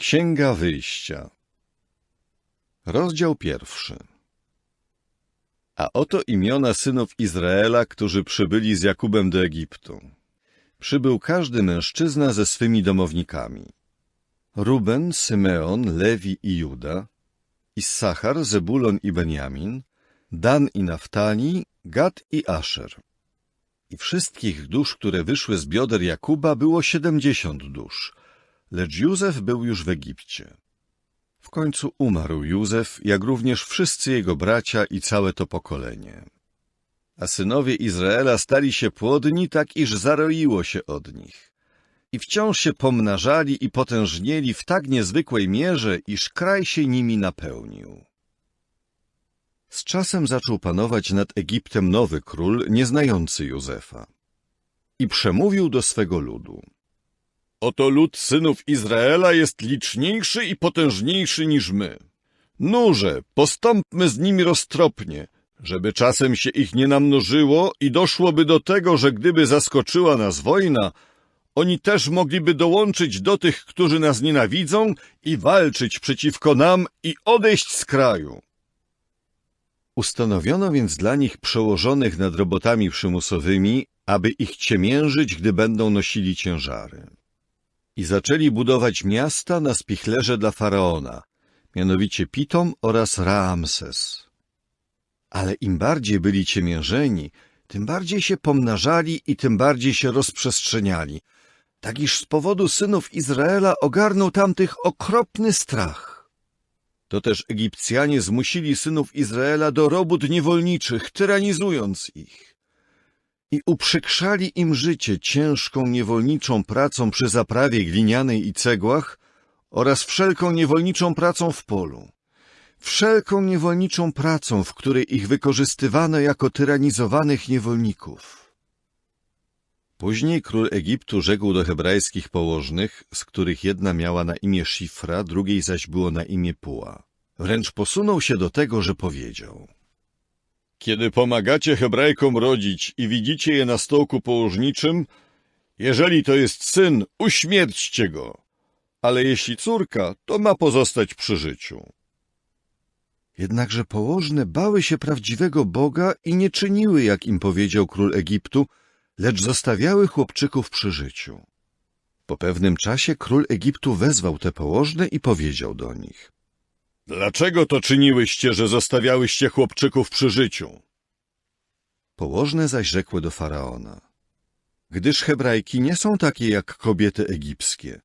Księga Wyjścia. Rozdział 1. A oto imiona synów Izraela, którzy przybyli z Jakubem do Egiptu. Przybył każdy mężczyzna ze swymi domownikami. Ruben, Symeon, Lewi i Juda, Issachar, Zebulon i Benjamin, Dan i Naftali, Gad i Aszer. I wszystkich dusz, które wyszły z bioder Jakuba, było 70 dusz, lecz Józef był już w Egipcie. W końcu umarł Józef, jak również wszyscy jego bracia i całe to pokolenie. A synowie Izraela stali się płodni, tak iż zaroiło się od nich. I wciąż się pomnażali i potężnieli w tak niezwykłej mierze, iż kraj się nimi napełnił. Z czasem zaczął panować nad Egiptem nowy król, nieznający Józefa. I przemówił do swego ludu. Oto lud synów Izraela jest liczniejszy i potężniejszy niż my. Nurze, postąpmy z nimi roztropnie, żeby czasem się ich nie namnożyło i doszłoby do tego, że gdyby zaskoczyła nas wojna, oni też mogliby dołączyć do tych, którzy nas nienawidzą i walczyć przeciwko nam i odejść z kraju. Ustanowiono więc dla nich przełożonych nad robotami przymusowymi, aby ich ciemiężyć, gdy będą nosili ciężary. I zaczęli budować miasta na spichlerze dla Faraona, mianowicie Pitom oraz Raamses. Ale im bardziej byli ciemiężeni, tym bardziej się pomnażali i tym bardziej się rozprzestrzeniali, tak iż z powodu synów Izraela ogarnął tamtych okropny strach. To też Egipcjanie zmusili synów Izraela do robót niewolniczych, tyranizując ich. I uprzykrzali im życie ciężką niewolniczą pracą przy zaprawie glinianej i cegłach oraz wszelką niewolniczą pracą w polu. Wszelką niewolniczą pracą, w której ich wykorzystywano jako tyranizowanych niewolników. Później król Egiptu rzekł do hebrajskich położnych, z których jedna miała na imię Szifra, drugiej zaś było na imię Puła. Wręcz posunął się do tego, że powiedział: Kiedy pomagacie Hebrajkom rodzić i widzicie je na stołku położniczym, jeżeli to jest syn, uśmierćcie go, ale jeśli córka, to ma pozostać przy życiu. Jednakże położne bały się prawdziwego Boga i nie czyniły, jak im powiedział król Egiptu, lecz zostawiały chłopczyków przy życiu. Po pewnym czasie król Egiptu wezwał te położne i powiedział do nich: Dlaczego to czyniłyście, że zostawiałyście chłopczyków przy życiu? Położne zaś rzekły do Faraona: Gdyż Hebrajki nie są takie jak kobiety egipskie.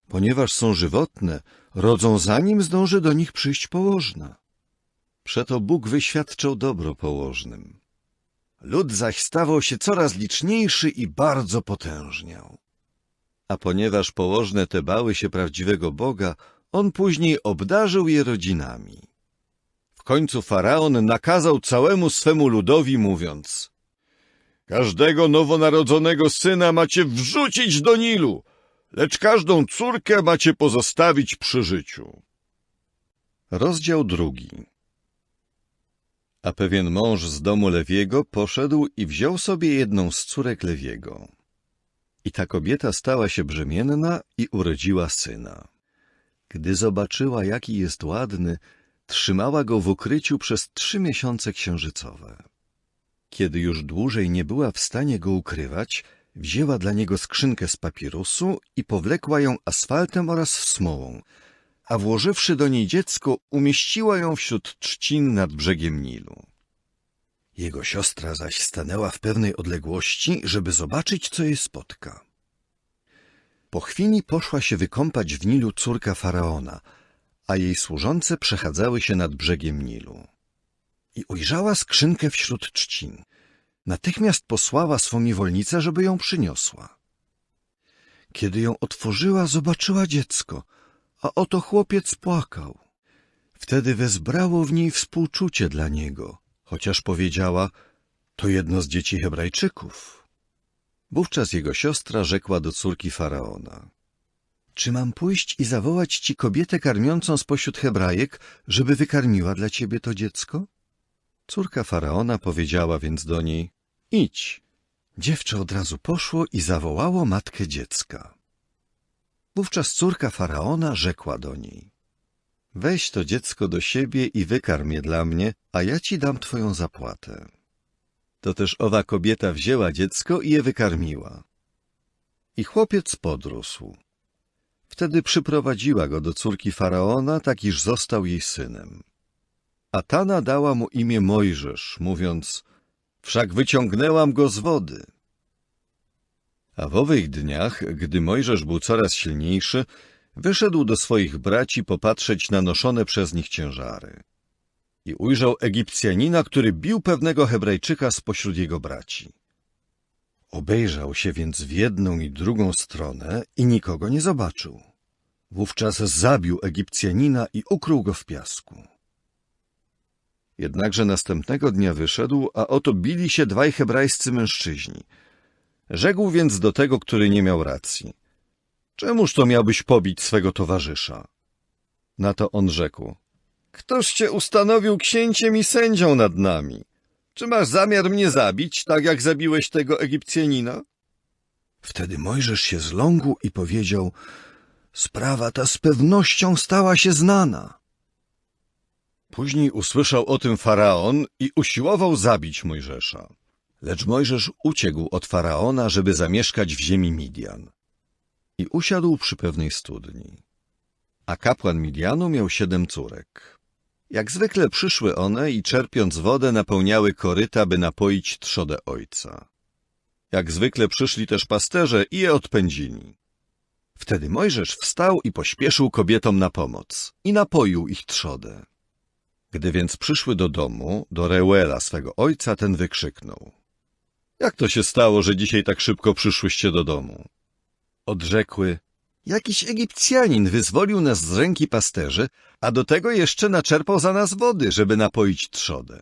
Ponieważ są żywotne, rodzą zanim zdąży do nich przyjść położna. Przeto Bóg wyświadczył dobro położnym. Lud zaś stawał się coraz liczniejszy i bardzo potężniał. A ponieważ położne te bały się prawdziwego Boga, on później obdarzył je rodzinami. W końcu Faraon nakazał całemu swemu ludowi, mówiąc: Każdego nowonarodzonego syna macie wrzucić do Nilu, lecz każdą córkę macie pozostawić przy życiu. Rozdział 2. A pewien mąż z domu Lewiego poszedł i wziął sobie jedną z córek Lewiego. I ta kobieta stała się brzemienna i urodziła syna. Gdy zobaczyła, jaki jest ładny, trzymała go w ukryciu przez 3 miesiące księżycowe. Kiedy już dłużej nie była w stanie go ukrywać, wzięła dla niego skrzynkę z papirusu i powlekła ją asfaltem oraz smołą, a włożywszy do niej dziecko, umieściła ją wśród trzcin nad brzegiem Nilu. Jego siostra zaś stanęła w pewnej odległości, żeby zobaczyć, co je spotka. Po chwili poszła się wykąpać w Nilu córka Faraona, a jej służące przechadzały się nad brzegiem Nilu. I ujrzała skrzynkę wśród trzcin. Natychmiast posłała swą niewolnicę, żeby ją przyniosła. Kiedy ją otworzyła, zobaczyła dziecko, a oto chłopiec płakał. Wtedy wezbrało w niej współczucie dla niego, chociaż powiedziała: to jedno z dzieci Hebrajczyków. Wówczas jego siostra rzekła do córki Faraona: Czy mam pójść i zawołać ci kobietę karmiącą spośród Hebrajek, żeby wykarmiła dla ciebie to dziecko? Córka Faraona powiedziała więc do niej: Idź. Dziewczę od razu poszło i zawołało matkę dziecka. Wówczas córka Faraona rzekła do niej: weź to dziecko do siebie i wykarm je dla mnie, a ja ci dam twoją zapłatę. To też owa kobieta wzięła dziecko i je wykarmiła. I chłopiec podrósł. Wtedy przyprowadziła go do córki Faraona, tak iż został jej synem. A ta nadała mu imię Mojżesz, mówiąc: wszak wyciągnęłam go z wody. A w owych dniach, gdy Mojżesz był coraz silniejszy, wyszedł do swoich braci popatrzeć na noszone przez nich ciężary. I ujrzał Egipcjanina, który bił pewnego Hebrajczyka spośród jego braci. Obejrzał się więc w jedną i drugą stronę i nikogo nie zobaczył. Wówczas zabił Egipcjanina i ukrył go w piasku. Jednakże następnego dnia wyszedł, a oto bili się dwaj hebrajscy mężczyźni. Rzekł więc do tego, który nie miał racji: czemuż to miałbyś pobić swego towarzysza? Na to on rzekł: któż cię ustanowił księciem i sędzią nad nami? Czy masz zamiar mnie zabić, tak jak zabiłeś tego Egipcjanina? Wtedy Mojżesz się zląkł i powiedział: sprawa ta z pewnością stała się znana. Później usłyszał o tym Faraon i usiłował zabić Mojżesza. Lecz Mojżesz uciekł od Faraona, żeby zamieszkać w ziemi Midian. I usiadł przy pewnej studni. A kapłan Midianu miał 7 córek. Jak zwykle przyszły one i czerpiąc wodę napełniały koryta, by napoić trzodę ojca. Jak zwykle przyszli też pasterze i je odpędzili. Wtedy Mojżesz wstał i pośpieszył kobietom na pomoc i napoił ich trzodę. Gdy więc przyszły do domu, do Reuela swego ojca, ten wykrzyknął: jak to się stało, że dzisiaj tak szybko przyszłyście do domu? Odrzekły: jakiś Egipcjanin wyzwolił nas z ręki pasterzy, a do tego jeszcze naczerpał za nas wody, żeby napoić trzodę.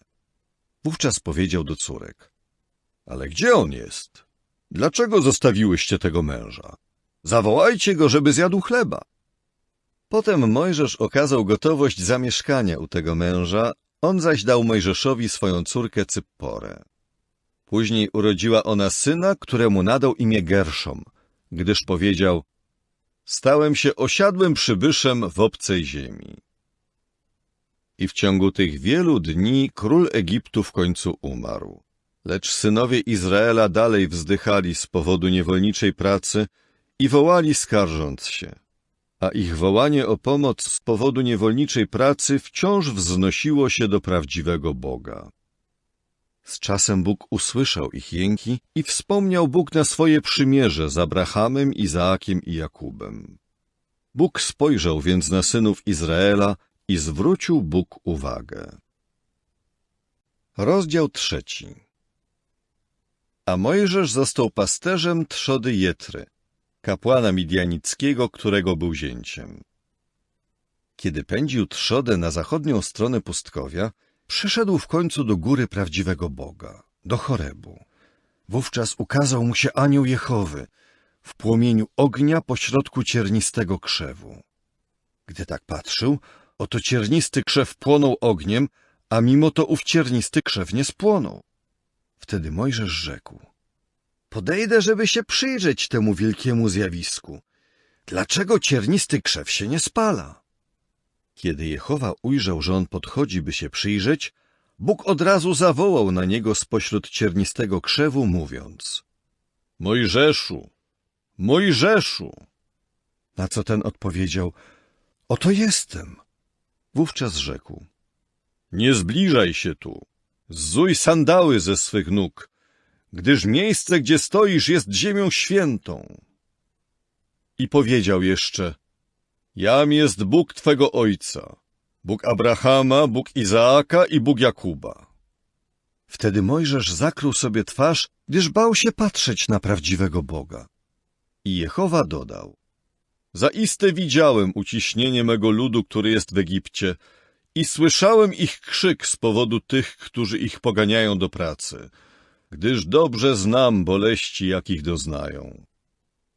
Wówczas powiedział do córek: ale gdzie on jest? Dlaczego zostawiłyście tego męża? Zawołajcie go, żeby zjadł chleba. Potem Mojżesz okazał gotowość zamieszkania u tego męża, on zaś dał Mojżeszowi swoją córkę Cypporę. Później urodziła ona syna, któremu nadał imię Gerszom, gdyż powiedział: stałem się osiadłym przybyszem w obcej ziemi. I w ciągu tych wielu dni król Egiptu w końcu umarł. Lecz synowie Izraela dalej wzdychali z powodu niewolniczej pracy i wołali, skarżąc się. A ich wołanie o pomoc z powodu niewolniczej pracy wciąż wznosiło się do prawdziwego Boga. Z czasem Bóg usłyszał ich jęki i wspomniał Bóg na swoje przymierze z Abrahamem, Izaakiem i Jakubem. Bóg spojrzał więc na synów Izraela i zwrócił Bóg uwagę. Rozdział 3. A Mojżesz został pasterzem trzody Jetry, kapłana midianickiego, którego był zięciem. Kiedy pędził trzodę na zachodnią stronę pustkowia, przyszedł w końcu do góry prawdziwego Boga, do Chorebu. Wówczas ukazał mu się anioł Jehowy w płomieniu ognia pośrodku ciernistego krzewu. Gdy tak patrzył, oto ciernisty krzew płonął ogniem, a mimo to ów ciernisty krzew nie spłonął. Wtedy Mojżesz rzekł: podejdę, żeby się przyjrzeć temu wielkiemu zjawisku. Dlaczego ciernisty krzew się nie spala? Kiedy Jehowa ujrzał, że on podchodzi, by się przyjrzeć, Bóg od razu zawołał na niego spośród ciernistego krzewu, mówiąc: Mojżeszu, Mojżeszu! Na co ten odpowiedział: oto jestem. Wówczas rzekł: nie zbliżaj się tu, zzuj sandały ze swych nóg, gdyż miejsce, gdzie stoisz, jest ziemią świętą. I powiedział jeszcze: jam jest Bóg twego ojca, Bóg Abrahama, Bóg Izaaka i Bóg Jakuba. Wtedy Mojżesz zakrył sobie twarz, gdyż bał się patrzeć na prawdziwego Boga. I Jehowa dodał: zaiste widziałem uciśnienie mego ludu, który jest w Egipcie, i słyszałem ich krzyk z powodu tych, którzy ich poganiają do pracy, gdyż dobrze znam boleści, jakich doznają.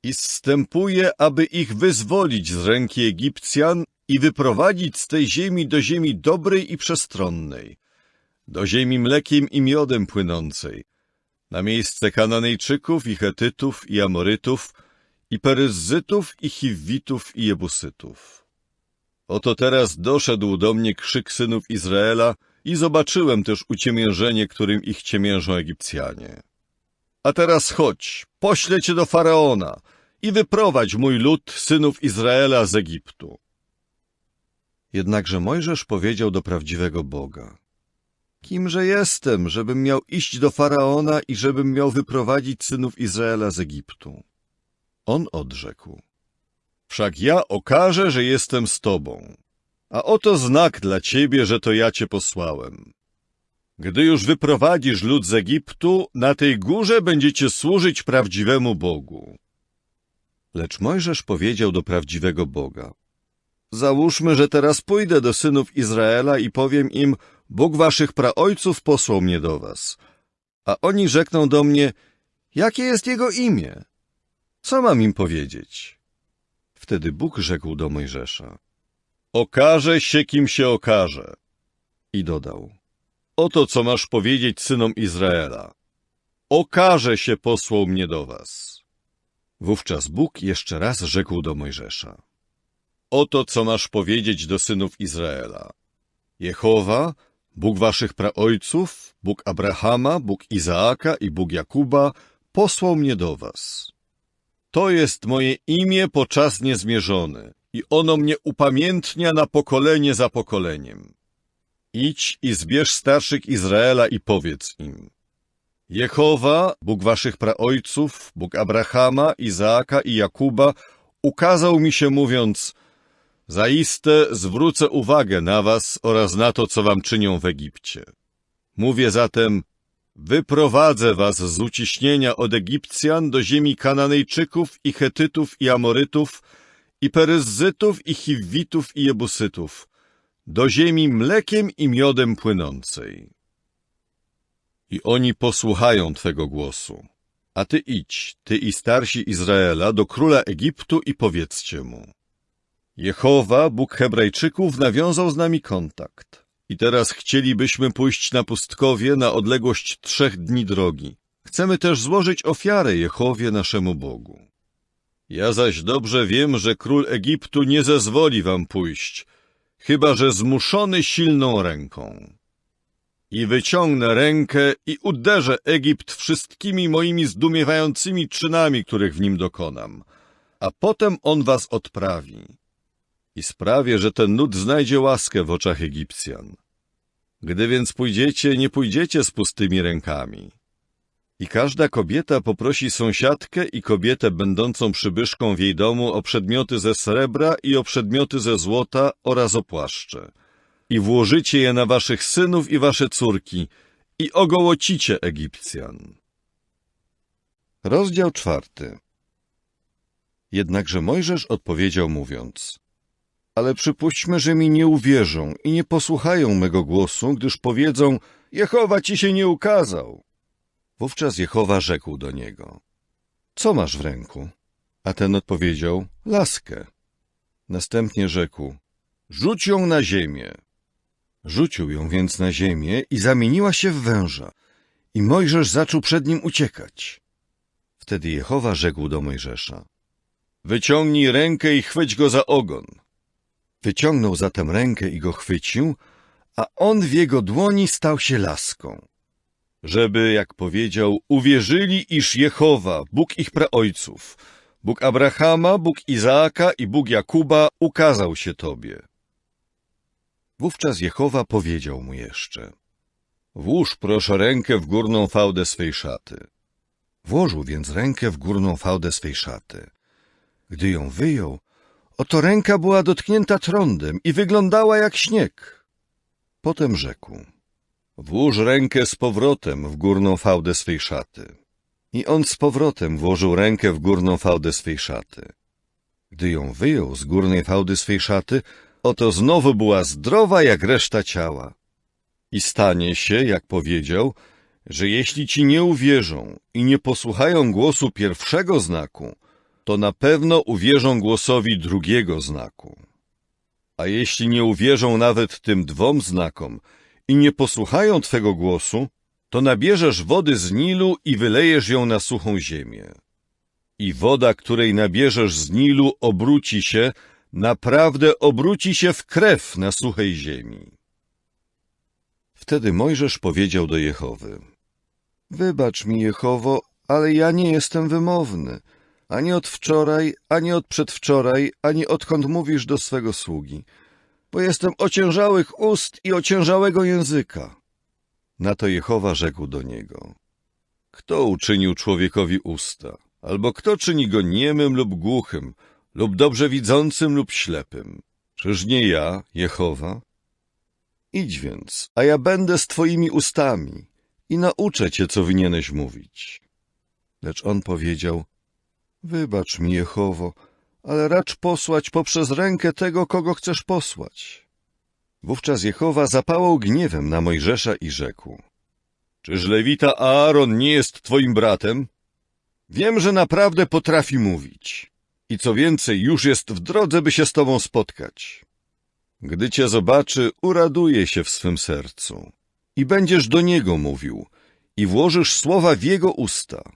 I zstępuję, aby ich wyzwolić z ręki Egipcjan i wyprowadzić z tej ziemi do ziemi dobrej i przestronnej, do ziemi mlekiem i miodem płynącej, na miejsce Kananejczyków i Chetytów i Amorytów i Peryzzytów, i Chiwitów, i Jebusytów. Oto teraz doszedł do mnie krzyk synów Izraela i zobaczyłem też uciemiężenie, którym ich ciemiężą Egipcjanie. A teraz chodź, poślę cię do Faraona i wyprowadź mój lud, synów Izraela, z Egiptu. Jednakże Mojżesz powiedział do prawdziwego Boga: Kimże jestem, żebym miał iść do Faraona i żebym miał wyprowadzić synów Izraela z Egiptu? On odrzekł: Wszak ja okażę, że jestem z tobą, a oto znak dla ciebie, że to ja cię posłałem. Gdy już wyprowadzisz lud z Egiptu, na tej górze będziecie służyć prawdziwemu Bogu. Lecz Mojżesz powiedział do prawdziwego Boga: Załóżmy, że teraz pójdę do synów Izraela i powiem im: Bóg waszych praojców posłał mnie do was. A oni rzekną do mnie: Jakie jest jego imię? Co mam im powiedzieć? Wtedy Bóg rzekł do Mojżesza: Okaże się, kim się okaże. I dodał: Oto co masz powiedzieć synom Izraela. Okaże się, posłał mnie do was. Wówczas Bóg jeszcze raz rzekł do Mojżesza: Oto co masz powiedzieć do synów Izraela. Jehowa, Bóg waszych praojców, Bóg Abrahama, Bóg Izaaka i Bóg Jakuba, posłał mnie do was. To jest moje imię po czas niezmierzony i ono mnie upamiętnia na pokolenie za pokoleniem. Idź i zbierz starszych Izraela i powiedz im: Jehowa, Bóg waszych praojców, Bóg Abrahama, Izaaka i Jakuba, ukazał mi się mówiąc: Zaiste zwrócę uwagę na was oraz na to, co wam czynią w Egipcie. Mówię zatem: wyprowadzę was z uciśnienia od Egipcjan do ziemi Kananejczyków i Chetytów i Amorytów i Peryzzytów i Chiwitów i Jebusytów, do ziemi mlekiem i miodem płynącej. I oni posłuchają twego głosu. A ty idź, ty i starsi Izraela, do króla Egiptu i powiedzcie mu: Jehowa, Bóg Hebrajczyków, nawiązał z nami kontakt. I teraz chcielibyśmy pójść na pustkowie na odległość 3 dni drogi. Chcemy też złożyć ofiarę Jehowie naszemu Bogu. Ja zaś dobrze wiem, że król Egiptu nie zezwoli wam pójść, chyba że zmuszony silną ręką. I wyciągnę rękę i uderzę Egipt wszystkimi moimi zdumiewającymi czynami, których w nim dokonam, a potem on was odprawi. I sprawię, że ten lud znajdzie łaskę w oczach Egipcjan. Gdy więc pójdziecie, nie pójdziecie z pustymi rękami. I każda kobieta poprosi sąsiadkę i kobietę będącą przybyszką w jej domu o przedmioty ze srebra i o przedmioty ze złota oraz o płaszcze. I włożycie je na waszych synów i wasze córki i ogołocicie Egipcjan. Rozdział 4. Jednakże Mojżesz odpowiedział mówiąc: Ale przypuśćmy, że mi nie uwierzą i nie posłuchają mego głosu, gdyż powiedzą: Jehowa ci się nie ukazał. Wówczas Jehowa rzekł do niego: Co masz w ręku? A ten odpowiedział: Laskę. Następnie rzekł: Rzuć ją na ziemię. Rzucił ją więc na ziemię i zamieniła się w węża. I Mojżesz zaczął przed nim uciekać. Wtedy Jehowa rzekł do Mojżesza: Wyciągnij rękę i chwyć go za ogon. Wyciągnął zatem rękę i go chwycił, a on w jego dłoni stał się laską. Żeby, jak powiedział, uwierzyli, iż Jehowa, Bóg ich praojców, Bóg Abrahama, Bóg Izaaka i Bóg Jakuba ukazał się tobie. Wówczas Jehowa powiedział mu jeszcze: Włóż proszę rękę w górną fałdę swej szaty. Włożył więc rękę w górną fałdę swej szaty. Gdy ją wyjął, oto ręka była dotknięta trądem i wyglądała jak śnieg. Potem rzekł: Włóż rękę z powrotem w górną fałdę swej szaty. I on z powrotem włożył rękę w górną fałdę swej szaty. Gdy ją wyjął z górnej fałdy swej szaty, oto znowu była zdrowa jak reszta ciała. I stanie się, jak powiedział, że jeśli ci nie uwierzą i nie posłuchają głosu pierwszego znaku, to na pewno uwierzą głosowi drugiego znaku. A jeśli nie uwierzą nawet tym 2 znakom i nie posłuchają twego głosu, to nabierzesz wody z Nilu i wylejesz ją na suchą ziemię. i woda, której nabierzesz z Nilu, obróci się, naprawdę obróci się w krew na suchej ziemi. Wtedy Mojżesz powiedział do Jehowy: Wybacz mi, Jehowo, ale ja nie jestem wymowny, ani od wczoraj, ani od przedwczoraj, ani odkąd mówisz do swego sługi, bo jestem ociężałych ust i ociężałego języka. Na to Jehowa rzekł do niego: Kto uczynił człowiekowi usta? Albo kto czyni go niemym lub głuchym, lub dobrze widzącym lub ślepym? Czyż nie ja, Jehowa? Idź więc, a ja będę z twoimi ustami i nauczę cię, co winieneś mówić. Lecz on powiedział: Wybacz mi, Jehowo, ale racz posłać poprzez rękę tego, kogo chcesz posłać. Wówczas Jehowa zapałał gniewem na Mojżesza i rzekł: Czyż Lewita Aaron nie jest twoim bratem? Wiem, że naprawdę potrafi mówić i co więcej, już jest w drodze, by się z tobą spotkać. Gdy cię zobaczy, uraduje się w swym sercu i będziesz do niego mówił i włożysz słowa w jego usta,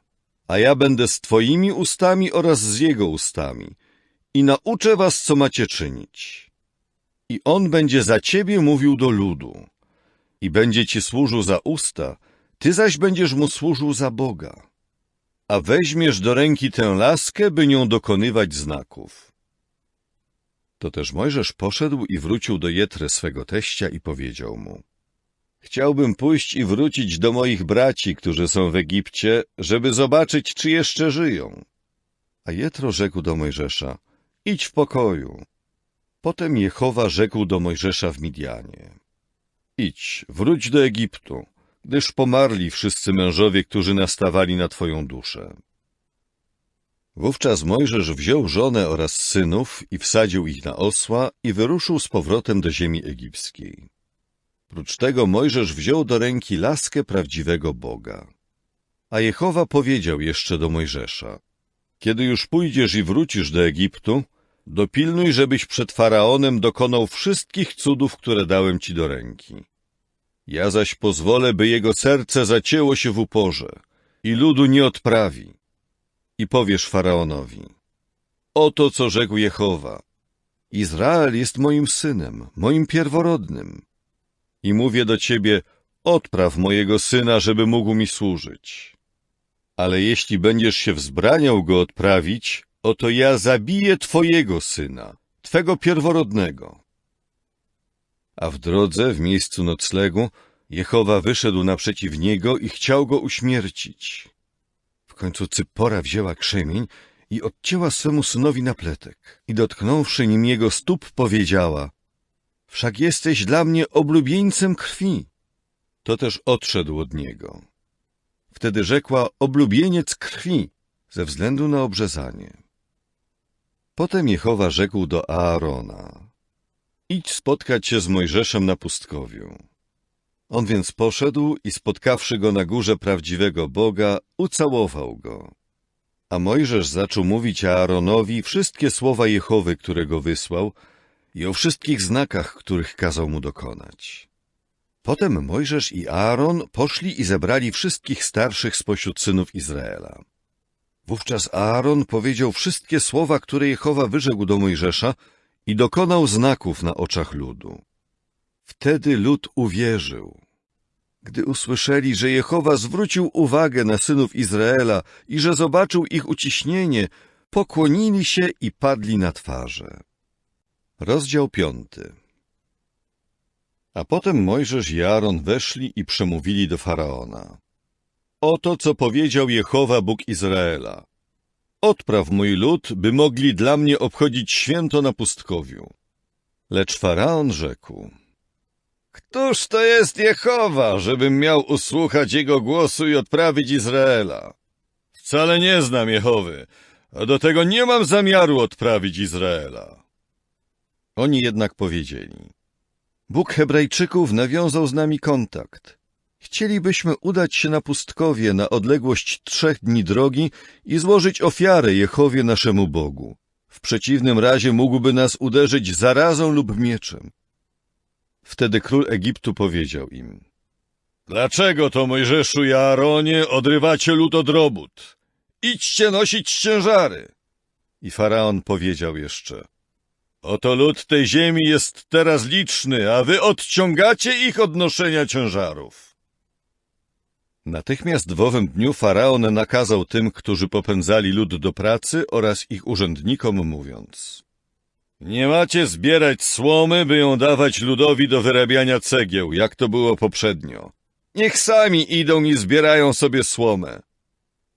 a ja będę z twoimi ustami oraz z jego ustami i nauczę was, co macie czynić. I on będzie za ciebie mówił do ludu i będzie ci służył za usta, ty zaś będziesz mu służył za Boga. A weźmiesz do ręki tę laskę, by nią dokonywać znaków. To też Mojżesz poszedł i wrócił do Jetry swego teścia i powiedział mu: Chciałbym pójść i wrócić do moich braci, którzy są w Egipcie, żeby zobaczyć, czy jeszcze żyją. A Jetro rzekł do Mojżesza: Idź w pokoju. Potem Jehowa rzekł do Mojżesza w Midianie: Idź, wróć do Egiptu, gdyż pomarli wszyscy mężowie, którzy nastawali na twoją duszę. Wówczas Mojżesz wziął żonę oraz synów i wsadził ich na osła i wyruszył z powrotem do ziemi egipskiej. Prócz tego Mojżesz wziął do ręki laskę prawdziwego Boga. A Jehowa powiedział jeszcze do Mojżesza: Kiedy już pójdziesz i wrócisz do Egiptu, dopilnuj, żebyś przed Faraonem dokonał wszystkich cudów, które dałem ci do ręki. Ja zaś pozwolę, by jego serce zacięło się w uporze i ludu nie odprawi. I powiesz Faraonowi: Oto co rzekł Jehowa: Izrael jest moim synem, moim pierworodnym. I mówię do ciebie: odpraw mojego syna, żeby mógł mi służyć. Ale jeśli będziesz się wzbraniał go odprawić, oto ja zabiję twojego syna, twego pierworodnego. A w drodze, w miejscu noclegu, Jehowa wyszedł naprzeciw niego i chciał go uśmiercić. W końcu Cypora wzięła krzemień i odcięła swemu synowi napletek i dotknąwszy nim jego stóp, powiedziała: Wszak jesteś dla mnie oblubieńcem krwi. To też odszedł od niego. Wtedy rzekła: oblubieniec krwi, ze względu na obrzezanie. Potem Jehowa rzekł do Aarona: Idź spotkać się z Mojżeszem na pustkowiu. On więc poszedł i spotkawszy go na górze prawdziwego Boga, ucałował go. A Mojżesz zaczął mówić Aaronowi wszystkie słowa Jehowy, które go wysłał, i o wszystkich znakach, których kazał mu dokonać. Potem Mojżesz i Aaron poszli i zebrali wszystkich starszych spośród synów Izraela. Wówczas Aaron powiedział wszystkie słowa, które Jehowa wyrzekł do Mojżesza, i dokonał znaków na oczach ludu. Wtedy lud uwierzył. Gdy usłyszeli, że Jehowa zwrócił uwagę na synów Izraela i że zobaczył ich uciśnienie, pokłonili się i padli na twarze. Rozdział 5. A potem Mojżesz i Aaron weszli i przemówili do Faraona: Oto, co powiedział Jehowa, Bóg Izraela: Odpraw mój lud, by mogli dla mnie obchodzić święto na pustkowiu. Lecz Faraon rzekł: Któż to jest Jehowa, żebym miał usłuchać jego głosu i odprawić Izraela? Wcale nie znam Jehowy, a do tego nie mam zamiaru odprawić Izraela. Oni jednak powiedzieli: Bóg Hebrajczyków nawiązał z nami kontakt. Chcielibyśmy udać się na pustkowie na odległość 3 dni drogi i złożyć ofiarę Jehowie naszemu Bogu. W przeciwnym razie mógłby nas uderzyć zarazą lub mieczem. Wtedy król Egiptu powiedział im: Dlaczego to, Mojżeszu i Aaronie, odrywacie lud od robót? idźcie nosić ciężary. I Faraon powiedział jeszcze: oto lud tej ziemi jest teraz liczny, a wy odciągacie ich od noszenia ciężarów. Natychmiast w owym dniu Faraon nakazał tym, którzy popędzali lud do pracy oraz ich urzędnikom, mówiąc: nie macie zbierać słomy, by ją dawać ludowi do wyrabiania cegieł, jak to było poprzednio. Niech sami idą i zbierają sobie słomę.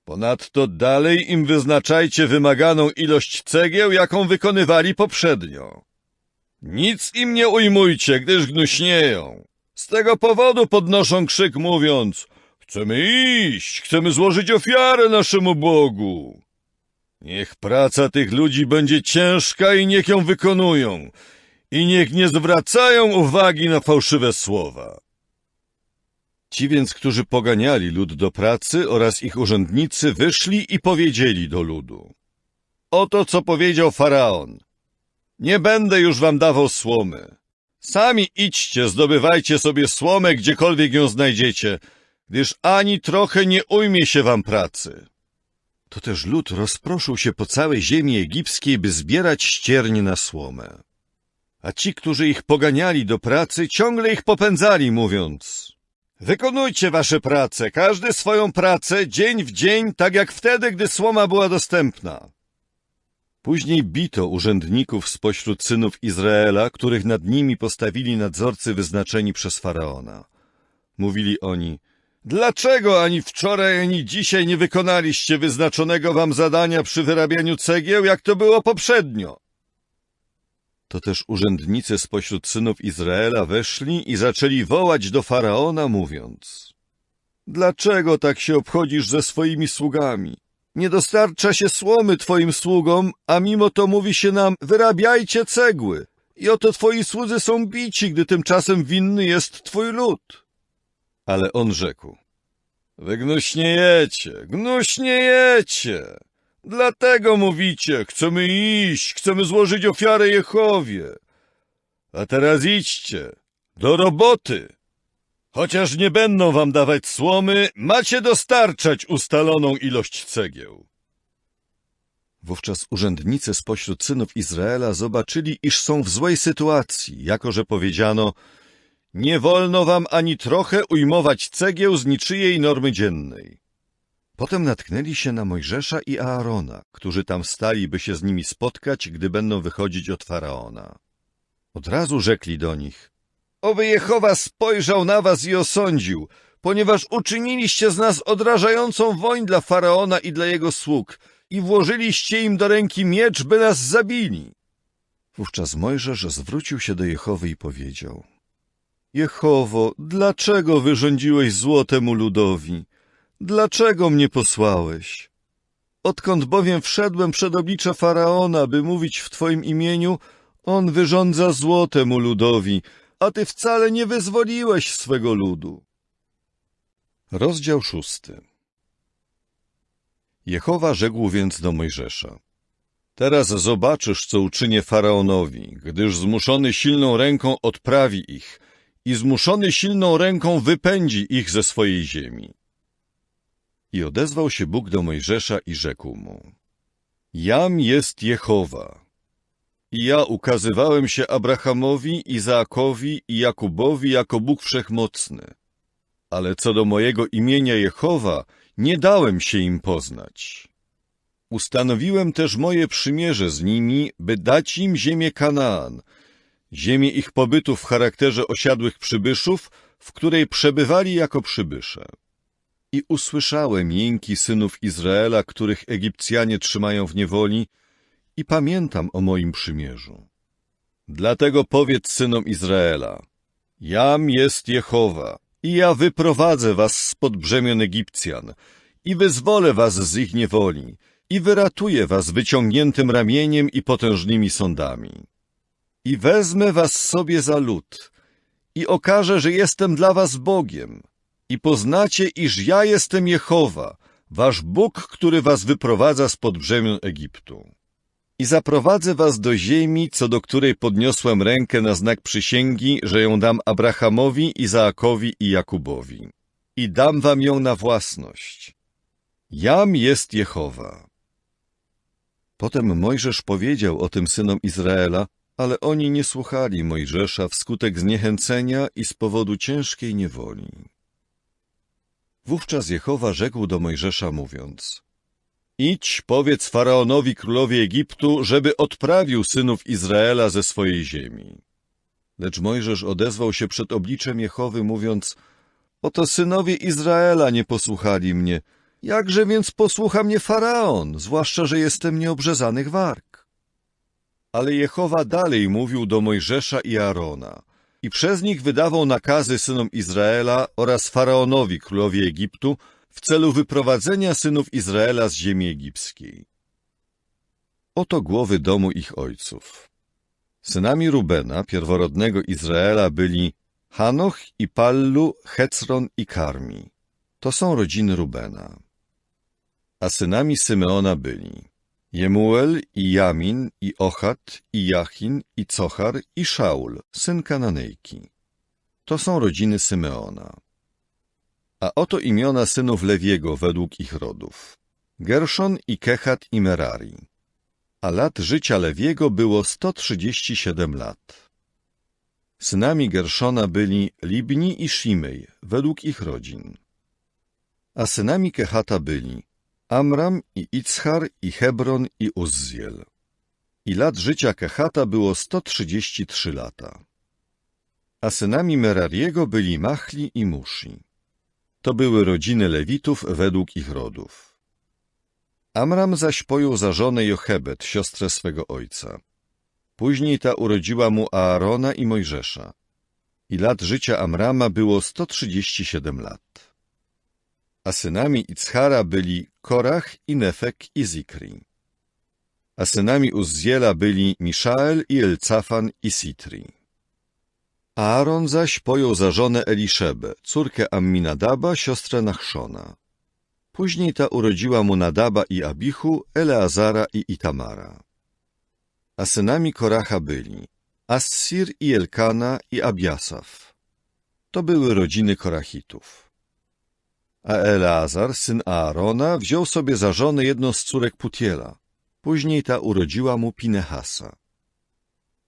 Ponadto dalej im wyznaczajcie wymaganą ilość cegieł, jaką wykonywali poprzednio. Nic im nie ujmujcie, gdyż gnuśnieją. Z tego powodu podnoszą krzyk, mówiąc: chcemy iść, chcemy złożyć ofiarę naszemu Bogu. Niech praca tych ludzi będzie ciężka i niech ją wykonują, i niech nie zwracają uwagi na fałszywe słowa. Ci więc, którzy poganiali lud do pracy oraz ich urzędnicy, wyszli i powiedzieli do ludu: oto co powiedział Faraon. Nie będę już wam dawał słomy. Sami idźcie, zdobywajcie sobie słomę, gdziekolwiek ją znajdziecie, gdyż ani trochę nie ujmie się wam pracy. To też lud rozproszył się po całej ziemi egipskiej, by zbierać ścierń na słomę. A ci, którzy ich poganiali do pracy, ciągle ich popędzali, mówiąc: wykonujcie wasze prace, każdy swoją pracę, dzień w dzień, tak jak wtedy, gdy słoma była dostępna. Później bito urzędników spośród synów Izraela, których nad nimi postawili nadzorcy wyznaczeni przez Faraona. Mówili oni: dlaczego ani wczoraj, ani dzisiaj nie wykonaliście wyznaczonego wam zadania przy wyrabianiu cegieł, jak to było poprzednio? To też urzędnicy spośród synów Izraela weszli i zaczęli wołać do Faraona, mówiąc: dlaczego tak się obchodzisz ze swoimi sługami? Nie dostarcza się słomy twoim sługom, a mimo to mówi się nam: wyrabiajcie cegły. I oto twoi słudzy są bici, gdy tymczasem winny jest twój lud. Ale on rzekł: wy gnuśniejecie. Dlatego mówicie: chcemy iść, chcemy złożyć ofiarę Jehowie. A teraz idźcie, do roboty. Chociaż nie będą wam dawać słomy, macie dostarczać ustaloną ilość cegieł. Wówczas urzędnicy spośród synów Izraela zobaczyli, iż są w złej sytuacji, jako że powiedziano: nie wolno wam ani trochę ujmować cegieł z niczyjej normy dziennej. Potem natknęli się na Mojżesza i Aarona, którzy tam stali, by się z nimi spotkać, gdy będą wychodzić od Faraona. Od razu rzekli do nich: oby Jehowa spojrzał na was i osądził, ponieważ uczyniliście z nas odrażającą woń dla Faraona i dla jego sług i włożyliście im do ręki miecz, by nas zabili. Wówczas Mojżesz zwrócił się do Jehowy i powiedział: Jehowo, dlaczego wyrządziłeś zło temu ludowi? Dlaczego mnie posłałeś? Odkąd bowiem wszedłem przed oblicze Faraona, by mówić w Twoim imieniu, on wyrządza zło temu ludowi, a Ty wcale nie wyzwoliłeś swego ludu. Rozdział 6. Jehowa rzekł więc do Mojżesza: teraz zobaczysz, co uczynię Faraonowi, gdyż zmuszony silną ręką odprawi ich i zmuszony silną ręką wypędzi ich ze swojej ziemi. I odezwał się Bóg do Mojżesza i rzekł mu: Jam jest Jehowa. I ja ukazywałem się Abrahamowi, Izaakowi i Jakubowi jako Bóg Wszechmocny. Ale co do mojego imienia Jehowa, nie dałem się im poznać. Ustanowiłem też moje przymierze z nimi, by dać im ziemię Kanaan, ziemię ich pobytu w charakterze osiadłych przybyszów, w której przebywali jako przybysze. I usłyszałem jęki synów Izraela, których Egipcjanie trzymają w niewoli, i pamiętam o moim przymierzu. Dlatego powiedz synom Izraela: Jam jest Jehowa, i ja wyprowadzę was spod brzemion Egipcjan i wyzwolę was z ich niewoli i wyratuję was wyciągniętym ramieniem i potężnymi sądami. I wezmę was sobie za lud i okażę, że jestem dla was Bogiem i poznacie, iż ja jestem Jehowa, wasz Bóg, który was wyprowadza spod brzemion Egiptu. I zaprowadzę was do ziemi, co do której podniosłem rękę na znak przysięgi, że ją dam Abrahamowi, Izaakowi i Jakubowi. I dam wam ją na własność. Jam jest Jehowa. Potem Mojżesz powiedział o tym synom Izraela, ale oni nie słuchali Mojżesza wskutek zniechęcenia i z powodu ciężkiej niewoli. Wówczas Jehowa rzekł do Mojżesza mówiąc: Idź, powiedz Faraonowi królowi Egiptu, żeby odprawił synów Izraela ze swojej ziemi. Lecz Mojżesz odezwał się przed obliczem Jehowy, mówiąc: Oto synowie Izraela nie posłuchali mnie. Jakże więc posłucha mnie Faraon, zwłaszcza, że jestem nieobrzezanych warg? Ale Jehowa dalej mówił do Mojżesza i Aarona i przez nich wydawał nakazy synom Izraela oraz Faraonowi królowi Egiptu w celu wyprowadzenia synów Izraela z ziemi egipskiej. Oto głowy domu ich ojców. Synami Rubena, pierworodnego Izraela, byli Hanoch i Pallu, Hecron i Karmi. To są rodziny Rubena. A synami Symeona byli Jemuel i Jamin i Ochat i Jachin i Cochar i Szaul, syn Kananejki. To są rodziny Symeona. A oto imiona synów Lewiego według ich rodów. Gerszon i Kehat i Merari. A lat życia Lewiego było 137 lat. Synami Gerszona byli Libni i Shimej według ich rodzin. A synami Kehata byli Amram i Itzchar i Hebron i Uzziel. I lat życia Kehata było 133 lata. A synami Merariego byli Machli i Mushi. To były rodziny Lewitów według ich rodów. Amram zaś pojął za żonę Jochebed, siostrę swego ojca. Później ta urodziła mu Aarona i Mojżesza. I lat życia Amrama było 137 lat. A synami Itzchara byli Korach i Nefek i Zikri. A synami Uzziela byli Miszael i Elcafan i Sitri. Aaron zaś pojął za żonę Eliszebę, córkę Amminadaba, siostrę Nachszona. Później ta urodziła mu Nadaba i Abichu, Eleazara i Itamara. A synami Koracha byli Assir i Elkana i Abiasaf. To były rodziny Korachitów. A Eleazar, syn Aarona, wziął sobie za żonę jedną z córek Putiela. Później ta urodziła mu Pinehasa.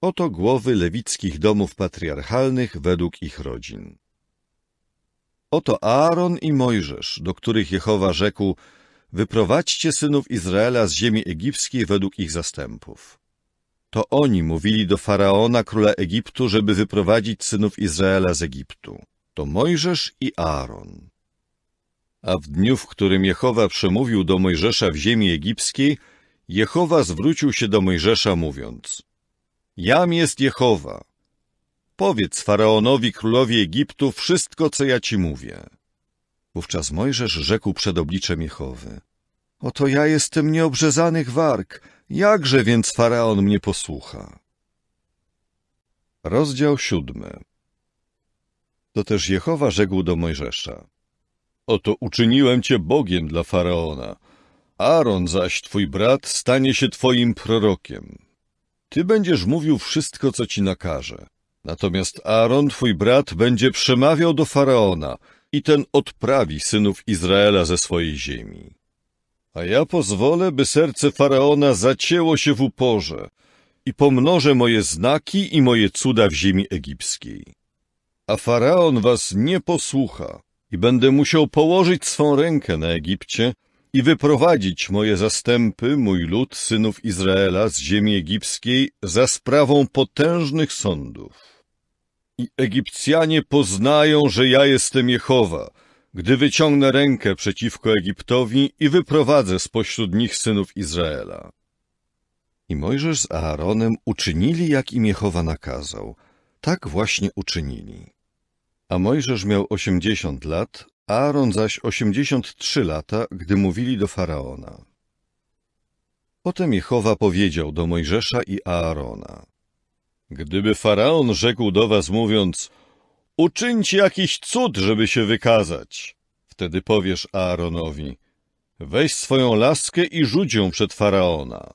Oto głowy lewickich domów patriarchalnych według ich rodzin. Oto Aaron i Mojżesz, do których Jehowa rzekł: Wyprowadźcie synów Izraela z ziemi egipskiej według ich zastępów. To oni mówili do Faraona, króla Egiptu, żeby wyprowadzić synów Izraela z Egiptu. To Mojżesz i Aaron. A w dniu, w którym Jehowa przemówił do Mojżesza w ziemi egipskiej, Jehowa zwrócił się do Mojżesza, mówiąc: Jam jest Jehowa. Powiedz Faraonowi, królowi Egiptu, wszystko, co ja ci mówię. Wówczas Mojżesz rzekł przed obliczem Jehowy: Oto ja jestem nieobrzezanych warg, jakże więc Faraon mnie posłucha? Rozdział 7. To też Jehowa rzekł do Mojżesza: Oto uczyniłem cię Bogiem dla Faraona. Aaron zaś, twój brat, stanie się twoim prorokiem. Ty będziesz mówił wszystko, co ci nakaże. Natomiast Aaron, twój brat, będzie przemawiał do Faraona i ten odprawi synów Izraela ze swojej ziemi. A ja pozwolę, by serce Faraona zacięło się w uporze i pomnożę moje znaki i moje cuda w ziemi egipskiej. A Faraon was nie posłucha i będę musiał położyć swą rękę na Egipcie i wyprowadzić moje zastępy, mój lud, synów Izraela z ziemi egipskiej za sprawą potężnych sądów. I Egipcjanie poznają, że ja jestem Jehowa, gdy wyciągnę rękę przeciwko Egiptowi i wyprowadzę spośród nich synów Izraela. I Mojżesz z Aaronem uczynili, jak im Jehowa nakazał. Tak właśnie uczynili. A Mojżesz miał 80 lat, Aaron zaś 83 lata, gdy mówili do Faraona. Potem Jehowa powiedział do Mojżesza i Aarona: Gdyby Faraon rzekł do was, mówiąc: Uczyńcie jakiś cud, żeby się wykazać, wtedy powiesz Aaronowi: Weź swoją laskę i rzuć ją przed Faraona.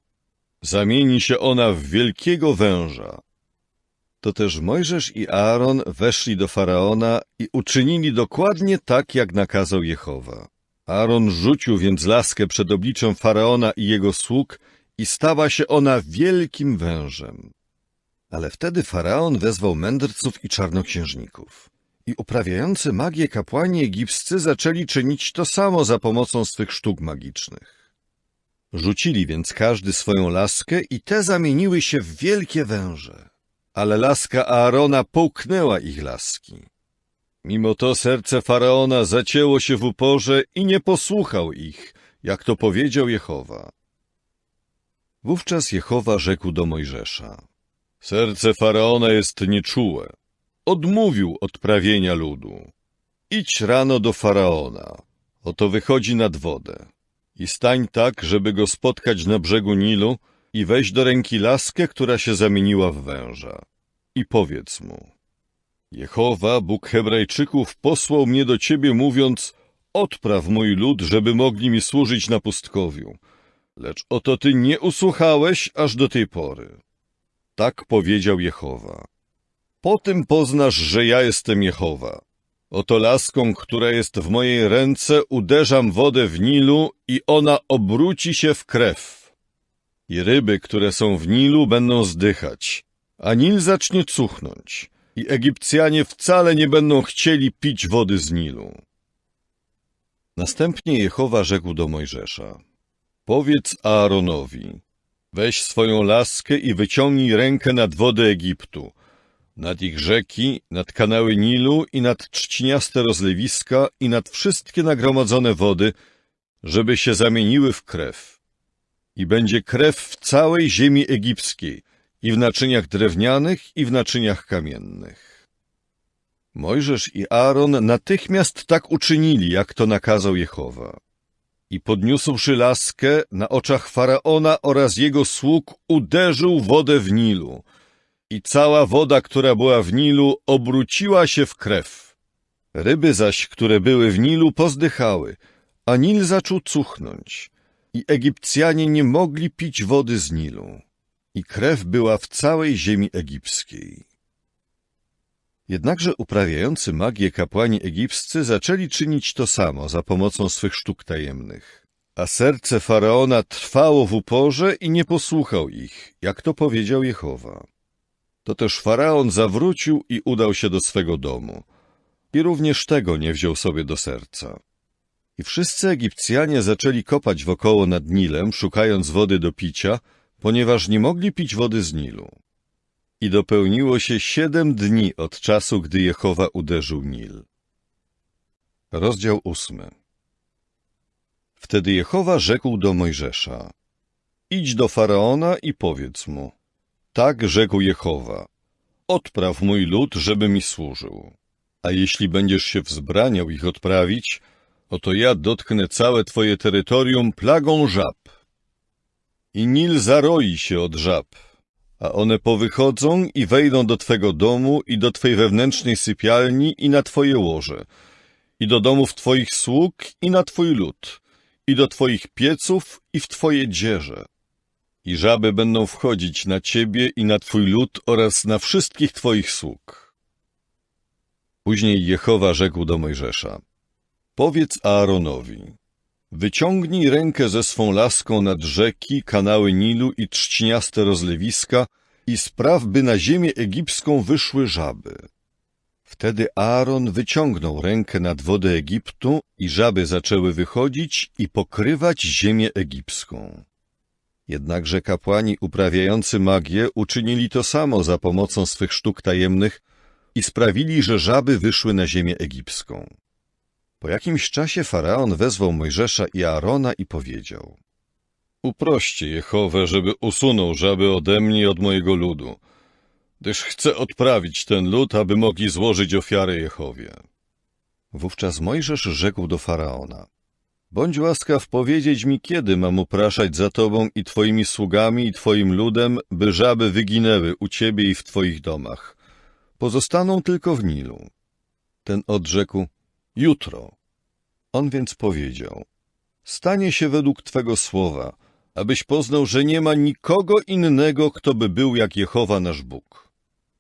Zamieni się ona w wielkiego węża. To też Mojżesz i Aaron weszli do Faraona i uczynili dokładnie tak, jak nakazał Jehowa. Aaron rzucił więc laskę przed obliczem Faraona i jego sług i stała się ona wielkim wężem. Ale wtedy Faraon wezwał mędrców i czarnoksiężników. I uprawiający magię kapłani egipscy zaczęli czynić to samo za pomocą swych sztuk magicznych. Rzucili więc każdy swoją laskę i te zamieniły się w wielkie węże. Ale laska Aarona połknęła ich laski. Mimo to serce Faraona zacięło się w uporze i nie posłuchał ich, jak to powiedział Jehowa. Wówczas Jehowa rzekł do Mojżesza: serce Faraona jest nieczułe. Odmówił odprawienia ludu. Idź rano do Faraona. Oto wychodzi nad wodę. I stań tak, żeby go spotkać na brzegu Nilu i weź do ręki laskę, która się zamieniła w węża. I powiedz mu: Jehowa, Bóg Hebrajczyków, posłał mnie do ciebie, mówiąc: odpraw mój lud, żeby mogli mi służyć na pustkowiu. Lecz oto ty nie usłuchałeś aż do tej pory. Tak powiedział Jehowa. Po tym poznasz, że ja jestem Jehowa. Oto laską, która jest w mojej ręce, uderzam wodę w Nilu i ona obróci się w krew. I ryby, które są w Nilu, będą zdychać, a Nil zacznie cuchnąć. I Egipcjanie wcale nie będą chcieli pić wody z Nilu. Następnie Jehowa rzekł do Mojżesza: powiedz Aaronowi: weź swoją laskę i wyciągnij rękę nad wodę Egiptu, nad ich rzeki, nad kanały Nilu i nad trzciniaste rozlewiska i nad wszystkie nagromadzone wody, żeby się zamieniły w krew. I będzie krew w całej ziemi egipskiej, i w naczyniach drewnianych, i w naczyniach kamiennych. Mojżesz i Aaron natychmiast tak uczynili, jak to nakazał Jehowa. I podniósłszy laskę, na oczach Faraona oraz jego sług uderzył wodę w Nilu. I cała woda, która była w Nilu, obróciła się w krew. Ryby zaś, które były w Nilu, pozdychały, a Nil zaczął cuchnąć. I Egipcjanie nie mogli pić wody z Nilu. I krew była w całej ziemi egipskiej. Jednakże uprawiający magię kapłani egipscy zaczęli czynić to samo za pomocą swych sztuk tajemnych. A serce Faraona trwało w uporze i nie posłuchał ich, jak to powiedział Jehowa. To też Faraon zawrócił i udał się do swego domu. I również tego nie wziął sobie do serca. I wszyscy Egipcjanie zaczęli kopać wokoło nad Nilem, szukając wody do picia, ponieważ nie mogli pić wody z Nilu. I dopełniło się 7 dni od czasu, gdy Jehowa uderzył Nil. Rozdział 8. Wtedy Jehowa rzekł do Mojżesza: idź do Faraona i powiedz mu: tak rzekł Jehowa, odpraw mój lud, żeby mi służył. A jeśli będziesz się wzbraniał ich odprawić, oto ja dotknę całe twoje terytorium plagą żab. I Nil zaroi się od żab, a one powychodzą i wejdą do twego domu i do twej wewnętrznej sypialni i na twoje łoże, i do domów twoich sług i na twój lud, i do twoich pieców i w twoje dzieże. I żaby będą wchodzić na ciebie i na twój lud oraz na wszystkich twoich sług. Później Jehowa rzekł do Mojżesza: powiedz Aaronowi: wyciągnij rękę ze swą laską nad rzeki, kanały Nilu i trzciniaste rozlewiska i spraw, by na ziemię egipską wyszły żaby. Wtedy Aaron wyciągnął rękę nad wodę Egiptu i żaby zaczęły wychodzić i pokrywać ziemię egipską. Jednakże kapłani uprawiający magię uczynili to samo za pomocą swych sztuk tajemnych i sprawili, że żaby wyszły na ziemię egipską. Po jakimś czasie Faraon wezwał Mojżesza i Aarona i powiedział: uproście Jehowę, żeby usunął żaby ode mnie i od mojego ludu, gdyż chcę odprawić ten lud, aby mogli złożyć ofiarę Jehowie. Wówczas Mojżesz rzekł do Faraona: bądź łaskaw powiedzieć mi, kiedy mam upraszać za tobą i twoimi sługami i twoim ludem, by żaby wyginęły u ciebie i w twoich domach. Pozostaną tylko w Nilu. Ten odrzekł: jutro. On więc powiedział: stanie się według twego słowa, abyś poznał, że nie ma nikogo innego, kto by był jak Jehowa nasz Bóg.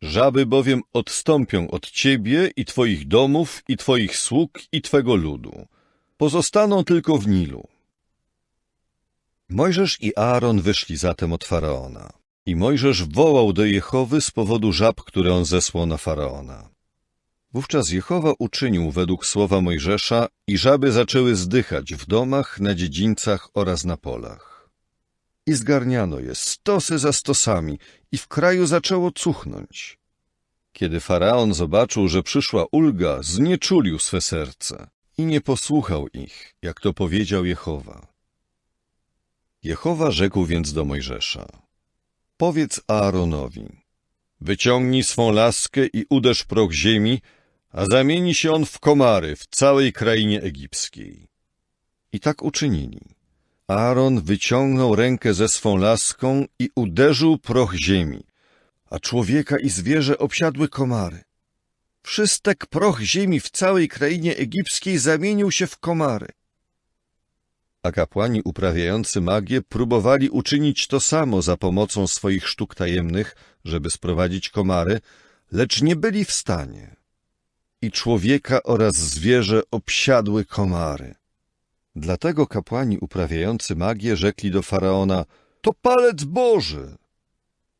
Żaby bowiem odstąpią od ciebie i twoich domów i twoich sług i twego ludu. pozostaną tylko w Nilu. Mojżesz i Aaron wyszli zatem od Faraona. I Mojżesz wołał do Jehowy z powodu żab, które on zesłał na Faraona. Wówczas Jehowa uczynił według słowa Mojżesza i żaby zaczęły zdychać w domach, na dziedzińcach oraz na polach. I zgarniano je stosy za stosami i w kraju zaczęło cuchnąć. Kiedy Faraon zobaczył, że przyszła ulga, znieczulił swe serce i nie posłuchał ich, jak to powiedział Jehowa. Jehowa rzekł więc do Mojżesza: powiedz Aaronowi: wyciągnij swą laskę i uderz proch ziemi, a zamieni się on w komary w całej krainie egipskiej. I tak uczynili. Aaron wyciągnął rękę ze swą laską i uderzył proch ziemi, a człowieka i zwierzę obsiadły komary. Wszystek proch ziemi w całej krainie egipskiej zamienił się w komary. A kapłani uprawiający magię próbowali uczynić to samo za pomocą swoich sztuk tajemnych, żeby sprowadzić komary, lecz nie byli w stanie. I człowieka oraz zwierzę obsiadły komary. Dlatego kapłani uprawiający magię rzekli do Faraona: to palec Boży!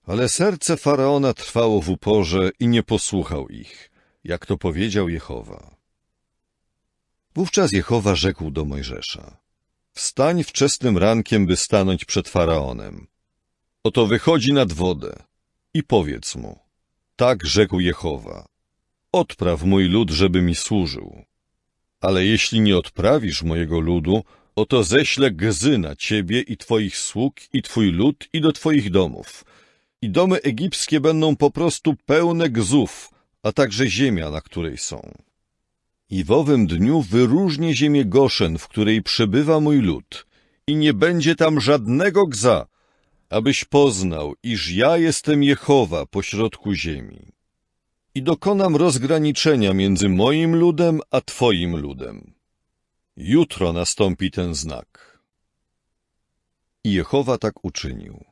Ale serce Faraona trwało w uporze i nie posłuchał ich, jak to powiedział Jehowa. Wówczas Jehowa rzekł do Mojżesza: wstań wczesnym rankiem, by stanąć przed Faraonem. Oto wychodzi nad wodę i powiedz mu: tak rzekł Jehowa: odpraw mój lud, żeby mi służył. Ale jeśli nie odprawisz mojego ludu, oto ześlę gzy na ciebie i twoich sług, i twój lud, i do twoich domów. I domy egipskie będą po prostu pełne gzów, a także ziemia, na której są. I w owym dniu wyróżnię ziemię Goszen, w której przebywa mój lud, i nie będzie tam żadnego gza, abyś poznał, iż ja jestem Jehowa pośrodku ziemi. I dokonam rozgraniczenia między moim ludem a twoim ludem. Jutro nastąpi ten znak. I Jehowa tak uczynił.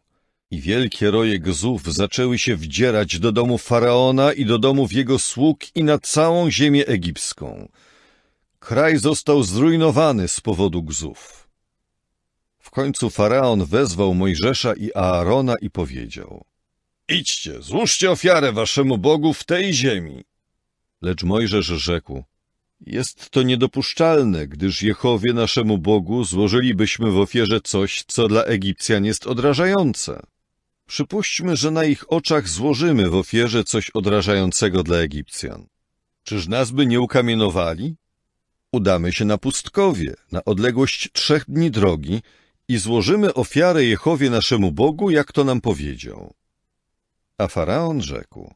I wielkie roje gzów zaczęły się wdzierać do domu Faraona i do domów jego sług i na całą ziemię egipską. Kraj został zrujnowany z powodu gzów. W końcu Faraon wezwał Mojżesza i Aarona i powiedział: idźcie, złóżcie ofiarę waszemu Bogu w tej ziemi. Lecz Mojżesz rzekł: jest to niedopuszczalne, gdyż Jehowie naszemu Bogu złożylibyśmy w ofierze coś, co dla Egipcjan jest odrażające. Przypuśćmy, że na ich oczach złożymy w ofierze coś odrażającego dla Egipcjan. Czyż nas by nie ukamienowali? Udamy się na pustkowie, na odległość 3 dni drogi i złożymy ofiarę Jehowie naszemu Bogu, jak to nam powiedział. A Faraon rzekł: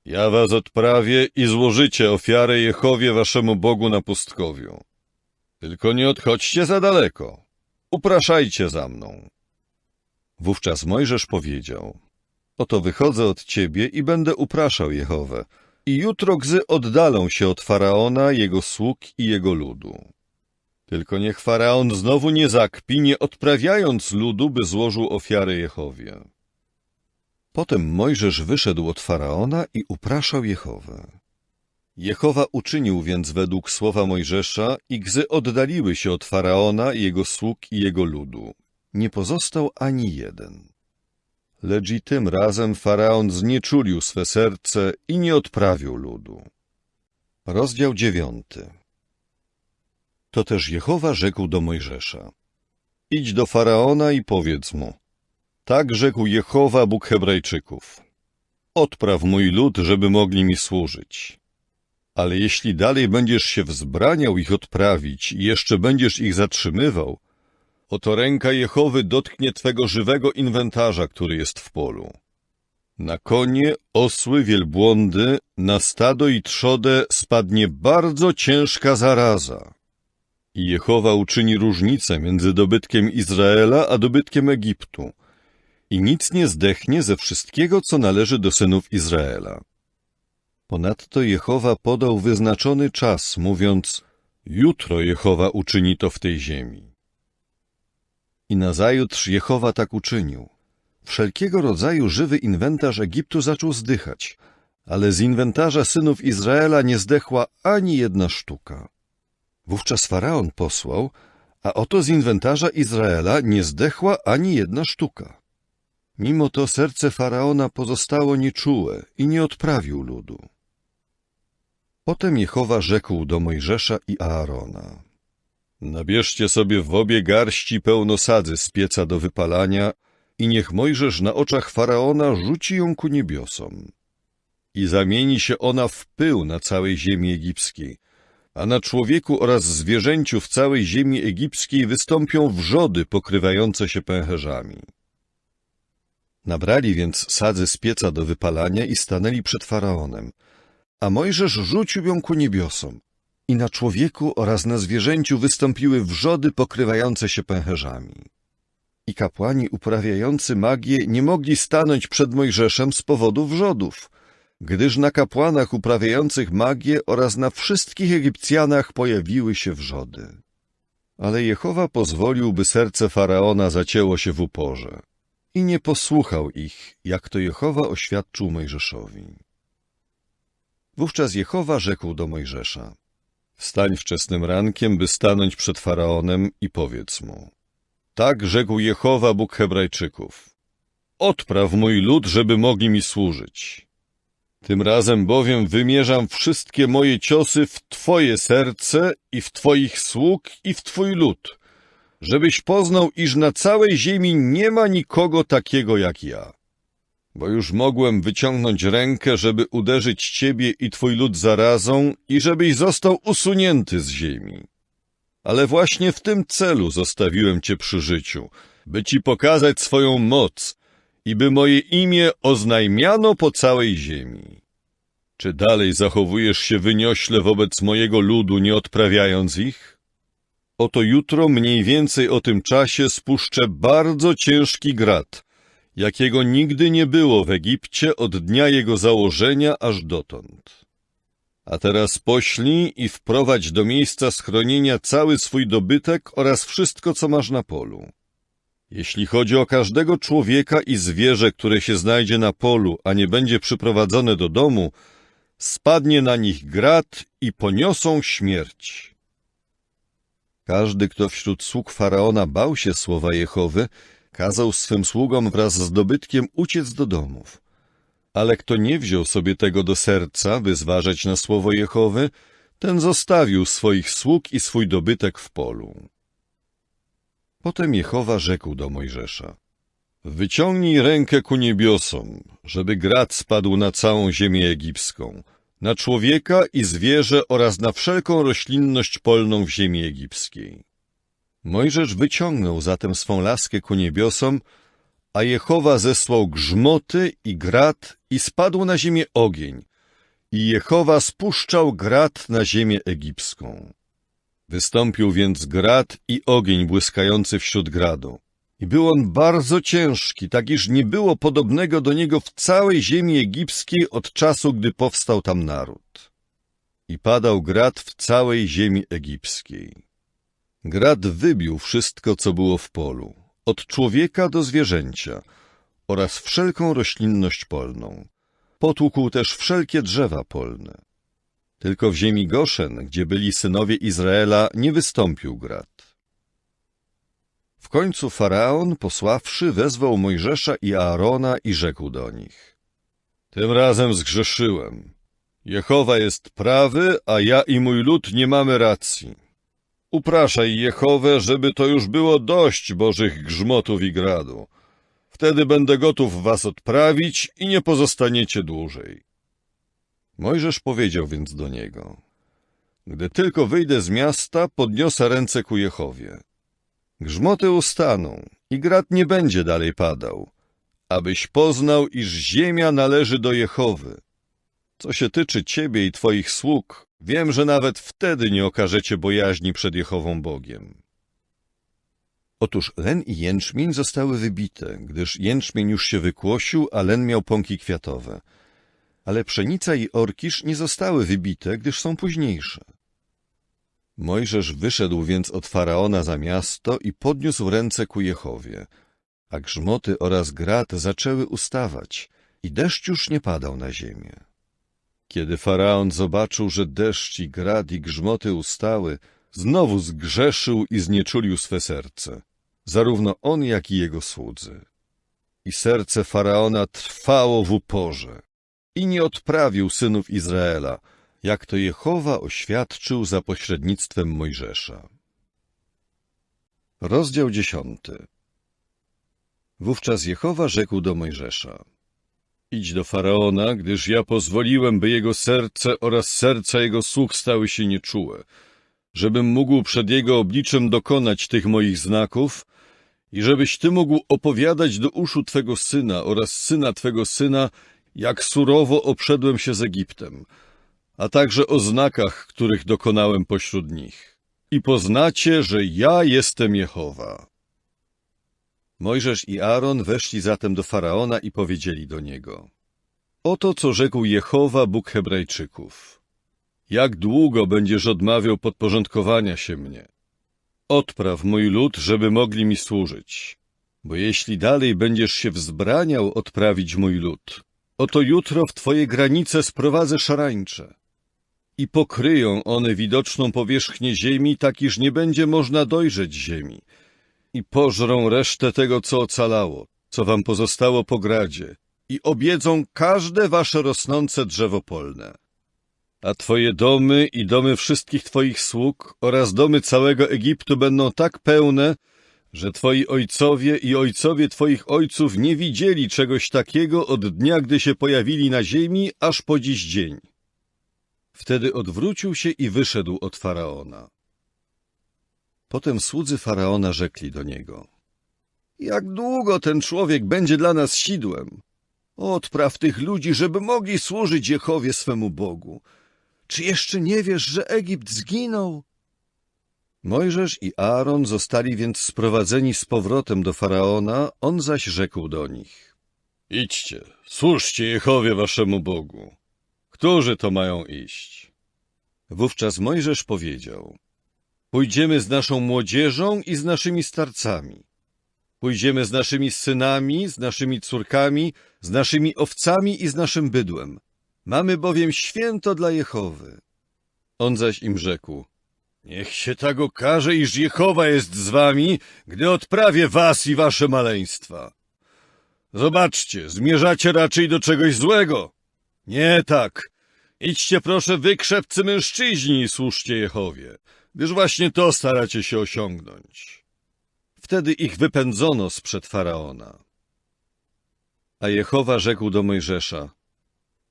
ja was odprawię i złożycie ofiarę Jehowie waszemu Bogu na pustkowiu. Tylko nie odchodźcie za daleko. Upraszajcie za mną. Wówczas Mojżesz powiedział: oto wychodzę od ciebie i będę upraszał Jehowę. I jutro gzy oddalą się od Faraona, jego sług i jego ludu. Tylko niech Faraon znowu nie zakpi, nie odprawiając ludu, by złożył ofiarę Jehowie. Potem Mojżesz wyszedł od Faraona i upraszał Jehowę. Jehowa uczynił więc według słowa Mojżesza i gzy oddaliły się od Faraona, jego sług i jego ludu. Nie pozostał ani jeden. Lecz i tym razem Faraon znieczulił swe serce i nie odprawił ludu. Rozdział 9. To też Jehowa rzekł do Mojżesza: idź do Faraona i powiedz mu: tak rzekł Jehowa, Bóg Hebrajczyków: odpraw mój lud, żeby mogli mi służyć. Ale jeśli dalej będziesz się wzbraniał ich odprawić i jeszcze będziesz ich zatrzymywał, oto ręka Jehowy dotknie twego żywego inwentarza, który jest w polu. Na konie, osły, wielbłądy, na stado i trzodę spadnie bardzo ciężka zaraza. I Jehowa uczyni różnicę między dobytkiem Izraela a dobytkiem Egiptu. I nic nie zdechnie ze wszystkiego, co należy do synów Izraela. Ponadto Jehowa podał wyznaczony czas, mówiąc: jutro Jehowa uczyni to w tej ziemi. I nazajutrz Jehowa tak uczynił. Wszelkiego rodzaju żywy inwentarz Egiptu zaczął zdychać, ale z inwentarza synów Izraela nie zdechła ani jedna sztuka. Wówczas Faraon posłał, a oto z inwentarza Izraela nie zdechła ani jedna sztuka. Mimo to serce Faraona pozostało nieczułe i nie odprawił ludu. Potem Jehowa rzekł do Mojżesza i Aarona: Nabierzcie sobie w obie garści pełno sadzy z pieca do wypalania i niech Mojżesz na oczach Faraona rzuci ją ku niebiosom. I zamieni się ona w pył na całej ziemi egipskiej, a na człowieku oraz zwierzęciu w całej ziemi egipskiej wystąpią wrzody pokrywające się pęcherzami. Nabrali więc sadzy z pieca do wypalania i stanęli przed Faraonem, a Mojżesz rzucił ją ku niebiosom i na człowieku oraz na zwierzęciu wystąpiły wrzody pokrywające się pęcherzami. I kapłani uprawiający magię nie mogli stanąć przed Mojżeszem z powodu wrzodów, gdyż na kapłanach uprawiających magię oraz na wszystkich Egipcjanach pojawiły się wrzody. Ale Jehowa pozwolił, by serce Faraona zacięło się w uporze i nie posłuchał ich, jak to Jehowa oświadczył Mojżeszowi. Wówczas Jehowa rzekł do Mojżesza: Wstań wczesnym rankiem, by stanąć przed Faraonem i powiedz mu: Tak rzekł Jehowa, Bóg Hebrajczyków: Odpraw mój lud, żeby mogli mi służyć. Tym razem bowiem wymierzam wszystkie moje ciosy w Twoje serce i w Twoich sług i w Twój lud, żebyś poznał, iż na całej ziemi nie ma nikogo takiego jak ja. Bo już mogłem wyciągnąć rękę, żeby uderzyć Ciebie i Twój lud zarazą i żebyś został usunięty z ziemi. Ale właśnie w tym celu zostawiłem Cię przy życiu, by Ci pokazać swoją moc i by moje imię oznajmiano po całej ziemi. Czy dalej zachowujesz się wyniośle wobec mojego ludu, nie odprawiając ich? Oto jutro mniej więcej o tym czasie spuszczę bardzo ciężki grat, jakiego nigdy nie było w Egipcie od dnia jego założenia aż dotąd. A teraz poślij i wprowadź do miejsca schronienia cały swój dobytek oraz wszystko, co masz na polu. Jeśli chodzi o każdego człowieka i zwierzę, które się znajdzie na polu, a nie będzie przyprowadzone do domu, spadnie na nich grat i poniosą śmierć. Każdy, kto wśród sług Faraona bał się słowa Jehowy, kazał swym sługom wraz z dobytkiem uciec do domów. Ale kto nie wziął sobie tego do serca, by zważać na słowo Jehowy, ten zostawił swoich sług i swój dobytek w polu. Potem Jehowa rzekł do Mojżesza: Wyciągnij rękę ku niebiosom, żeby grat spadł na całą ziemię egipską, na człowieka i zwierzę oraz na wszelką roślinność polną w ziemi egipskiej. Mojżesz wyciągnął zatem swą laskę ku niebiosom, a Jehowa zesłał grzmoty i grat i spadł na ziemię ogień, i Jehowa spuszczał grat na ziemię egipską. Wystąpił więc grat i ogień błyskający wśród gradu. I był on bardzo ciężki, tak iż nie było podobnego do niego w całej ziemi egipskiej od czasu, gdy powstał tam naród. I padał grat w całej ziemi egipskiej. Grat wybił wszystko, co było w polu, od człowieka do zwierzęcia oraz wszelką roślinność polną. Potłukł też wszelkie drzewa polne. Tylko w ziemi Goszen, gdzie byli synowie Izraela, nie wystąpił grat. W końcu Faraon, posławszy, wezwał Mojżesza i Aarona i rzekł do nich: Tym razem zgrzeszyłem. Jehowa jest prawy, a ja i mój lud nie mamy racji. Upraszaj Jehowę, żeby to już było dość bożych grzmotów i gradu. Wtedy będę gotów was odprawić i nie pozostaniecie dłużej. Mojżesz powiedział więc do niego: Gdy tylko wyjdę z miasta, podniosę ręce ku Jehowie. Grzmoty ustaną i grat nie będzie dalej padał, abyś poznał, iż ziemia należy do Jehowy. Co się tyczy ciebie i twoich sług, wiem, że nawet wtedy nie okażecie bojaźni przed Jehową Bogiem. Otóż len i jęczmień zostały wybite, gdyż jęczmień już się wykłosił, a len miał pąki kwiatowe. Ale pszenica i orkisz nie zostały wybite, gdyż są późniejsze. Mojżesz wyszedł więc od Faraona za miasto i podniósł ręce ku Jehowie, a grzmoty oraz grat zaczęły ustawać i deszcz już nie padał na ziemię. Kiedy Faraon zobaczył, że deszcz i grad i grzmoty ustały, znowu zgrzeszył i znieczulił swe serce, zarówno on, jak i jego słudzy. I serce Faraona trwało w uporze i nie odprawił synów Izraela, jak to Jehowa oświadczył za pośrednictwem Mojżesza. Rozdział 10. Wówczas Jehowa rzekł do Mojżesza: idź do Faraona, gdyż ja pozwoliłem, by jego serce oraz serca jego sług stały się nieczułe, żebym mógł przed jego obliczem dokonać tych moich znaków i żebyś ty mógł opowiadać do uszu twego syna oraz syna twego syna, jak surowo obszedłem się z Egiptem, a także o znakach, których dokonałem pośród nich. I poznacie, że ja jestem Jehowa. Mojżesz i Aaron weszli zatem do Faraona i powiedzieli do niego: oto co rzekł Jehowa, Bóg Hebrajczyków. Jak długo będziesz odmawiał podporządkowania się mnie? Odpraw mój lud, żeby mogli mi służyć. Bo jeśli dalej będziesz się wzbraniał odprawić mój lud, oto jutro w twoje granice sprowadzę szarańcze. I pokryją one widoczną powierzchnię ziemi, tak iż nie będzie można dojrzeć ziemi. I pożrą resztę tego, co ocalało, co wam pozostało po gradzie, i objedzą każde wasze rosnące drzewo polne. A twoje domy i domy wszystkich twoich sług oraz domy całego Egiptu będą tak pełne, że twoi ojcowie i ojcowie twoich ojców nie widzieli czegoś takiego od dnia, gdy się pojawili na ziemi, aż po dziś dzień. Wtedy odwrócił się i wyszedł od Faraona. Potem słudzy Faraona rzekli do niego: jak długo ten człowiek będzie dla nas sidłem? Odpraw tych ludzi, żeby mogli służyć Jehowie swemu Bogu. Czy jeszcze nie wiesz, że Egipt zginął? Mojżesz i Aaron zostali więc sprowadzeni z powrotem do Faraona, on zaś rzekł do nich: idźcie, służcie Jehowie waszemu Bogu. Którzy to mają iść? Wówczas Mojżesz powiedział: pójdziemy z naszą młodzieżą i z naszymi starcami. Pójdziemy z naszymi synami, z naszymi córkami, z naszymi owcami i z naszym bydłem. Mamy bowiem święto dla Jehowy. On zaś im rzekł: niech się tak okaże, iż Jehowa jest z wami, gdy odprawię was i wasze maleństwa. Zobaczcie, zmierzacie raczej do czegoś złego. Nie tak. Idźcie proszę wy, krzepcy mężczyźni, i służcie Jehowie, gdyż właśnie to staracie się osiągnąć. Wtedy ich wypędzono sprzed Faraona. A Jehowa rzekł do Mojżesza: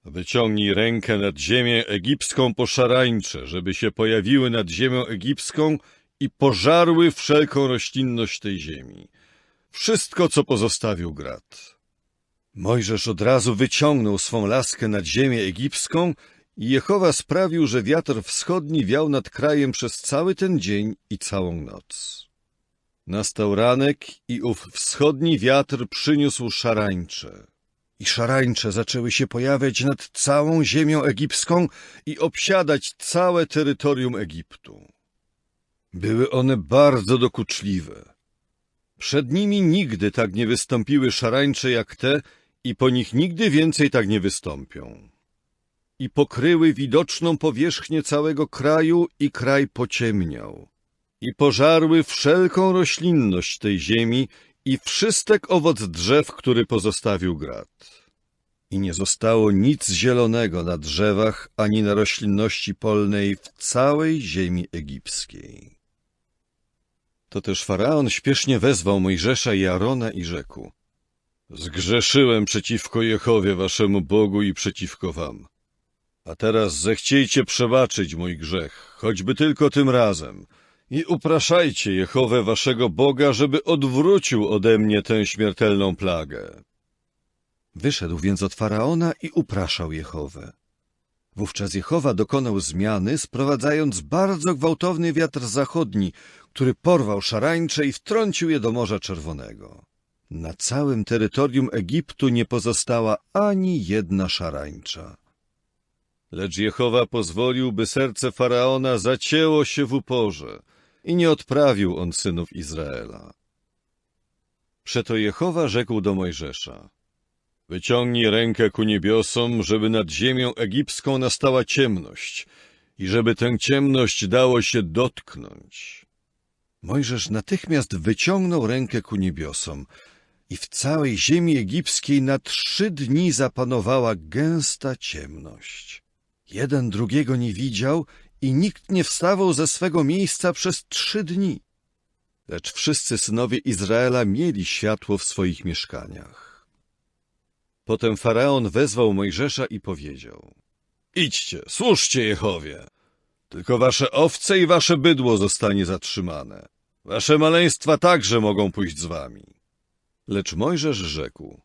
wyciągnij rękę nad ziemię egipską po szarańcze, żeby się pojawiły nad ziemią egipską i pożarły wszelką roślinność tej ziemi. Wszystko, co pozostawił grad. Mojżesz od razu wyciągnął swą laskę nad ziemię egipską i Jehowa sprawił, że wiatr wschodni wiał nad krajem przez cały ten dzień i całą noc. Nastał ranek i ów wschodni wiatr przyniósł szarańcze. I szarańcze zaczęły się pojawiać nad całą ziemią egipską i obsiadać całe terytorium Egiptu. Były one bardzo dokuczliwe. Przed nimi nigdy tak nie wystąpiły szarańcze jak te i po nich nigdy więcej tak nie wystąpią. I pokryły widoczną powierzchnię całego kraju i kraj pociemniał. I pożarły wszelką roślinność tej ziemi i wszystek owoc drzew, który pozostawił grad. I nie zostało nic zielonego na drzewach ani na roślinności polnej w całej ziemi egipskiej. To też Faraon śpiesznie wezwał Mojżesza i Arona i rzekł: zgrzeszyłem przeciwko Jehowie waszemu Bogu i przeciwko wam. A teraz zechciejcie przebaczyć mój grzech, choćby tylko tym razem, i upraszajcie Jehowę waszego Boga, żeby odwrócił ode mnie tę śmiertelną plagę. Wyszedł więc od Faraona i upraszał Jehowę. Wówczas Jehowa dokonał zmiany, sprowadzając bardzo gwałtowny wiatr zachodni, który porwał szarańcze i wtrącił je do Morza Czerwonego. Na całym terytorium Egiptu nie pozostała ani jedna szarańcza. Lecz Jehowa pozwolił, by serce Faraona zacięło się w uporze i nie odprawił on synów Izraela. Przeto Jehowa rzekł do Mojżesza: wyciągnij rękę ku niebiosom, żeby nad ziemią egipską nastała ciemność i żeby tę ciemność dało się dotknąć. Mojżesz natychmiast wyciągnął rękę ku niebiosom i w całej ziemi egipskiej na 3 dni zapanowała gęsta ciemność. Jeden drugiego nie widział i nikt nie wstawał ze swego miejsca przez 3 dni. Lecz wszyscy synowie Izraela mieli światło w swoich mieszkaniach. Potem Faraon wezwał Mojżesza i powiedział: idźcie, służcie Jehowie. Tylko wasze owce i wasze bydło zostanie zatrzymane. Wasze maleństwa także mogą pójść z wami. Lecz Mojżesz rzekł: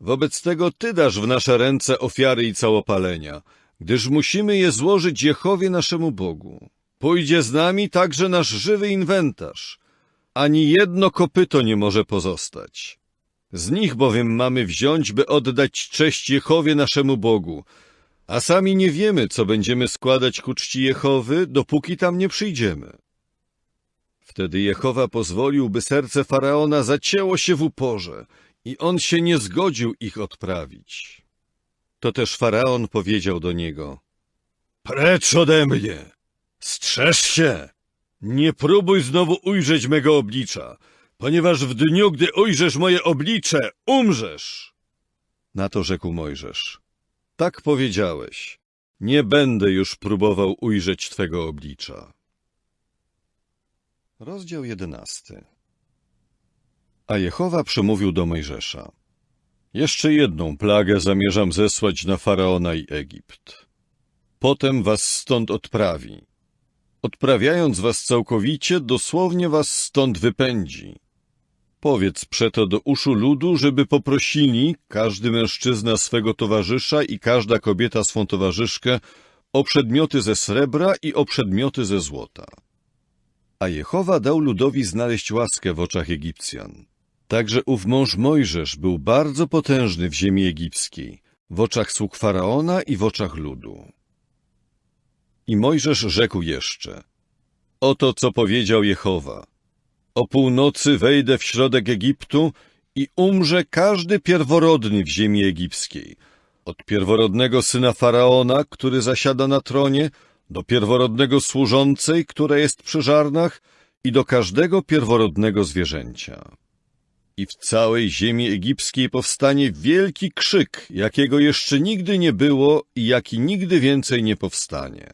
wobec tego ty dasz w nasze ręce ofiary i całopalenia, gdyż musimy je złożyć Jehowie naszemu Bogu. Pójdzie z nami także nasz żywy inwentarz. Ani jedno kopyto nie może pozostać. Z nich bowiem mamy wziąć, by oddać cześć Jehowie naszemu Bogu, a sami nie wiemy, co będziemy składać ku czci Jehowy, dopóki tam nie przyjdziemy. Wtedy Jehowa pozwolił, by serce Faraona zacięło się w uporze i on się nie zgodził ich odprawić. To też Faraon powiedział do niego: precz ode mnie! Strzeż się! Nie próbuj znowu ujrzeć mego oblicza, ponieważ w dniu, gdy ujrzysz moje oblicze, umrzesz. Na to rzekł Mojżesz: tak powiedziałeś, nie będę już próbował ujrzeć twego oblicza. Rozdział 11. A Jehowa przemówił do Mojżesza: jeszcze jedną plagę zamierzam zesłać na Faraona i Egipt. Potem was stąd odprawi. Odprawiając was całkowicie, dosłownie was stąd wypędzi. Powiedz przeto do uszu ludu, żeby poprosili, każdy mężczyzna swego towarzysza i każda kobieta swą towarzyszkę, o przedmioty ze srebra i o przedmioty ze złota. A Jehowa dał ludowi znaleźć łaskę w oczach Egipcjan. Także ów mąż Mojżesz był bardzo potężny w ziemi egipskiej, w oczach sług Faraona i w oczach ludu. I Mojżesz rzekł jeszcze: oto co powiedział Jehowa. O północy wejdę w środek Egiptu i umrze każdy pierworodny w ziemi egipskiej, od pierworodnego syna Faraona, który zasiada na tronie, do pierworodnego służącej, która jest przy żarnach, i do każdego pierworodnego zwierzęcia. I w całej ziemi egipskiej powstanie wielki krzyk, jakiego jeszcze nigdy nie było i jaki nigdy więcej nie powstanie.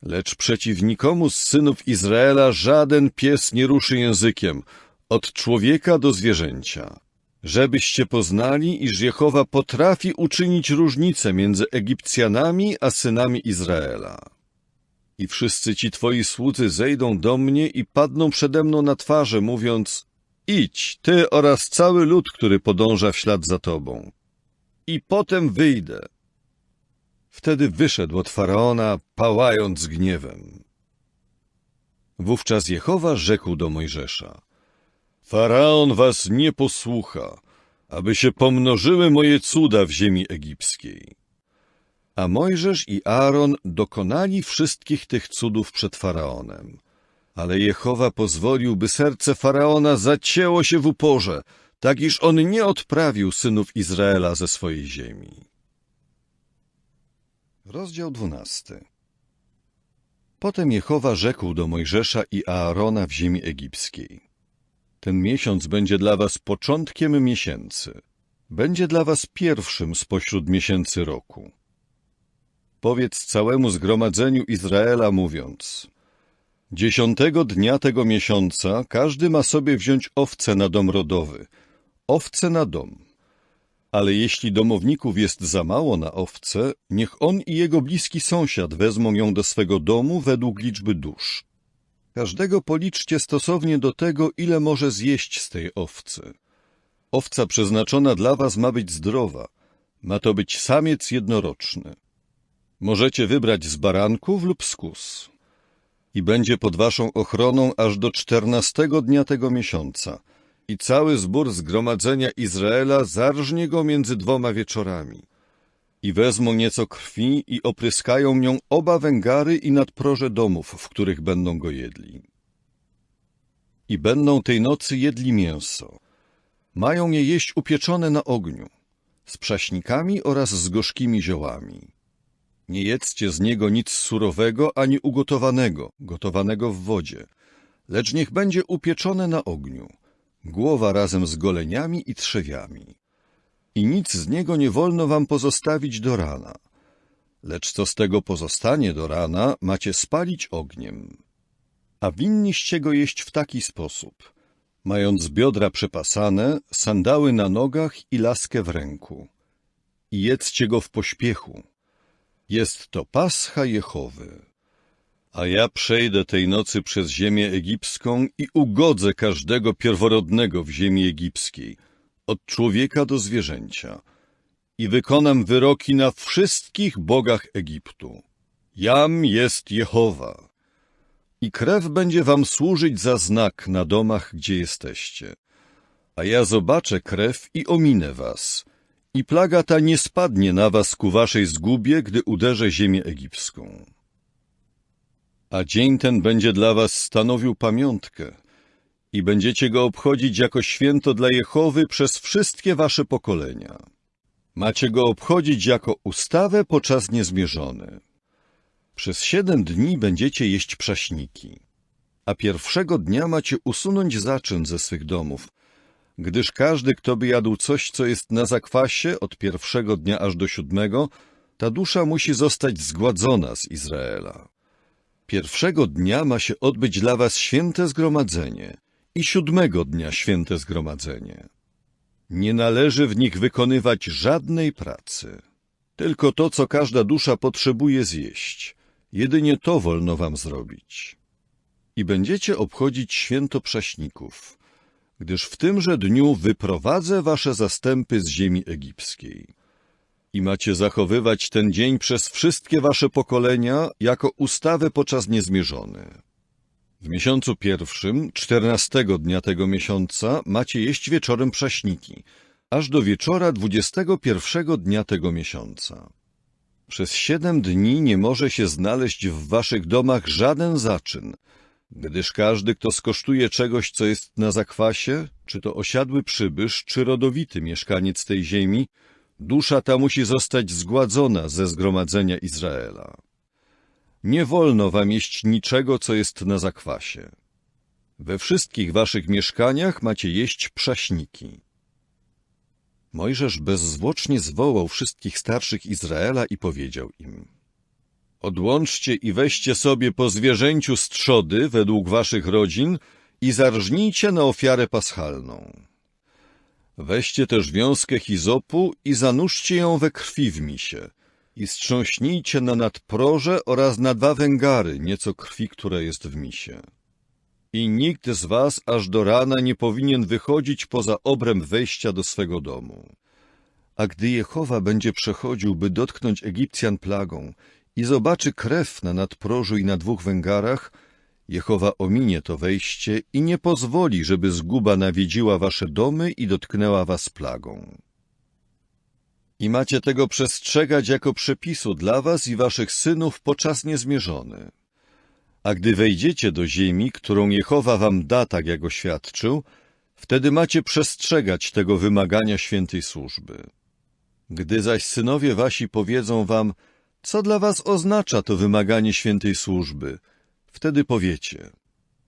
Lecz przeciw nikomu z synów Izraela żaden pies nie ruszy językiem, od człowieka do zwierzęcia, żebyście poznali, iż Jehowa potrafi uczynić różnicę między Egipcjanami a synami Izraela. I wszyscy ci twoi słudzy zejdą do mnie i padną przede mną na twarze, mówiąc: idź, ty oraz cały lud, który podąża w ślad za tobą. I potem wyjdę. Wtedy wyszedł od Faraona, pałając gniewem. Wówczas Jehowa rzekł do Mojżesza: Faraon was nie posłucha, aby się pomnożyły moje cuda w ziemi egipskiej. A Mojżesz i Aaron dokonali wszystkich tych cudów przed Faraonem. Ale Jehowa pozwolił, by serce Faraona zacięło się w uporze, tak iż on nie odprawił synów Izraela ze swojej ziemi. Rozdział 12. Potem Jehowa rzekł do Mojżesza i Aarona w ziemi egipskiej: ten miesiąc będzie dla was początkiem miesięcy. Będzie dla was pierwszym spośród miesięcy roku. Powiedz całemu zgromadzeniu Izraela, mówiąc: 10 dnia tego miesiąca każdy ma sobie wziąć owcę na dom rodowy, owcę na dom. Ale jeśli domowników jest za mało na owce, niech on i jego bliski sąsiad wezmą ją do swego domu według liczby dusz. Każdego policzcie stosownie do tego, ile może zjeść z tej owcy. Owca przeznaczona dla was ma być zdrowa. Ma to być samiec jednoroczny. Możecie wybrać z baranków lub z kóz. I będzie pod waszą ochroną aż do 14 dnia tego miesiąca. I cały zbór zgromadzenia Izraela zarżnie go między 2 wieczorami. I wezmą nieco krwi i opryskają nią oba węgary i nadproże domów, w których będą go jedli. I będą tej nocy jedli mięso. Mają je jeść upieczone na ogniu, z prześnikami oraz z gorzkimi ziołami. Nie jedzcie z niego nic surowego ani ugotowanego, gotowanego w wodzie, lecz niech będzie upieczone na ogniu, głowa razem z goleniami i trzewiami. I nic z niego nie wolno wam pozostawić do rana, lecz co z tego pozostanie do rana, macie spalić ogniem. A winniście go jeść w taki sposób, mając biodra przepasane, sandały na nogach i laskę w ręku. I jedzcie go w pośpiechu. Jest to Pascha Jehowy. A ja przejdę tej nocy przez ziemię egipską i ugodzę każdego pierworodnego w ziemi egipskiej, od człowieka do zwierzęcia, i wykonam wyroki na wszystkich bogach Egiptu. Jam jest Jehowa. I krew będzie wam służyć za znak na domach, gdzie jesteście. A ja zobaczę krew i ominę was, i plaga ta nie spadnie na was ku waszej zgubie, gdy uderzę ziemię egipską. A dzień ten będzie dla was stanowił pamiątkę i będziecie go obchodzić jako święto dla Jehowy przez wszystkie wasze pokolenia. Macie go obchodzić jako ustawę po czas niezmierzony. Przez 7 dni będziecie jeść prześniki, a pierwszego dnia macie usunąć zaczyn ze swych domów, gdyż każdy, kto by jadł coś, co jest na zakwasie, od pierwszego dnia aż do 7, ta dusza musi zostać zgładzona z Izraela. Pierwszego dnia ma się odbyć dla was święte zgromadzenie i 7 dnia święte zgromadzenie. Nie należy w nich wykonywać żadnej pracy, tylko to, co każda dusza potrzebuje zjeść. Jedynie to wolno wam zrobić. I będziecie obchodzić święto prześników, gdyż w tymże dniu wyprowadzę wasze zastępy z ziemi egipskiej. I macie zachowywać ten dzień przez wszystkie wasze pokolenia jako ustawę po czas niezmierzony. W miesiącu pierwszym, 14 dnia tego miesiąca, macie jeść wieczorem prześniki, aż do wieczora 21 dnia tego miesiąca. Przez 7 dni nie może się znaleźć w waszych domach żaden zaczyn, gdyż każdy, kto skosztuje czegoś, co jest na zakwasie, czy to osiadły przybysz, czy rodowity mieszkaniec tej ziemi, dusza ta musi zostać zgładzona ze zgromadzenia Izraela. Nie wolno wam jeść niczego, co jest na zakwasie. We wszystkich waszych mieszkaniach macie jeść prześniki. Mojżesz bezzwłocznie zwołał wszystkich starszych Izraela i powiedział im: odłączcie i weźcie sobie po zwierzęciu z trzody według waszych rodzin i zarżnijcie na ofiarę paschalną. Weźcie też wiązkę hizopu i zanurzcie ją we krwi w misie i strząśnijcie na nadproże oraz na 2 węgary nieco krwi, która jest w misie. I nikt z was aż do rana nie powinien wychodzić poza obręb wejścia do swego domu. A gdy Jehowa będzie przechodził, by dotknąć Egipcjan plagą i zobaczy krew na nadprożu i na 2 węgarach, Jehowa ominie to wejście i nie pozwoli, żeby zguba nawiedziła wasze domy i dotknęła was plagą. I macie tego przestrzegać jako przepisu dla was i waszych synów po czas niezmierzony. A gdy wejdziecie do ziemi, którą Jehowa wam da, tak jak oświadczył, wtedy macie przestrzegać tego wymagania świętej służby. Gdy zaś synowie wasi powiedzą wam, co dla was oznacza to wymaganie świętej służby, wtedy powiecie: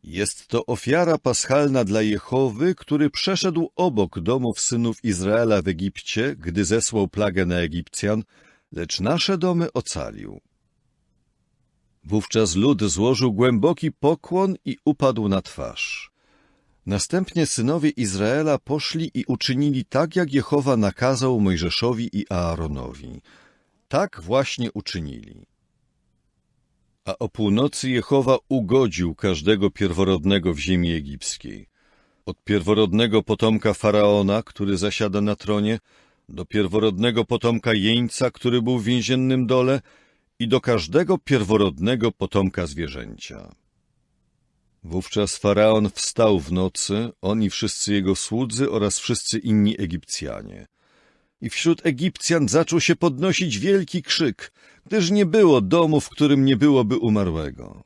jest to ofiara paschalna dla Jehowy, który przeszedł obok domów synów Izraela w Egipcie, gdy zesłał plagę na Egipcjan, lecz nasze domy ocalił. Wówczas lud złożył głęboki pokłon i upadł na twarz. Następnie synowie Izraela poszli i uczynili tak, jak Jehowa nakazał Mojżeszowi i Aaronowi. Tak właśnie uczynili. A o północy Jehowa ugodził każdego pierworodnego w ziemi egipskiej. Od pierworodnego potomka Faraona, który zasiada na tronie, do pierworodnego potomka jeńca, który był w więziennym dole, i do każdego pierworodnego potomka zwierzęcia. Wówczas Faraon wstał w nocy, on i wszyscy jego słudzy oraz wszyscy inni Egipcjanie. I wśród Egipcjan zaczął się podnosić wielki krzyk, gdyż nie było domu, w którym nie byłoby umarłego.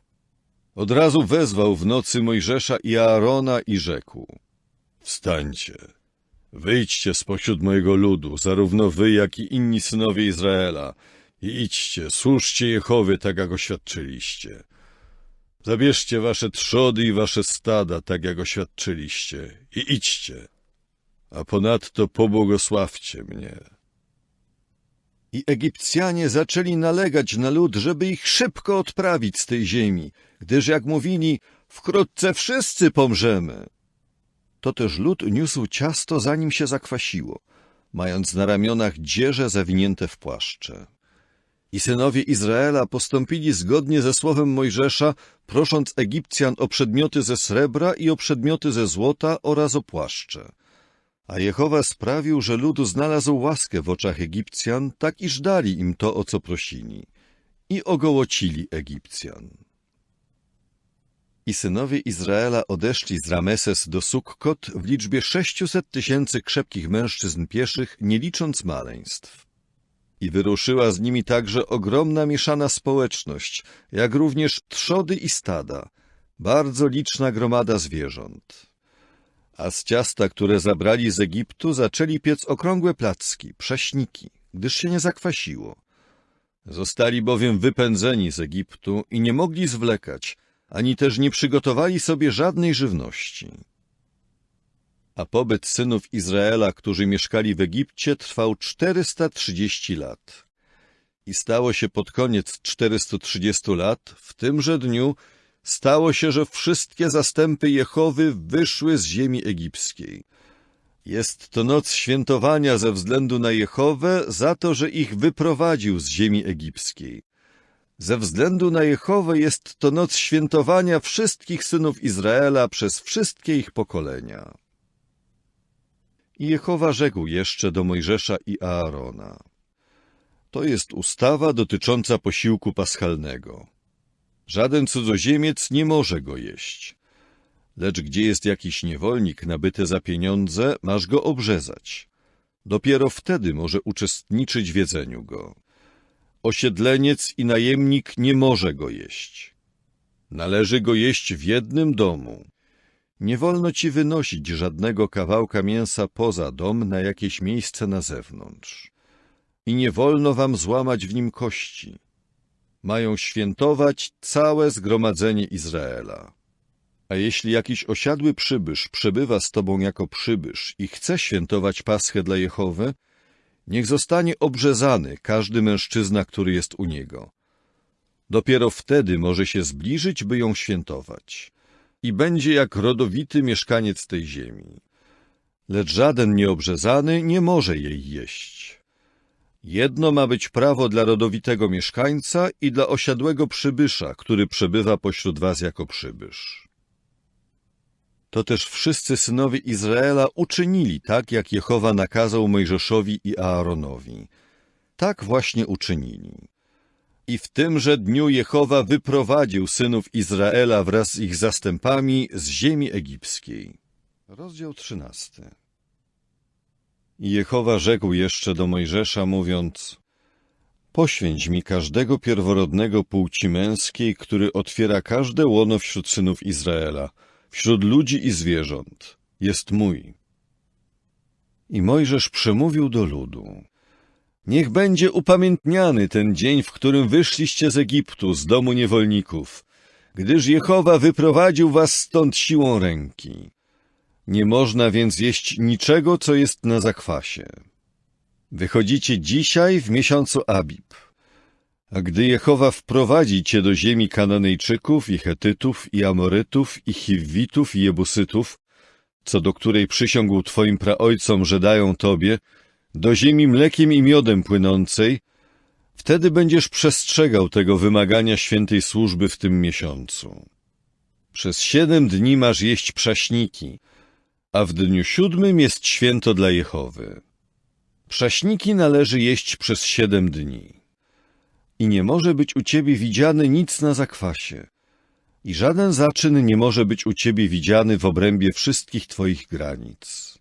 Od razu wezwał w nocy Mojżesza i Aarona i rzekł: wstańcie, wyjdźcie spośród mojego ludu, zarówno wy, jak i inni synowie Izraela, I idźcie, służcie Jehowie, tak jak oświadczyliście. Zabierzcie wasze trzody i wasze stada, tak jak oświadczyliście, i idźcie. A ponadto pobłogosławcie mnie. I Egipcjanie zaczęli nalegać na lud, żeby ich szybko odprawić z tej ziemi, gdyż jak mówili, wkrótce wszyscy pomrzemy. To też lud niósł ciasto, zanim się zakwasiło, mając na ramionach dzieże zawinięte w płaszcze. I synowie Izraela postąpili zgodnie ze słowem Mojżesza, prosząc Egipcjan o przedmioty ze srebra i o przedmioty ze złota oraz o płaszcze. A Jehowa sprawił, że lud znalazł łaskę w oczach Egipcjan, tak iż dali im to, o co prosili. I ogołocili Egipcjan. I synowie Izraela odeszli z Rameses do Sukkot w liczbie 600 000 krzepkich mężczyzn pieszych, nie licząc maleństw. I wyruszyła z nimi także ogromna mieszana społeczność, jak również trzody i stada, bardzo liczna gromada zwierząt. A z ciasta, które zabrali z Egiptu, zaczęli piec okrągłe placki, prześniki, gdyż się nie zakwasiło. Zostali bowiem wypędzeni z Egiptu i nie mogli zwlekać, ani też nie przygotowali sobie żadnej żywności. A pobyt synów Izraela, którzy mieszkali w Egipcie, trwał 430 lat. I stało się pod koniec 430 lat, w tymże dniu, stało się, że wszystkie zastępy Jehowy wyszły z ziemi egipskiej. Jest to noc świętowania ze względu na Jehowę, za to, że ich wyprowadził z ziemi egipskiej. Ze względu na Jehowę jest to noc świętowania wszystkich synów Izraela przez wszystkie ich pokolenia. I Jehowa rzekł jeszcze do Mojżesza i Aarona: to jest ustawa dotycząca posiłku paschalnego. Żaden cudzoziemiec nie może go jeść. Lecz gdzie jest jakiś niewolnik nabyty za pieniądze, masz go obrzezać. Dopiero wtedy może uczestniczyć w jedzeniu go. Osiedleniec i najemnik nie może go jeść. Należy go jeść w jednym domu. Nie wolno ci wynosić żadnego kawałka mięsa poza dom na jakieś miejsce na zewnątrz. I nie wolno wam złamać w nim kości. Mają świętować całe zgromadzenie Izraela. A jeśli jakiś osiadły przybysz przebywa z tobą jako przybysz i chce świętować Paschę dla Jehowy, niech zostanie obrzezany każdy mężczyzna, który jest u niego. Dopiero wtedy może się zbliżyć, by ją świętować. I będzie jak rodowity mieszkaniec tej ziemi. Lecz żaden nieobrzezany nie może jej jeść. Jedno ma być prawo dla rodowitego mieszkańca i dla osiadłego przybysza, który przebywa pośród was jako przybysz. To też wszyscy synowie Izraela uczynili tak, jak Jehowa nakazał Mojżeszowi i Aaronowi. Tak właśnie uczynili. I w tymże dniu Jehowa wyprowadził synów Izraela wraz z ich zastępami z ziemi egipskiej. Rozdział 13. I Jehowa rzekł jeszcze do Mojżesza, mówiąc: poświęć mi każdego pierworodnego płci męskiej, który otwiera każde łono wśród synów Izraela, wśród ludzi i zwierząt. Jest mój. I Mojżesz przemówił do ludu: niech będzie upamiętniany ten dzień, w którym wyszliście z Egiptu, z domu niewolników, gdyż Jehowa wyprowadził was stąd siłą ręki. Nie można więc jeść niczego, co jest na zakwasie. Wychodzicie dzisiaj w miesiącu Abib. A gdy Jehowa wprowadzi cię do ziemi Kananejczyków i Chetytów i Amorytów i Chiwitów i Jebusytów, co do której przysiągł twoim praojcom, że dają tobie, do ziemi mlekiem i miodem płynącej, wtedy będziesz przestrzegał tego wymagania świętej służby w tym miesiącu. Przez 7 dni masz jeść prześniki, a w dniu 7 jest święto dla Jehowy. Prześniki należy jeść przez 7 dni. I nie może być u ciebie widziany nic na zakwasie. I żaden zaczyn nie może być u ciebie widziany w obrębie wszystkich twoich granic.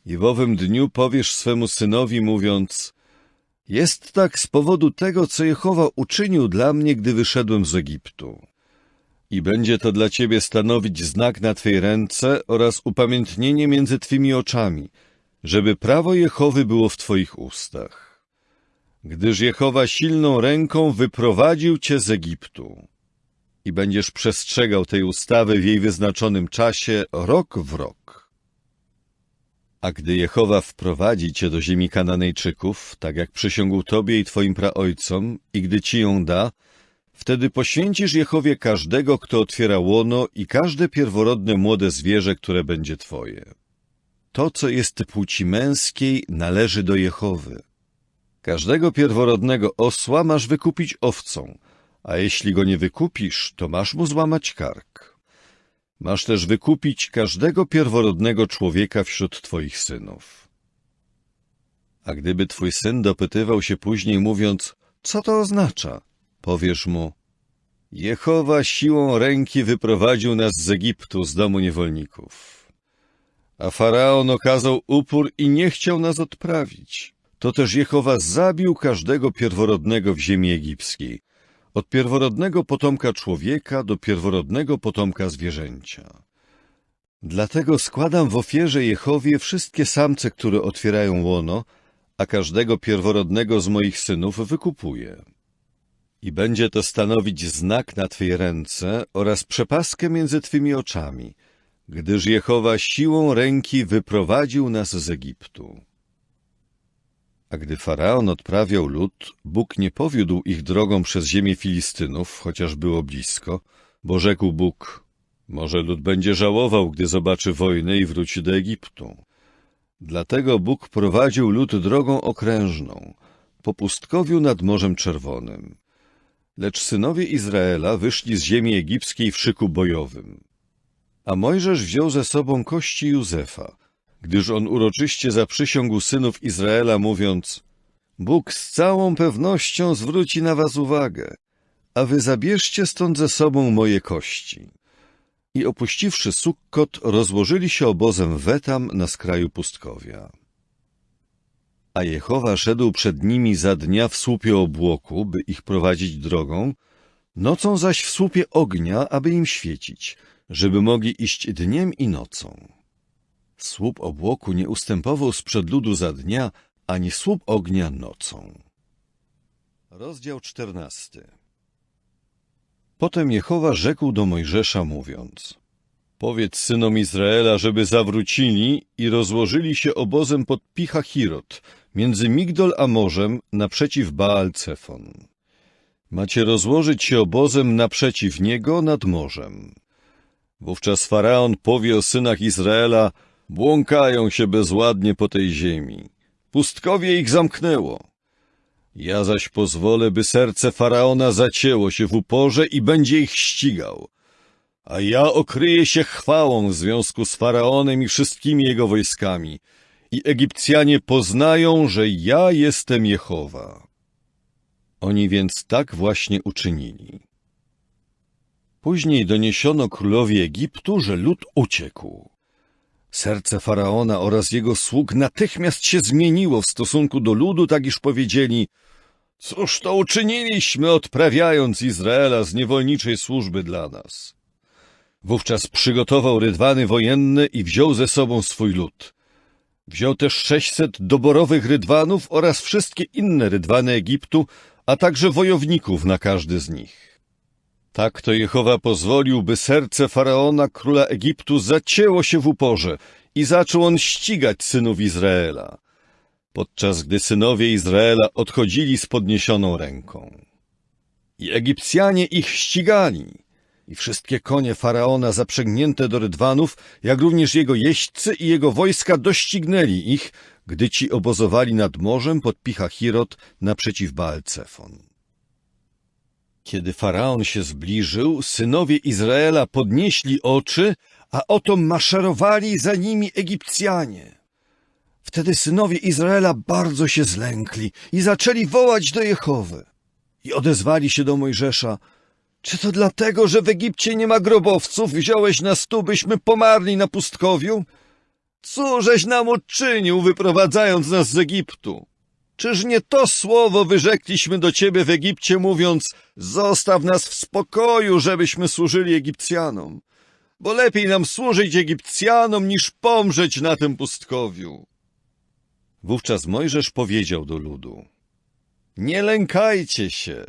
I w owym dniu powiesz swemu synowi, mówiąc: jest tak z powodu tego, co Jehowa uczynił dla mnie, gdy wyszedłem z Egiptu. I będzie to dla ciebie stanowić znak na twej ręce oraz upamiętnienie między twymi oczami, żeby prawo Jehowy było w twoich ustach. gdyż Jehowa silną ręką wyprowadził cię z Egiptu. I będziesz przestrzegał tej ustawy w jej wyznaczonym czasie, rok w rok. A gdy Jehowa wprowadzi cię do ziemi Kananejczyków, tak jak przysiągł tobie i twoim praojcom, i gdy ci ją da, wtedy poświęcisz Jehowie każdego, kto otwiera łono i każde pierworodne młode zwierzę, które będzie twoje. To, co jest płci męskiej, należy do Jehowy. Każdego pierworodnego osła masz wykupić owcą, a jeśli go nie wykupisz, to masz mu złamać kark. Masz też wykupić każdego pierworodnego człowieka wśród twoich synów. A gdyby twój syn dopytywał się później, mówiąc, co to oznacza? Powiesz mu, Jehowa siłą ręki wyprowadził nas z Egiptu, z domu niewolników. A Faraon okazał upór i nie chciał nas odprawić. To też Jehowa zabił każdego pierworodnego w ziemi egipskiej, od pierworodnego potomka człowieka do pierworodnego potomka zwierzęcia. Dlatego składam w ofierze Jehowie wszystkie samce, które otwierają łono, a każdego pierworodnego z moich synów wykupuję. I będzie to stanowić znak na twej ręce oraz przepaskę między twymi oczami, gdyż Jehowa siłą ręki wyprowadził nas z Egiptu. A gdy Faraon odprawiał lud, Bóg nie powiódł ich drogą przez ziemię Filistynów, chociaż było blisko, bo rzekł Bóg, może lud będzie żałował, gdy zobaczy wojnę i wróci do Egiptu. Dlatego Bóg prowadził lud drogą okrężną, po pustkowiu nad Morzem Czerwonym. Lecz synowie Izraela wyszli z ziemi egipskiej w szyku bojowym. A Mojżesz wziął ze sobą kości Józefa, gdyż on uroczyście zaprzysiągł synów Izraela, mówiąc, Bóg z całą pewnością zwróci na was uwagę, a wy zabierzcie stąd ze sobą moje kości. I opuściwszy Sukkot, rozłożyli się obozem w Etam na skraju pustkowia. A Jehowa szedł przed nimi za dnia w słupie obłoku, by ich prowadzić drogą, nocą zaś w słupie ognia, aby im świecić, żeby mogli iść dniem i nocą. Słup obłoku nie ustępował sprzed ludu za dnia, ani słup ognia nocą. Rozdział 14. Potem Jehowa rzekł do Mojżesza, mówiąc, powiedz synom Izraela, żeby zawrócili i rozłożyli się obozem pod Pichahirot, między Migdol a morzem, naprzeciw Baal-Cefon. Macie rozłożyć się obozem naprzeciw niego nad morzem. Wówczas Faraon powie o synach Izraela, błąkają się bezładnie po tej ziemi. Pustkowie ich zamknęło. Ja zaś pozwolę, by serce Faraona zacięło się w uporze i będzie ich ścigał. A ja okryję się chwałą w związku z Faraonem i wszystkimi jego wojskami. I Egipcjanie poznają, że ja jestem Jehowa. Oni więc tak właśnie uczynili. Później doniesiono królowi Egiptu, że lud uciekł. Serce Faraona oraz jego sług natychmiast się zmieniło w stosunku do ludu, tak iż powiedzieli, cóż to uczyniliśmy, odprawiając Izraela z niewolniczej służby dla nas. Wówczas przygotował rydwany wojenne i wziął ze sobą swój lud. Wziął też 600 doborowych rydwanów oraz wszystkie inne rydwany Egiptu, a także wojowników na każdy z nich. Tak to Jehowa pozwolił, by serce Faraona, króla Egiptu, zacięło się w uporze i zaczął on ścigać synów Izraela, podczas gdy synowie Izraela odchodzili z podniesioną ręką. I Egipcjanie ich ścigali, i wszystkie konie Faraona zaprzęgnięte do rydwanów, jak również jego jeźdźcy i jego wojska doścignęli ich, gdy ci obozowali nad morzem pod Pichahirot naprzeciw Baal-Cefon. Kiedy Faraon się zbliżył, synowie Izraela podnieśli oczy, a oto maszerowali za nimi Egipcjanie. Wtedy synowie Izraela bardzo się zlękli i zaczęli wołać do Jehowy. I odezwali się do Mojżesza, czy to dlatego, że w Egipcie nie ma grobowców, wziąłeś nas tu, byśmy pomarli na pustkowiu? Cóżeś nam uczynił, wyprowadzając nas z Egiptu? Czyż nie to słowo wyrzekliśmy do ciebie w Egipcie, mówiąc, zostaw nas w spokoju, żebyśmy służyli Egipcjanom, bo lepiej nam służyć Egipcjanom, niż pomrzeć na tym pustkowiu. Wówczas Mojżesz powiedział do ludu, Nie lękajcie się.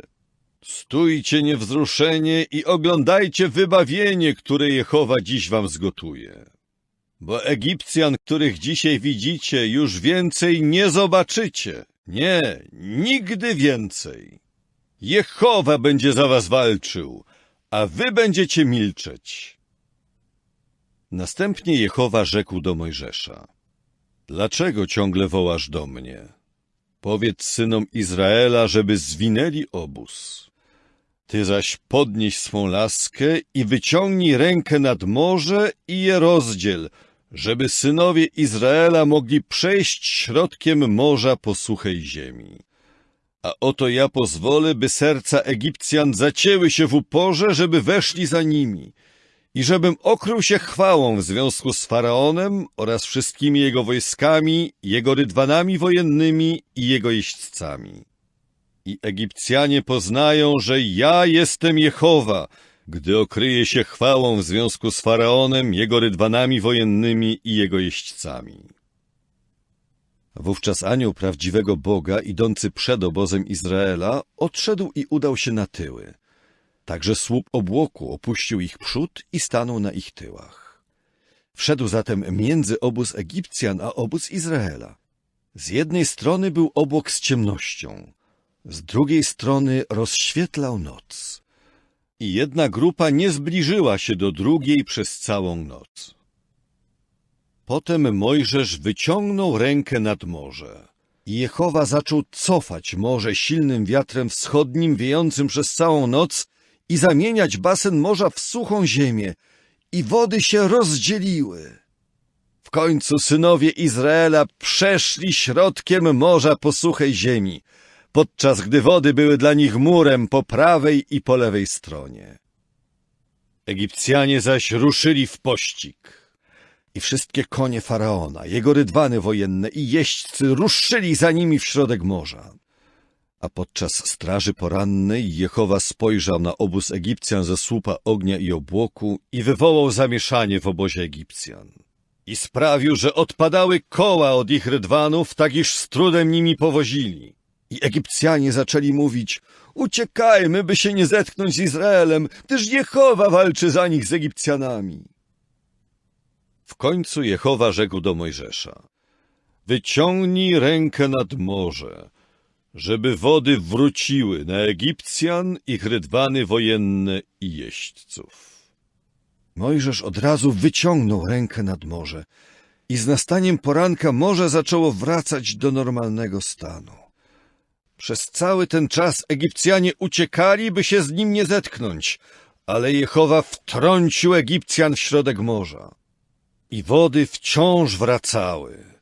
Stójcie niewzruszenie i oglądajcie wybawienie, które Jehowa dziś wam zgotuje. Bo Egipcjan, których dzisiaj widzicie, już więcej nie zobaczycie. Nie, nigdy więcej. Jehowa będzie za was walczył, a wy będziecie milczeć. Następnie Jehowa rzekł do Mojżesza: Dlaczego ciągle wołasz do mnie? Powiedz synom Izraela, żeby zwinęli obóz. Ty zaś podnieś swą laskę i wyciągnij rękę nad morze i je rozdziel, żeby synowie Izraela mogli przejść środkiem morza po suchej ziemi. A oto ja pozwolę, by serca Egipcjan zacięły się w uporze, żeby weszli za nimi i żebym okrył się chwałą w związku z Faraonem oraz wszystkimi jego wojskami, jego rydwanami wojennymi i jego jeźdźcami. I Egipcjanie poznają, że ja jestem Jehowa, gdy okryje się chwałą w związku z Faraonem, jego rydwanami wojennymi i jego jeźdźcami. Wówczas anioł prawdziwego Boga, idący przed obozem Izraela, odszedł i udał się na tyły. Także słup obłoku opuścił ich przód i stanął na ich tyłach. Wszedł zatem między obóz Egipcjan a obóz Izraela. Z jednej strony był obłok z ciemnością, z drugiej strony rozświetlał noc. I jedna grupa nie zbliżyła się do drugiej przez całą noc. Potem Mojżesz wyciągnął rękę nad morze i Jehowa zaczął cofać morze silnym wiatrem wschodnim wiejącym przez całą noc i zamieniać basen morza w suchą ziemię i wody się rozdzieliły. W końcu synowie Izraela przeszli środkiem morza po suchej ziemi, podczas gdy wody były dla nich murem po prawej i po lewej stronie. Egipcjanie zaś ruszyli w pościg. I wszystkie konie Faraona, jego rydwany wojenne i jeźdźcy ruszyli za nimi w środek morza. A podczas straży porannej Jehowa spojrzał na obóz Egipcjan ze słupa ognia i obłoku i wywołał zamieszanie w obozie Egipcjan. I sprawił, że odpadały koła od ich rydwanów, tak iż z trudem nimi powozili. I Egipcjanie zaczęli mówić: uciekajmy, by się nie zetknąć z Izraelem, gdyż Jehowa walczy za nich z Egipcjanami. W końcu Jehowa rzekł do Mojżesza: wyciągnij rękę nad morze, żeby wody wróciły na Egipcjan, ich rydwany wojenne i jeźdźców. Mojżesz od razu wyciągnął rękę nad morze i z nastaniem poranka morze zaczęło wracać do normalnego stanu. Przez cały ten czas Egipcjanie uciekali, by się z nim nie zetknąć, ale Jehowa wtrącił Egipcjan w środek morza. I wody wciąż wracały.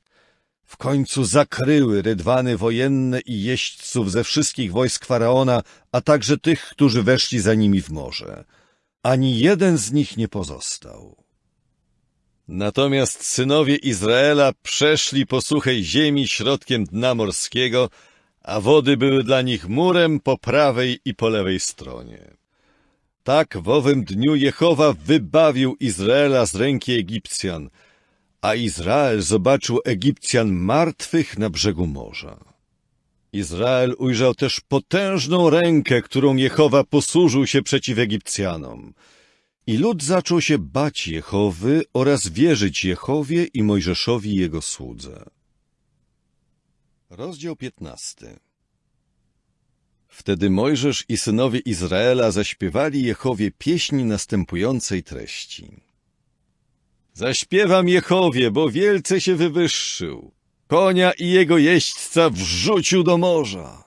W końcu zakryły rydwany wojenne i jeźdźców ze wszystkich wojsk Faraona, a także tych, którzy weszli za nimi w morze. Ani jeden z nich nie pozostał. Natomiast synowie Izraela przeszli po suchej ziemi środkiem dna morskiego, a wody były dla nich murem po prawej i po lewej stronie. Tak w owym dniu Jehowa wybawił Izraela z ręki Egipcjan, a Izrael zobaczył Egipcjan martwych na brzegu morza. Izrael ujrzał też potężną rękę, którą Jehowa posłużył się przeciw Egipcjanom. I lud zaczął się bać Jehowy oraz wierzyć Jehowie i Mojżeszowi jego słudze. Rozdział 15. Wtedy Mojżesz i synowie Izraela zaśpiewali Jehowie pieśni następującej treści. Zaśpiewam Jehowie, bo wielce się wywyższył. Konia i jego jeźdźca wrzucił do morza.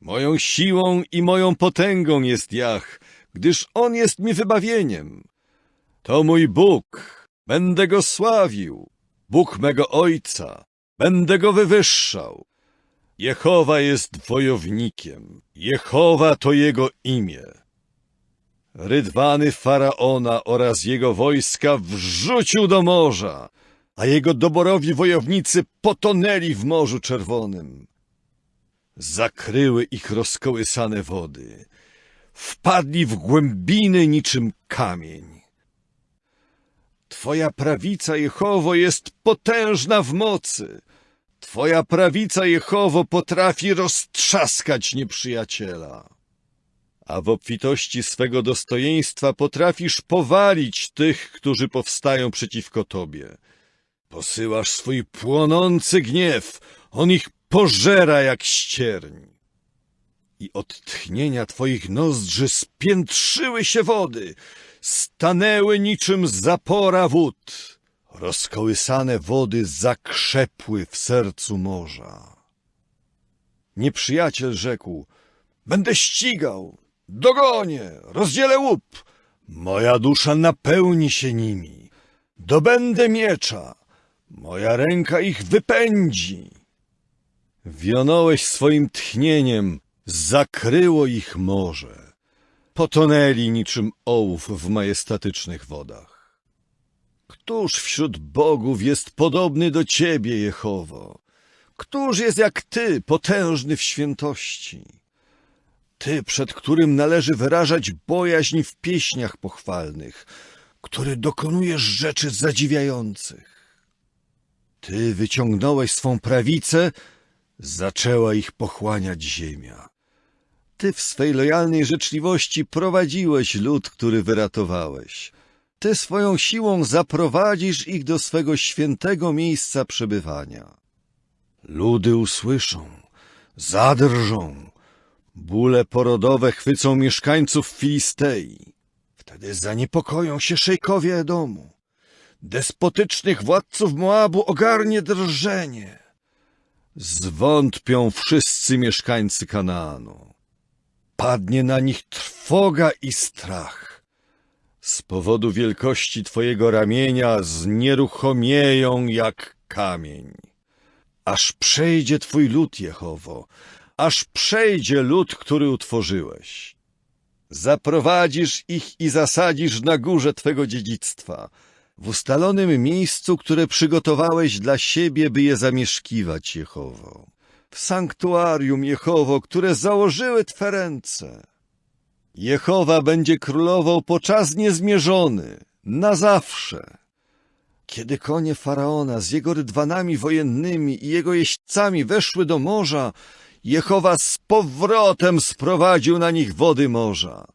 Moją siłą i moją potęgą jest Jach, gdyż On jest mi wybawieniem. To mój Bóg, będę Go sławił. Bóg mego Ojca, będę Go wywyższał. Jehowa jest wojownikiem, Jehowa to Jego imię. Rydwany Faraona oraz jego wojska wrzucił do morza, a jego doborowi wojownicy potonęli w Morzu Czerwonym. Zakryły ich rozkołysane wody, wpadli w głębiny niczym kamień. Twoja prawica, Jehowo, jest potężna w mocy. Twoja prawica, Jehowo, potrafi roztrzaskać nieprzyjaciela, a w obfitości swego dostojeństwa potrafisz powalić tych, którzy powstają przeciwko Tobie. Posyłasz swój płonący gniew, on ich pożera jak ścierń. I od tchnienia Twoich nozdrzy spiętrzyły się wody, stanęły niczym zapora wód. Rozkołysane wody zakrzepły w sercu morza. Nieprzyjaciel rzekł: będę ścigał, dogonię, rozdzielę łup. Moja dusza napełni się nimi. Dobędę miecza, moja ręka ich wypędzi. Wionąłeś swoim tchnieniem, zakryło ich morze. Potonęli niczym ołów w majestatycznych wodach. Któż wśród bogów jest podobny do Ciebie, Jehowo? Któż jest jak Ty, potężny w świętości? Ty, przed którym należy wyrażać bojaźń w pieśniach pochwalnych, który dokonujesz rzeczy zadziwiających. Ty wyciągnąłeś swą prawicę, zaczęła ich pochłaniać ziemia. Ty w swej lojalnej życzliwości prowadziłeś lud, który wyratowałeś. Ty swoją siłą zaprowadzisz ich do swego świętego miejsca przebywania. Ludy usłyszą, zadrżą, bóle porodowe chwycą mieszkańców Filistei. Wtedy zaniepokoją się szejkowie Edomu. Despotycznych władców Moabu ogarnie drżenie. Zwątpią wszyscy mieszkańcy Kanaanu. Padnie na nich trwoga i strach. Z powodu wielkości Twojego ramienia znieruchomieją jak kamień. Aż przejdzie Twój lud, Jehowo, aż przejdzie lud, który utworzyłeś. Zaprowadzisz ich i zasadzisz na górze Twego dziedzictwa, w ustalonym miejscu, które przygotowałeś dla siebie, by je zamieszkiwać, Jehowo. W sanktuarium, Jehowo, które założyły Twe ręce. Jehowa będzie królował po czas niezmierzony, na zawsze. Kiedy konie Faraona z jego rydwanami wojennymi i jego jeźdźcami weszły do morza, Jehowa z powrotem sprowadził na nich wody morza,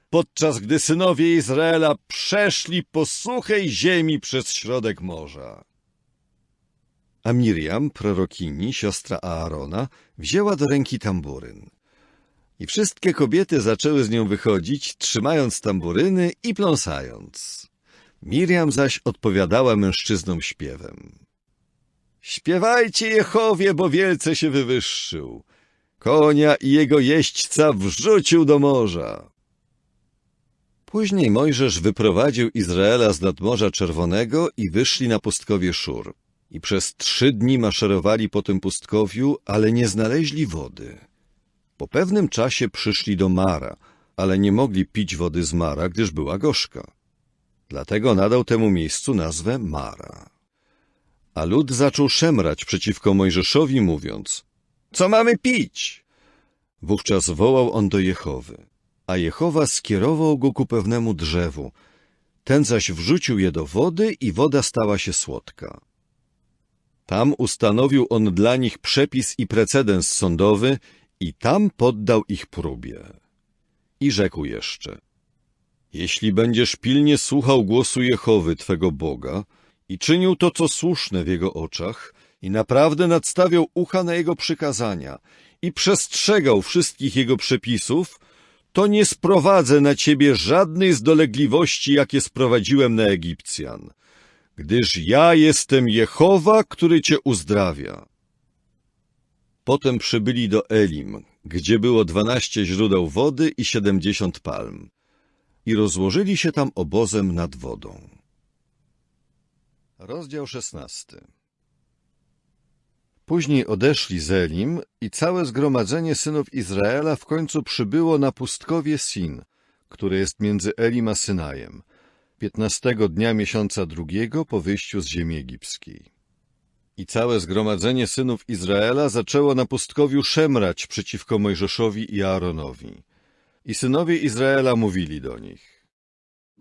podczas gdy synowie Izraela przeszli po suchej ziemi przez środek morza. A Mirjam, prorokini, siostra Aarona, wzięła do ręki tamburyn. I wszystkie kobiety zaczęły z nią wychodzić, trzymając tamburyny i pląsając. Mirjam zaś odpowiadała mężczyznom śpiewem. Śpiewajcie Jehowie, bo wielce się wywyższył. Konia i jego jeźdźca wrzucił do morza. Później Mojżesz wyprowadził Izraela z nad Morza Czerwonego i wyszli na pustkowie Szur. I przez 3 dni maszerowali po tym pustkowiu, ale nie znaleźli wody. Po pewnym czasie przyszli do Mara, ale nie mogli pić wody z Mara, gdyż była gorzka. Dlatego nadał temu miejscu nazwę Mara. A lud zaczął szemrać przeciwko Mojżeszowi, mówiąc: co mamy pić? Wówczas wołał on do Jehowy, a Jehowa skierował go ku pewnemu drzewu. Ten zaś wrzucił je do wody i woda stała się słodka. Tam ustanowił on dla nich przepis i precedens sądowy i tam poddał ich próbie. I rzekł jeszcze: jeśli będziesz pilnie słuchał głosu Jehowy, Twego Boga, i czynił to, co słuszne w Jego oczach, i naprawdę nadstawiał ucha na Jego przykazania i przestrzegał wszystkich Jego przepisów, to nie sprowadzę na Ciebie żadnej z dolegliwości, jakie sprowadziłem na Egipcjan, gdyż ja jestem Jehowa, który Cię uzdrawia. Potem przybyli do Elim, gdzie było 12 źródeł wody i 70 palm, i rozłożyli się tam obozem nad wodą. Rozdział 16. Później odeszli z Elim i całe zgromadzenie synów Izraela w końcu przybyło na pustkowie Sin, które jest między Elim a Synajem, 15 dnia miesiąca 2 po wyjściu z ziemi egipskiej. I całe zgromadzenie synów Izraela zaczęło na pustkowiu szemrać przeciwko Mojżeszowi i Aaronowi. I synowie Izraela mówili do nich: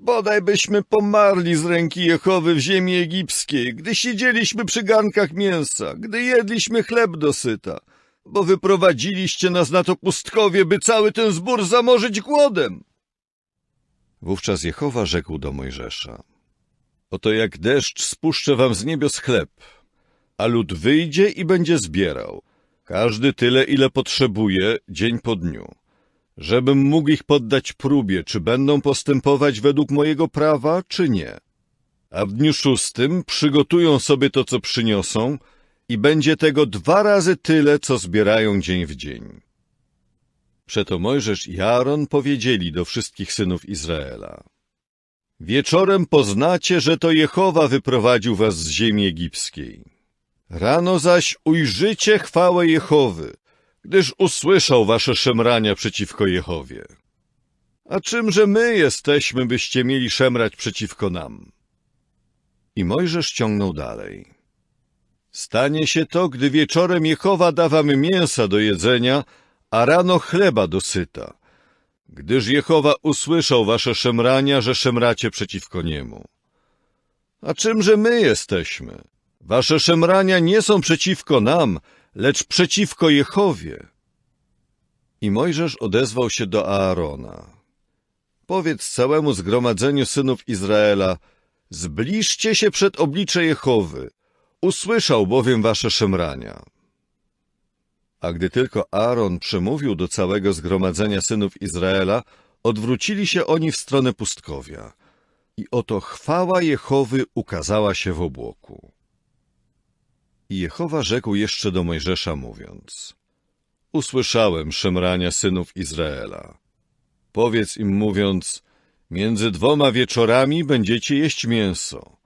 Bodaj byśmy pomarli z ręki Jehowy w ziemi egipskiej, gdy siedzieliśmy przy garnkach mięsa, gdy jedliśmy chleb dosyta, bo wyprowadziliście nas na to pustkowie, by cały ten zbór zamorzyć głodem. Wówczas Jehowa rzekł do Mojżesza: oto jak deszcz spuszczę wam z niebios chleb, a lud wyjdzie i będzie zbierał, każdy tyle, ile potrzebuje, dzień po dniu, żebym mógł ich poddać próbie, czy będą postępować według mojego prawa, czy nie. A w dniu 6 przygotują sobie to, co przyniosą, i będzie tego 2 razy tyle, co zbierają dzień w dzień. Przeto Mojżesz i Aaron powiedzieli do wszystkich synów Izraela: wieczorem poznacie, że to Jehowa wyprowadził was z ziemi egipskiej. Rano zaś ujrzycie chwałę Jehowy, gdyż usłyszał wasze szemrania przeciwko Jehowie. A czymże my jesteśmy, byście mieli szemrać przeciwko nam? I Mojżesz ciągnął dalej. Stanie się to, gdy wieczorem Jehowa da wam mięsa do jedzenia, a rano chleba dosyta, gdyż Jehowa usłyszał wasze szemrania, że szemracie przeciwko Niemu. A czymże my jesteśmy? Wasze szemrania nie są przeciwko nam, lecz przeciwko Jehowie. I Mojżesz odezwał się do Aarona: powiedz całemu zgromadzeniu synów Izraela: zbliżcie się przed oblicze Jehowy, usłyszał bowiem wasze szemrania. A gdy tylko Aaron przemówił do całego zgromadzenia synów Izraela, odwrócili się oni w stronę pustkowia. I oto chwała Jehowy ukazała się w obłoku. I Jehowa rzekł jeszcze do Mojżesza, mówiąc: usłyszałem szemrania synów Izraela. Powiedz im, mówiąc: między 2 wieczorami będziecie jeść mięso,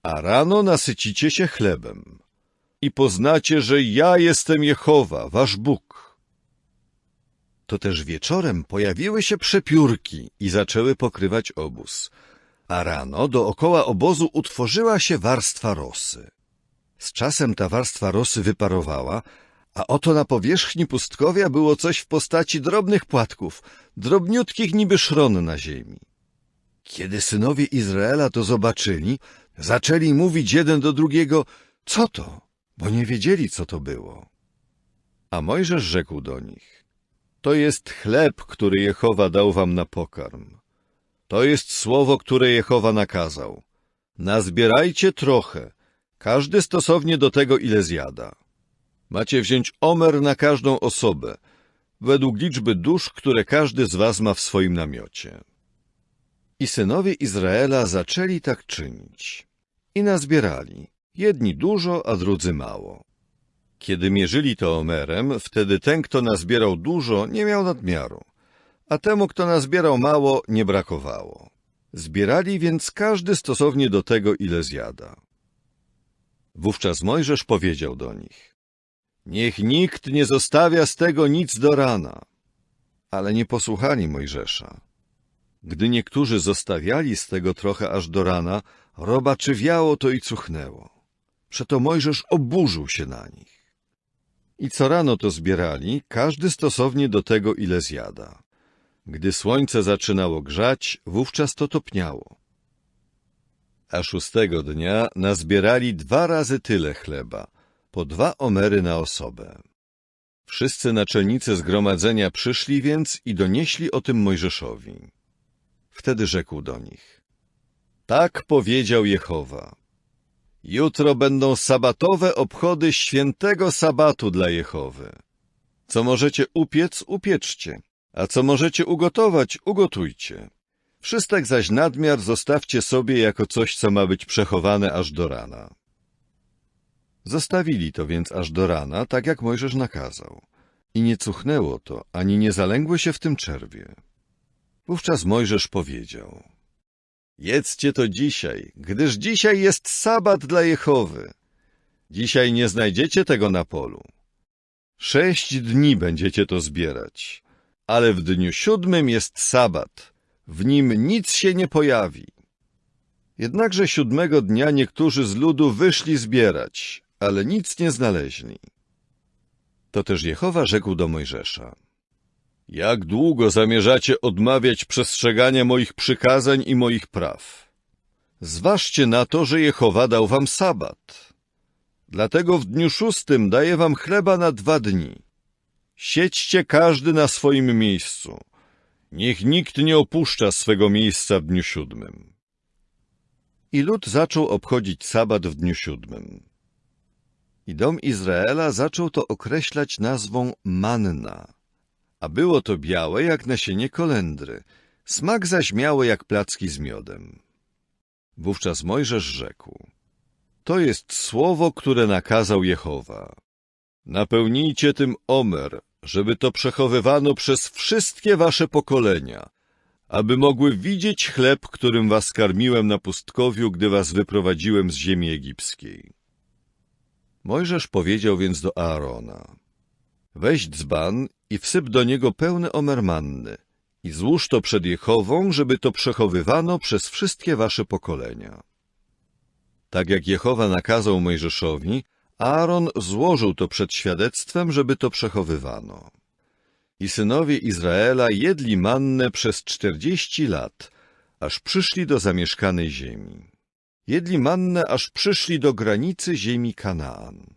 a rano nasycicie się chlebem. I poznacie, że ja jestem Jehowa, wasz Bóg. To też wieczorem pojawiły się przepiórki i zaczęły pokrywać obóz, a rano dookoła obozu utworzyła się warstwa rosy. Z czasem ta warstwa rosy wyparowała, a oto na powierzchni pustkowia było coś w postaci drobnych płatków, drobniutkich niby szron na ziemi. Kiedy synowie Izraela to zobaczyli, zaczęli mówić jeden do drugiego: co to? Bo nie wiedzieli, co to było. A Mojżesz rzekł do nich: to jest chleb, który Jehowa dał wam na pokarm. To jest słowo, które Jehowa nakazał. Nazbierajcie trochę, każdy stosownie do tego, ile zjada. Macie wziąć omer na każdą osobę, według liczby dusz, które każdy z was ma w swoim namiocie. I synowie Izraela zaczęli tak czynić. I nazbierali, jedni dużo, a drudzy mało. Kiedy mierzyli to omerem, wtedy ten, kto nazbierał dużo, nie miał nadmiaru, a temu, kto nazbierał mało, nie brakowało. Zbierali więc każdy stosownie do tego, ile zjada. Wówczas Mojżesz powiedział do nich: niech nikt nie zostawia z tego nic do rana. Ale nie posłuchali Mojżesza. Gdy niektórzy zostawiali z tego trochę aż do rana, robaczywiało to i cuchnęło. Przeto Mojżesz oburzył się na nich. I co rano to zbierali, każdy stosownie do tego, ile zjada. Gdy słońce zaczynało grzać, wówczas to topniało. A 6 dnia nazbierali 2 razy tyle chleba, po 2 omery na osobę. Wszyscy naczelnicy zgromadzenia przyszli więc i donieśli o tym Mojżeszowi. Wtedy rzekł do nich: tak powiedział Jehowa: jutro będą sabatowe obchody świętego sabatu dla Jehowy. Co możecie upiec, upieczcie, a co możecie ugotować, ugotujcie. Wszystek zaś nadmiar zostawcie sobie jako coś, co ma być przechowane aż do rana. Zostawili to więc aż do rana, tak jak Mojżesz nakazał. I nie cuchnęło to, ani nie zalęgły się w tym czerwie. Wówczas Mojżesz powiedział: jedzcie to dzisiaj, gdyż dzisiaj jest sabat dla Jehowy. Dzisiaj nie znajdziecie tego na polu. 6 dni będziecie to zbierać, ale w dniu 7 jest sabat, w nim nic się nie pojawi. Jednakże 7 dnia niektórzy z ludu wyszli zbierać, ale nic nie znaleźli. To też Jehowa rzekł do Mojżesza: Jak długo zamierzacie odmawiać przestrzegania moich przykazań i moich praw? Zważcie na to, że Jehowa dał wam sabat. Dlatego w dniu 6 daję wam chleba na 2 dni. Siedźcie każdy na swoim miejscu. Niech nikt nie opuszcza swego miejsca w dniu 7. I lud zaczął obchodzić sabat w dniu 7. I dom Izraela zaczął to określać nazwą manna, a było to białe jak nasienie kolendry, smak zaś miało jak placki z miodem. Wówczas Mojżesz rzekł: to jest słowo, które nakazał Jehowa. Napełnijcie tym omer, żeby to przechowywano przez wszystkie wasze pokolenia, aby mogły widzieć chleb, którym was karmiłem na pustkowiu, gdy was wyprowadziłem z ziemi egipskiej. Mojżesz powiedział więc do Aarona: weź dzban i wsyp do niego pełny omer manny i złóż to przed Jehową, żeby to przechowywano przez wszystkie wasze pokolenia. Tak jak Jehowa nakazał Mojżeszowi, Aaron złożył to przed świadectwem, żeby to przechowywano. I synowie Izraela jedli mannę przez 40 lat, aż przyszli do zamieszkanej ziemi. Jedli mannę, aż przyszli do granicy ziemi Kanaan.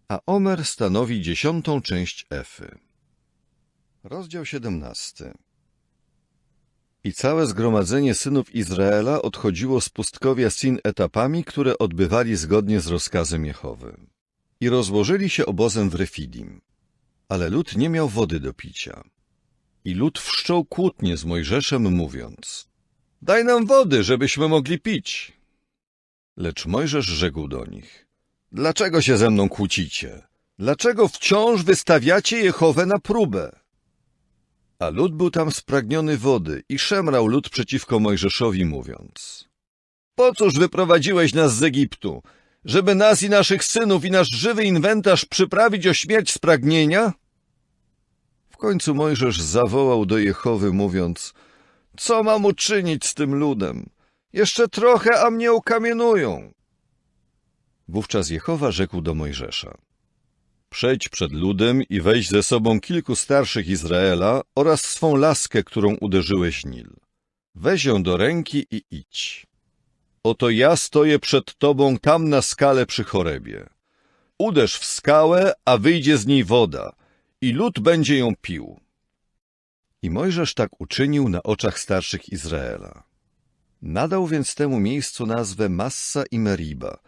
A omer stanowi 10. część efy. Rozdział 17. I całe zgromadzenie synów Izraela odchodziło z pustkowia Sin etapami, które odbywali zgodnie z rozkazem Jehowy. I rozłożyli się obozem w Refidim. Ale lud nie miał wody do picia. I lud wszczął kłótnię z Mojżeszem, mówiąc: daj nam wody, żebyśmy mogli pić. Lecz Mojżesz rzekł do nich: dlaczego się ze mną kłócicie? Dlaczego wciąż wystawiacie Jehowę na próbę? A lud był tam spragniony wody i szemrał lud przeciwko Mojżeszowi, mówiąc: po cóż wyprowadziłeś nas z Egiptu, żeby nas i naszych synów i nasz żywy inwentarz przyprawić o śmierć z pragnienia? W końcu Mojżesz zawołał do Jehowy, mówiąc: co mam uczynić z tym ludem? Jeszcze trochę, a mnie ukamienują. Wówczas Jehowa rzekł do Mojżesza: przejdź przed ludem i weź ze sobą kilku starszych Izraela oraz swą laskę, którą uderzyłeś Nil. Weź ją do ręki i idź. Oto ja stoję przed tobą tam na skale przy Chorebie. Uderz w skałę, a wyjdzie z niej woda, i lud będzie ją pił. I Mojżesz tak uczynił na oczach starszych Izraela. Nadał więc temu miejscu nazwę Massa i Meriba,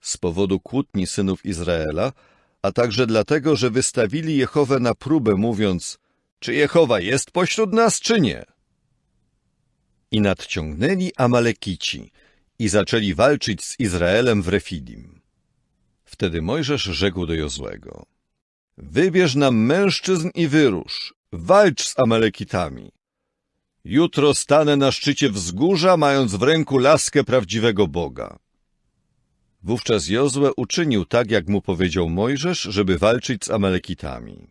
z powodu kłótni synów Izraela, a także dlatego, że wystawili Jehowę na próbę, mówiąc: czy Jehowa jest pośród nas, czy nie? I nadciągnęli Amalekici i zaczęli walczyć z Izraelem w Refidim. Wtedy Mojżesz rzekł do Jozłego: wybierz nam mężczyzn i wyrusz, walcz z Amalekitami. Jutro stanę na szczycie wzgórza, mając w ręku laskę prawdziwego Boga. Wówczas Jozue uczynił tak, jak mu powiedział Mojżesz, żeby walczyć z Amalekitami.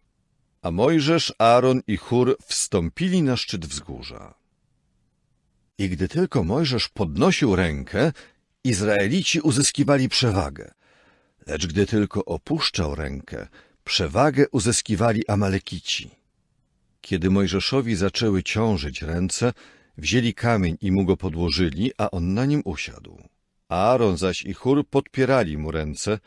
A Mojżesz, Aaron i Hur wstąpili na szczyt wzgórza. I gdy tylko Mojżesz podnosił rękę, Izraelici uzyskiwali przewagę. Lecz gdy tylko opuszczał rękę, przewagę uzyskiwali Amalekici. Kiedy Mojżeszowi zaczęły ciążyć ręce, wzięli kamień i mu go podłożyli, a on na nim usiadł. Aaron zaś i Hur podpierali mu ręce,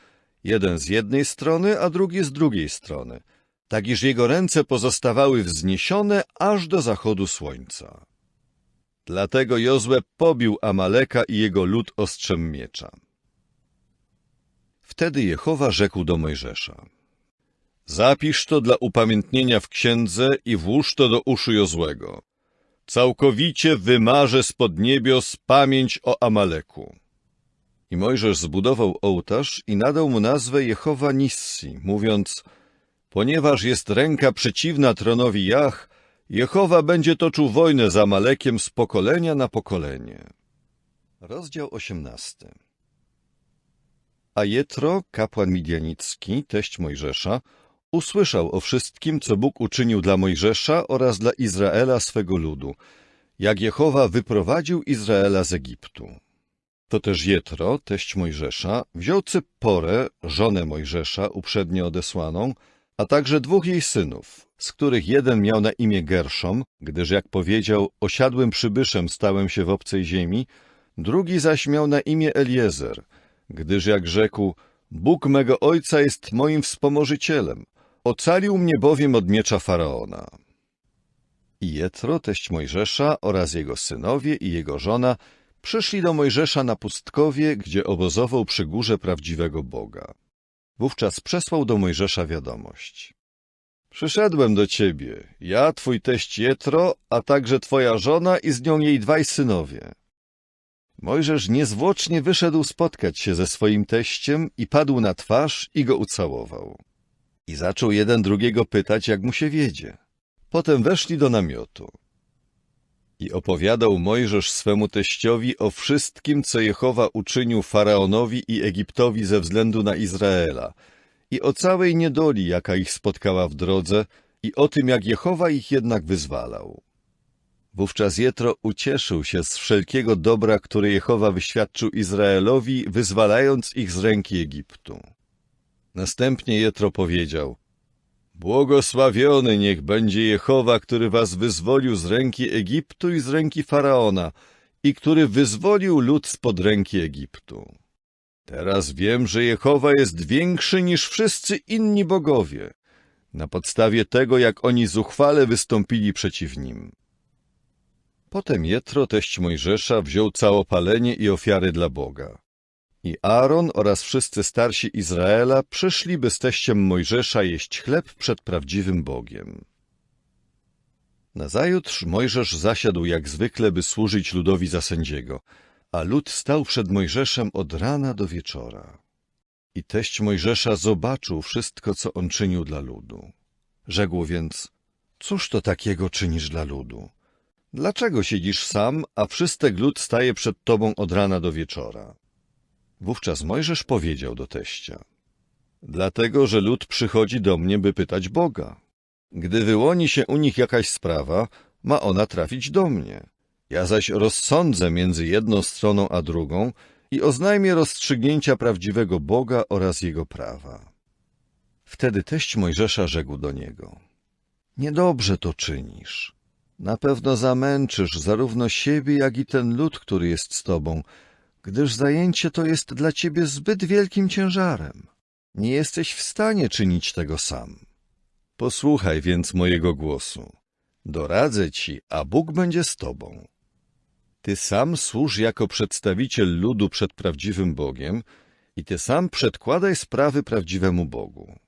jeden z jednej strony, a drugi z drugiej strony, tak iż jego ręce pozostawały wzniesione aż do zachodu słońca. Dlatego Jozue pobił Amaleka i jego lud ostrzem miecza. Wtedy Jehowa rzekł do Mojżesza: zapisz to dla upamiętnienia w księdze i włóż to do uszu Jozłego. Całkowicie wymarzę spod niebios pamięć o Amaleku. I Mojżesz zbudował ołtarz i nadał mu nazwę Jehowa Nissi, mówiąc: ponieważ jest ręka przeciwna tronowi Jah, Jehowa będzie toczył wojnę z Amalekiem z pokolenia na pokolenie. Rozdział 18. A Jetro, kapłan midianicki, teść Mojżesza, usłyszał o wszystkim, co Bóg uczynił dla Mojżesza oraz dla Izraela swego ludu, jak Jehowa wyprowadził Izraela z Egiptu. To też Jetro, teść Mojżesza, wziął Cypporę, żonę Mojżesza, uprzednio odesłaną, a także 2 jej synów, z których jeden miał na imię Gerszom, gdyż jak powiedział, osiadłym przybyszem stałem się w obcej ziemi, drugi zaś miał na imię Eliezer, gdyż jak rzekł, Bóg mego ojca jest moim wspomożycielem, ocalił mnie bowiem od miecza Faraona. I Jetro, teść Mojżesza, oraz jego synowie i jego żona przyszli do Mojżesza na pustkowie, gdzie obozował przy górze prawdziwego Boga. Wówczas przesłał do Mojżesza wiadomość. Przyszedłem do ciebie, ja, twój teść Jetro, a także twoja żona i z nią jej dwaj synowie. Mojżesz niezwłocznie wyszedł spotkać się ze swoim teściem i padł na twarz i go ucałował. I zaczął jeden drugiego pytać, jak mu się wiedzie. Potem weszli do namiotu. I opowiadał Mojżesz swemu teściowi o wszystkim, co Jehowa uczynił Faraonowi i Egiptowi ze względu na Izraela, i o całej niedoli, jaka ich spotkała w drodze, i o tym, jak Jehowa ich jednak wyzwalał. Wówczas Jetro ucieszył się z wszelkiego dobra, które Jehowa wyświadczył Izraelowi, wyzwalając ich z ręki Egiptu. Następnie Jetro powiedział, błogosławiony niech będzie Jehowa, który was wyzwolił z ręki Egiptu i z ręki Faraona i który wyzwolił lud spod ręki Egiptu. Teraz wiem, że Jehowa jest większy niż wszyscy inni bogowie, na podstawie tego, jak oni zuchwale wystąpili przeciw nim. Potem Jetro, teść Mojżesza, wziął całopalenie i ofiary dla Boga. I Aaron oraz wszyscy starsi Izraela przyszli, by z teściem Mojżesza jeść chleb przed prawdziwym Bogiem. Nazajutrz Mojżesz zasiadł jak zwykle, by służyć ludowi za sędziego, a lud stał przed Mojżeszem od rana do wieczora. I teść Mojżesza zobaczył wszystko, co on czynił dla ludu. Rzekł więc, cóż to takiego czynisz dla ludu? Dlaczego siedzisz sam, a wszystek lud staje przed tobą od rana do wieczora? Wówczas Mojżesz powiedział do teścia, dlatego, że lud przychodzi do mnie, by pytać Boga. Gdy wyłoni się u nich jakaś sprawa, ma ona trafić do mnie. Ja zaś rozsądzę między jedną stroną a drugą i oznajmię rozstrzygnięcia prawdziwego Boga oraz Jego prawa. Wtedy teść Mojżesza rzekł do niego, niedobrze to czynisz. Na pewno zamęczysz zarówno siebie, jak i ten lud, który jest z tobą, gdyż zajęcie to jest dla ciebie zbyt wielkim ciężarem. Nie jesteś w stanie czynić tego sam. Posłuchaj więc mojego głosu. Doradzę ci, a Bóg będzie z tobą. Ty sam służ jako przedstawiciel ludu przed prawdziwym Bogiem i ty sam przedkładaj sprawy prawdziwemu Bogu.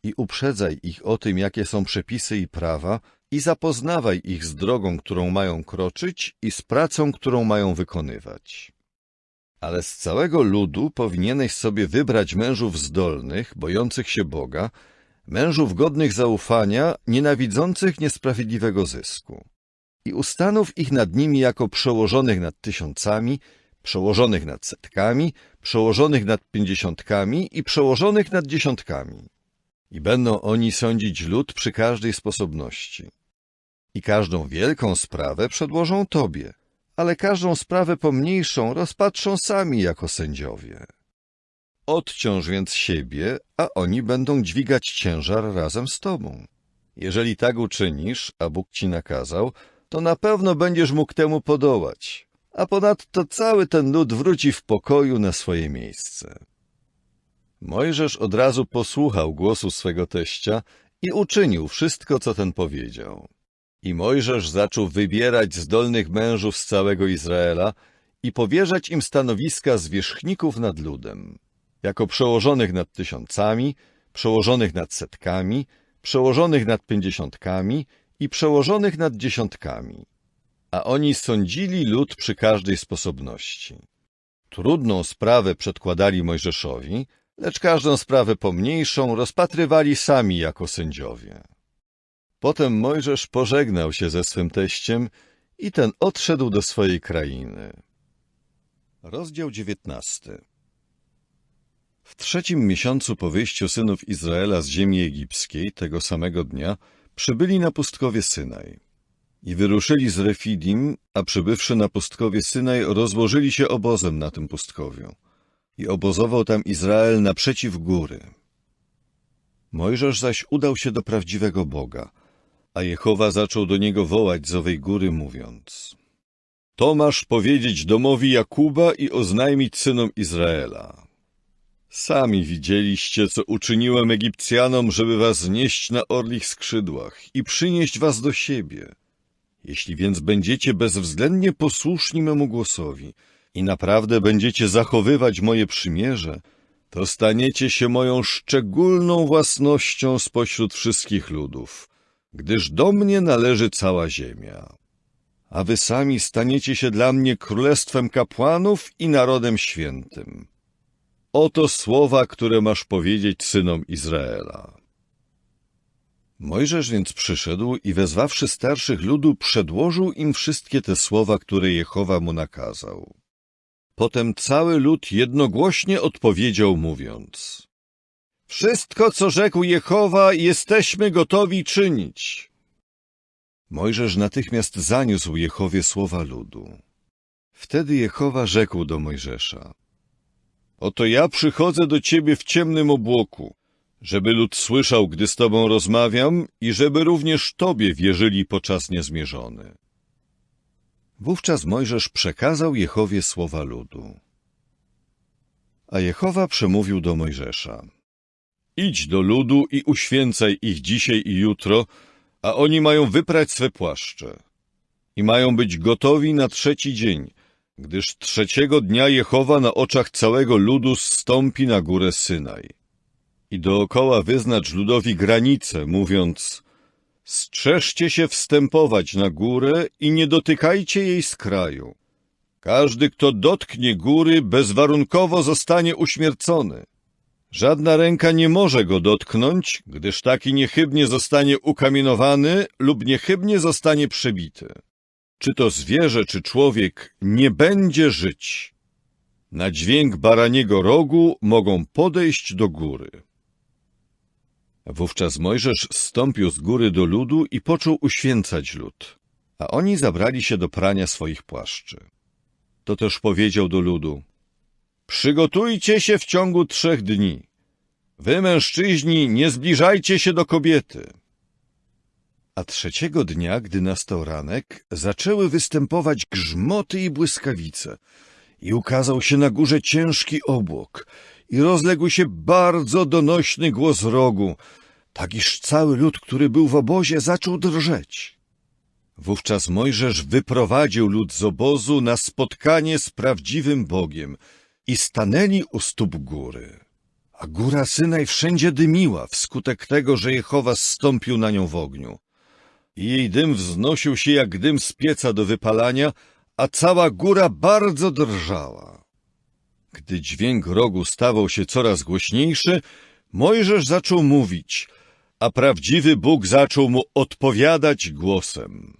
I uprzedzaj ich o tym, jakie są przepisy i prawa, i zapoznawaj ich z drogą, którą mają kroczyć i z pracą, którą mają wykonywać. Ale z całego ludu powinieneś sobie wybrać mężów zdolnych, bojących się Boga, mężów godnych zaufania, nienawidzących niesprawiedliwego zysku. I ustanów ich nad nimi jako przełożonych nad tysiącami, przełożonych nad setkami, przełożonych nad 50 i przełożonych nad 10. I będą oni sądzić lud przy każdej sposobności. I każdą wielką sprawę przedłożą tobie, ale każdą sprawę pomniejszą rozpatrzą sami jako sędziowie. Odciąż więc siebie, a oni będą dźwigać ciężar razem z tobą. Jeżeli tak uczynisz, a Bóg ci nakazał, to na pewno będziesz mógł temu podołać, a ponadto cały ten lud wróci w pokoju na swoje miejsce. Mojżesz od razu posłuchał głosu swego teścia i uczynił wszystko, co ten powiedział. I Mojżesz zaczął wybierać zdolnych mężów z całego Izraela i powierzać im stanowiska zwierzchników nad ludem, jako przełożonych nad tysiącami, przełożonych nad setkami, przełożonych nad 50 i przełożonych nad 10. A oni sądzili lud przy każdej sposobności. Trudną sprawę przedkładali Mojżeszowi, lecz każdą sprawę pomniejszą rozpatrywali sami jako sędziowie. Potem Mojżesz pożegnał się ze swym teściem i ten odszedł do swojej krainy. Rozdział 19. W 3. miesiącu po wyjściu synów Izraela z ziemi egipskiej, tego samego dnia, przybyli na pustkowie Synaj. I wyruszyli z Refidim, a przybywszy na pustkowie Synaj, rozłożyli się obozem na tym pustkowiu. I obozował tam Izrael naprzeciw góry. Mojżesz zaś udał się do prawdziwego Boga, a Jehowa zaczął do niego wołać z owej góry, mówiąc: To masz powiedzieć domowi Jakuba i oznajmić synom Izraela. Sami widzieliście, co uczyniłem Egipcjanom, żeby was znieść na orlich skrzydłach i przynieść was do siebie. Jeśli więc będziecie bezwzględnie posłuszni memu głosowi i naprawdę będziecie zachowywać moje przymierze, to staniecie się moją szczególną własnością spośród wszystkich ludów, gdyż do mnie należy cała ziemia. A wy sami staniecie się dla mnie królestwem kapłanów i narodem świętym. Oto słowa, które masz powiedzieć synom Izraela. Mojżesz więc przyszedł i wezwawszy starszych ludu, przedłożył im wszystkie te słowa, które Jehowa mu nakazał. Potem cały lud jednogłośnie odpowiedział, mówiąc: Wszystko, co rzekł Jehowa, jesteśmy gotowi czynić. Mojżesz natychmiast zaniósł Jehowie słowa ludu. Wtedy Jehowa rzekł do Mojżesza: Oto ja przychodzę do ciebie w ciemnym obłoku, żeby lud słyszał, gdy z tobą rozmawiam, i żeby również tobie wierzyli po czas niezmierzony. Wówczas Mojżesz przekazał Jehowie słowa ludu. A Jehowa przemówił do Mojżesza: Idź do ludu i uświęcaj ich dzisiaj i jutro, a oni mają wyprać swe płaszcze. I mają być gotowi na 3. dzień, gdyż 3. dnia Jehowa na oczach całego ludu zstąpi na górę Synaj. I dookoła wyznacz ludowi granice, mówiąc: Strzeżcie się wstępować na górę i nie dotykajcie jej z kraju. Każdy, kto dotknie góry, bezwarunkowo zostanie uśmiercony. Żadna ręka nie może go dotknąć, gdyż taki niechybnie zostanie ukamienowany lub niechybnie zostanie przebity. Czy to zwierzę, czy człowiek, nie będzie żyć. Na dźwięk baraniego rogu mogą podejść do góry. Wówczas Mojżesz zstąpił z góry do ludu i począł uświęcać lud, a oni zabrali się do prania swoich płaszczy. To też powiedział do ludu: Przygotujcie się w ciągu 3 dni. Wy, mężczyźni, nie zbliżajcie się do kobiety. A 3. dnia, gdy nastał ranek, zaczęły występować grzmoty i błyskawice i ukazał się na górze ciężki obłok i rozległ się bardzo donośny głos rogu, tak iż cały lud, który był w obozie, zaczął drżeć. Wówczas Mojżesz wyprowadził lud z obozu na spotkanie z prawdziwym Bogiem i stanęli u stóp góry. A góra Synaj wszędzie dymiła wskutek tego, że Jehowa zstąpił na nią w ogniu. I jej dym wznosił się jak dym z pieca do wypalania, a cała góra bardzo drżała. Gdy dźwięk rogu stawał się coraz głośniejszy, Mojżesz zaczął mówić, a prawdziwy Bóg zaczął mu odpowiadać głosem.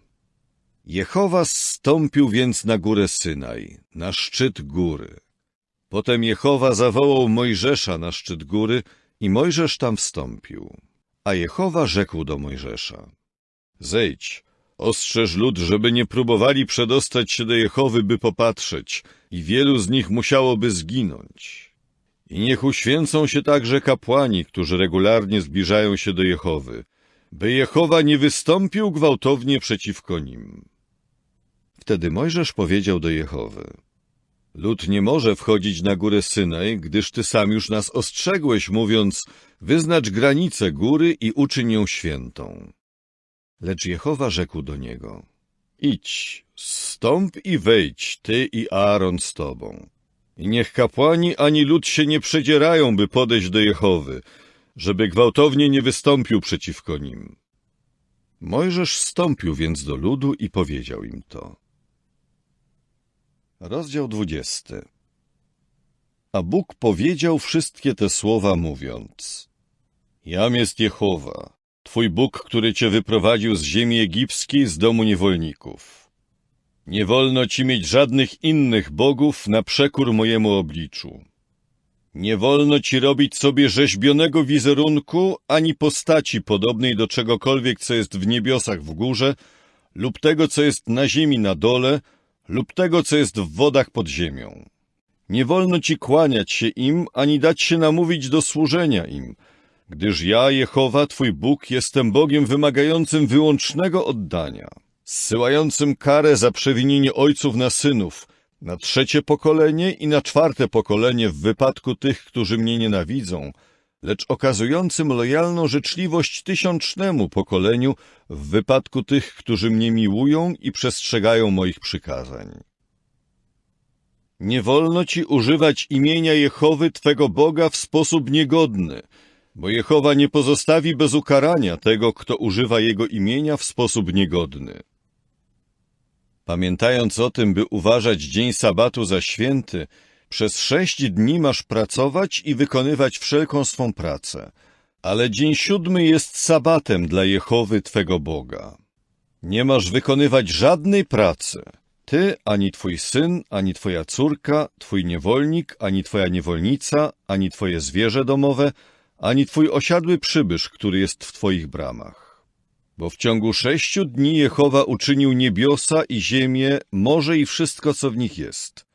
Jehowa zstąpił więc na górę Synaj, na szczyt góry. Potem Jehowa zawołał Mojżesza na szczyt góry i Mojżesz tam wstąpił. A Jehowa rzekł do Mojżesza: Zejdź, ostrzeż lud, żeby nie próbowali przedostać się do Jehowy, by popatrzeć, i wielu z nich musiałoby zginąć. I niech uświęcą się także kapłani, którzy regularnie zbliżają się do Jehowy, by Jehowa nie wystąpił gwałtownie przeciwko nim. Wtedy Mojżesz powiedział do Jehowy: Lud nie może wchodzić na górę Synaj, gdyż ty sam już nas ostrzegłeś, mówiąc: Wyznacz granice góry i uczyń ją świętą. Lecz Jehowa rzekł do niego: Idź, zstąp i wejdź, ty i Aaron z tobą. I niech kapłani ani lud się nie przedzierają, by podejść do Jehowy, żeby gwałtownie nie wystąpił przeciwko nim. Mojżesz zstąpił więc do ludu i powiedział im to. Rozdział 20. A Bóg powiedział wszystkie te słowa, mówiąc: Jam jest Jehowa, Twój Bóg, który Cię wyprowadził z ziemi egipskiej, z domu niewolników. Nie wolno Ci mieć żadnych innych bogów na przekór mojemu obliczu. Nie wolno Ci robić sobie rzeźbionego wizerunku, ani postaci podobnej do czegokolwiek, co jest w niebiosach w górze, lub tego, co jest na ziemi na dole, lub tego, co jest w wodach pod ziemią. Nie wolno Ci kłaniać się im, ani dać się namówić do służenia im, gdyż ja, Jehowa, Twój Bóg, jestem Bogiem wymagającym wyłącznego oddania, zsyłającym karę za przewinienie ojców na synów, na 3. pokolenie i na 4. pokolenie w wypadku tych, którzy mnie nienawidzą, lecz okazującym lojalną życzliwość 1000. pokoleniu w wypadku tych, którzy mnie miłują i przestrzegają moich przykazań. Nie wolno ci używać imienia Jehowy, Twego Boga, w sposób niegodny, bo Jehowa nie pozostawi bez ukarania tego, kto używa Jego imienia w sposób niegodny. Pamiętając o tym, by uważać dzień sabatu za święty, przez 6 dni masz pracować i wykonywać wszelką swą pracę, ale dzień 7 jest sabatem dla Jehowy, Twego Boga. Nie masz wykonywać żadnej pracy, ty, ani twój syn, ani twoja córka, twój niewolnik, ani twoja niewolnica, ani twoje zwierzę domowe, ani twój osiadły przybysz, który jest w twoich bramach. Bo w ciągu 6 dni Jehowa uczynił niebiosa i ziemię, morze i wszystko, co w nich jest.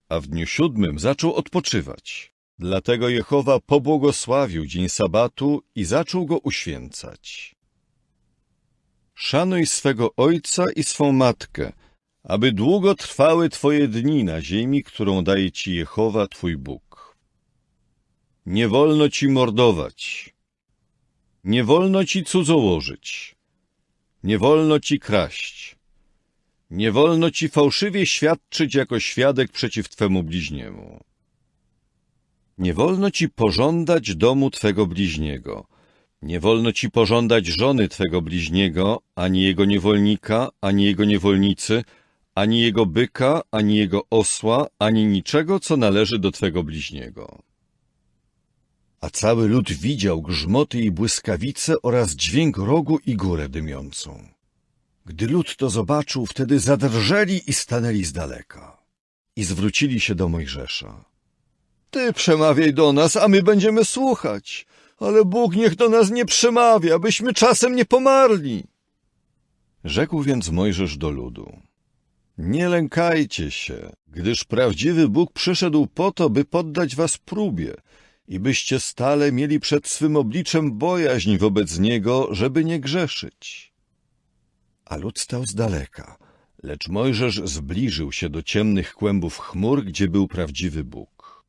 A w dniu 7 zaczął odpoczywać. Dlatego Jehowa pobłogosławił dzień sabatu i zaczął go uświęcać. Szanuj swego ojca i swą matkę, aby długo trwały twoje dni na ziemi, którą daje ci Jehowa, twój Bóg. Nie wolno ci mordować. Nie wolno ci cudzołożyć. Nie wolno ci kraść. Nie wolno ci fałszywie świadczyć jako świadek przeciw twemu bliźniemu. Nie wolno ci pożądać domu twego bliźniego. Nie wolno ci pożądać żony twego bliźniego, ani jego niewolnika, ani jego niewolnicy, ani jego byka, ani jego osła, ani niczego, co należy do twego bliźniego. A cały lud widział grzmoty i błyskawice oraz dźwięk rogu i górę dymiącą. Gdy lud to zobaczył, wtedy zadrżeli i stanęli z daleka. I zwrócili się do Mojżesza. Ty przemawiaj do nas, a my będziemy słuchać. Ale Bóg niech do nas nie przemawia, byśmy czasem nie pomarli. Rzekł więc Mojżesz do ludu. Nie lękajcie się, gdyż prawdziwy Bóg przyszedł po to, by poddać was próbie i byście stale mieli przed swym obliczem bojaźń wobec Niego, żeby nie grzeszyć. A lud stał z daleka, lecz Mojżesz zbliżył się do ciemnych kłębów chmur, gdzie był prawdziwy Bóg.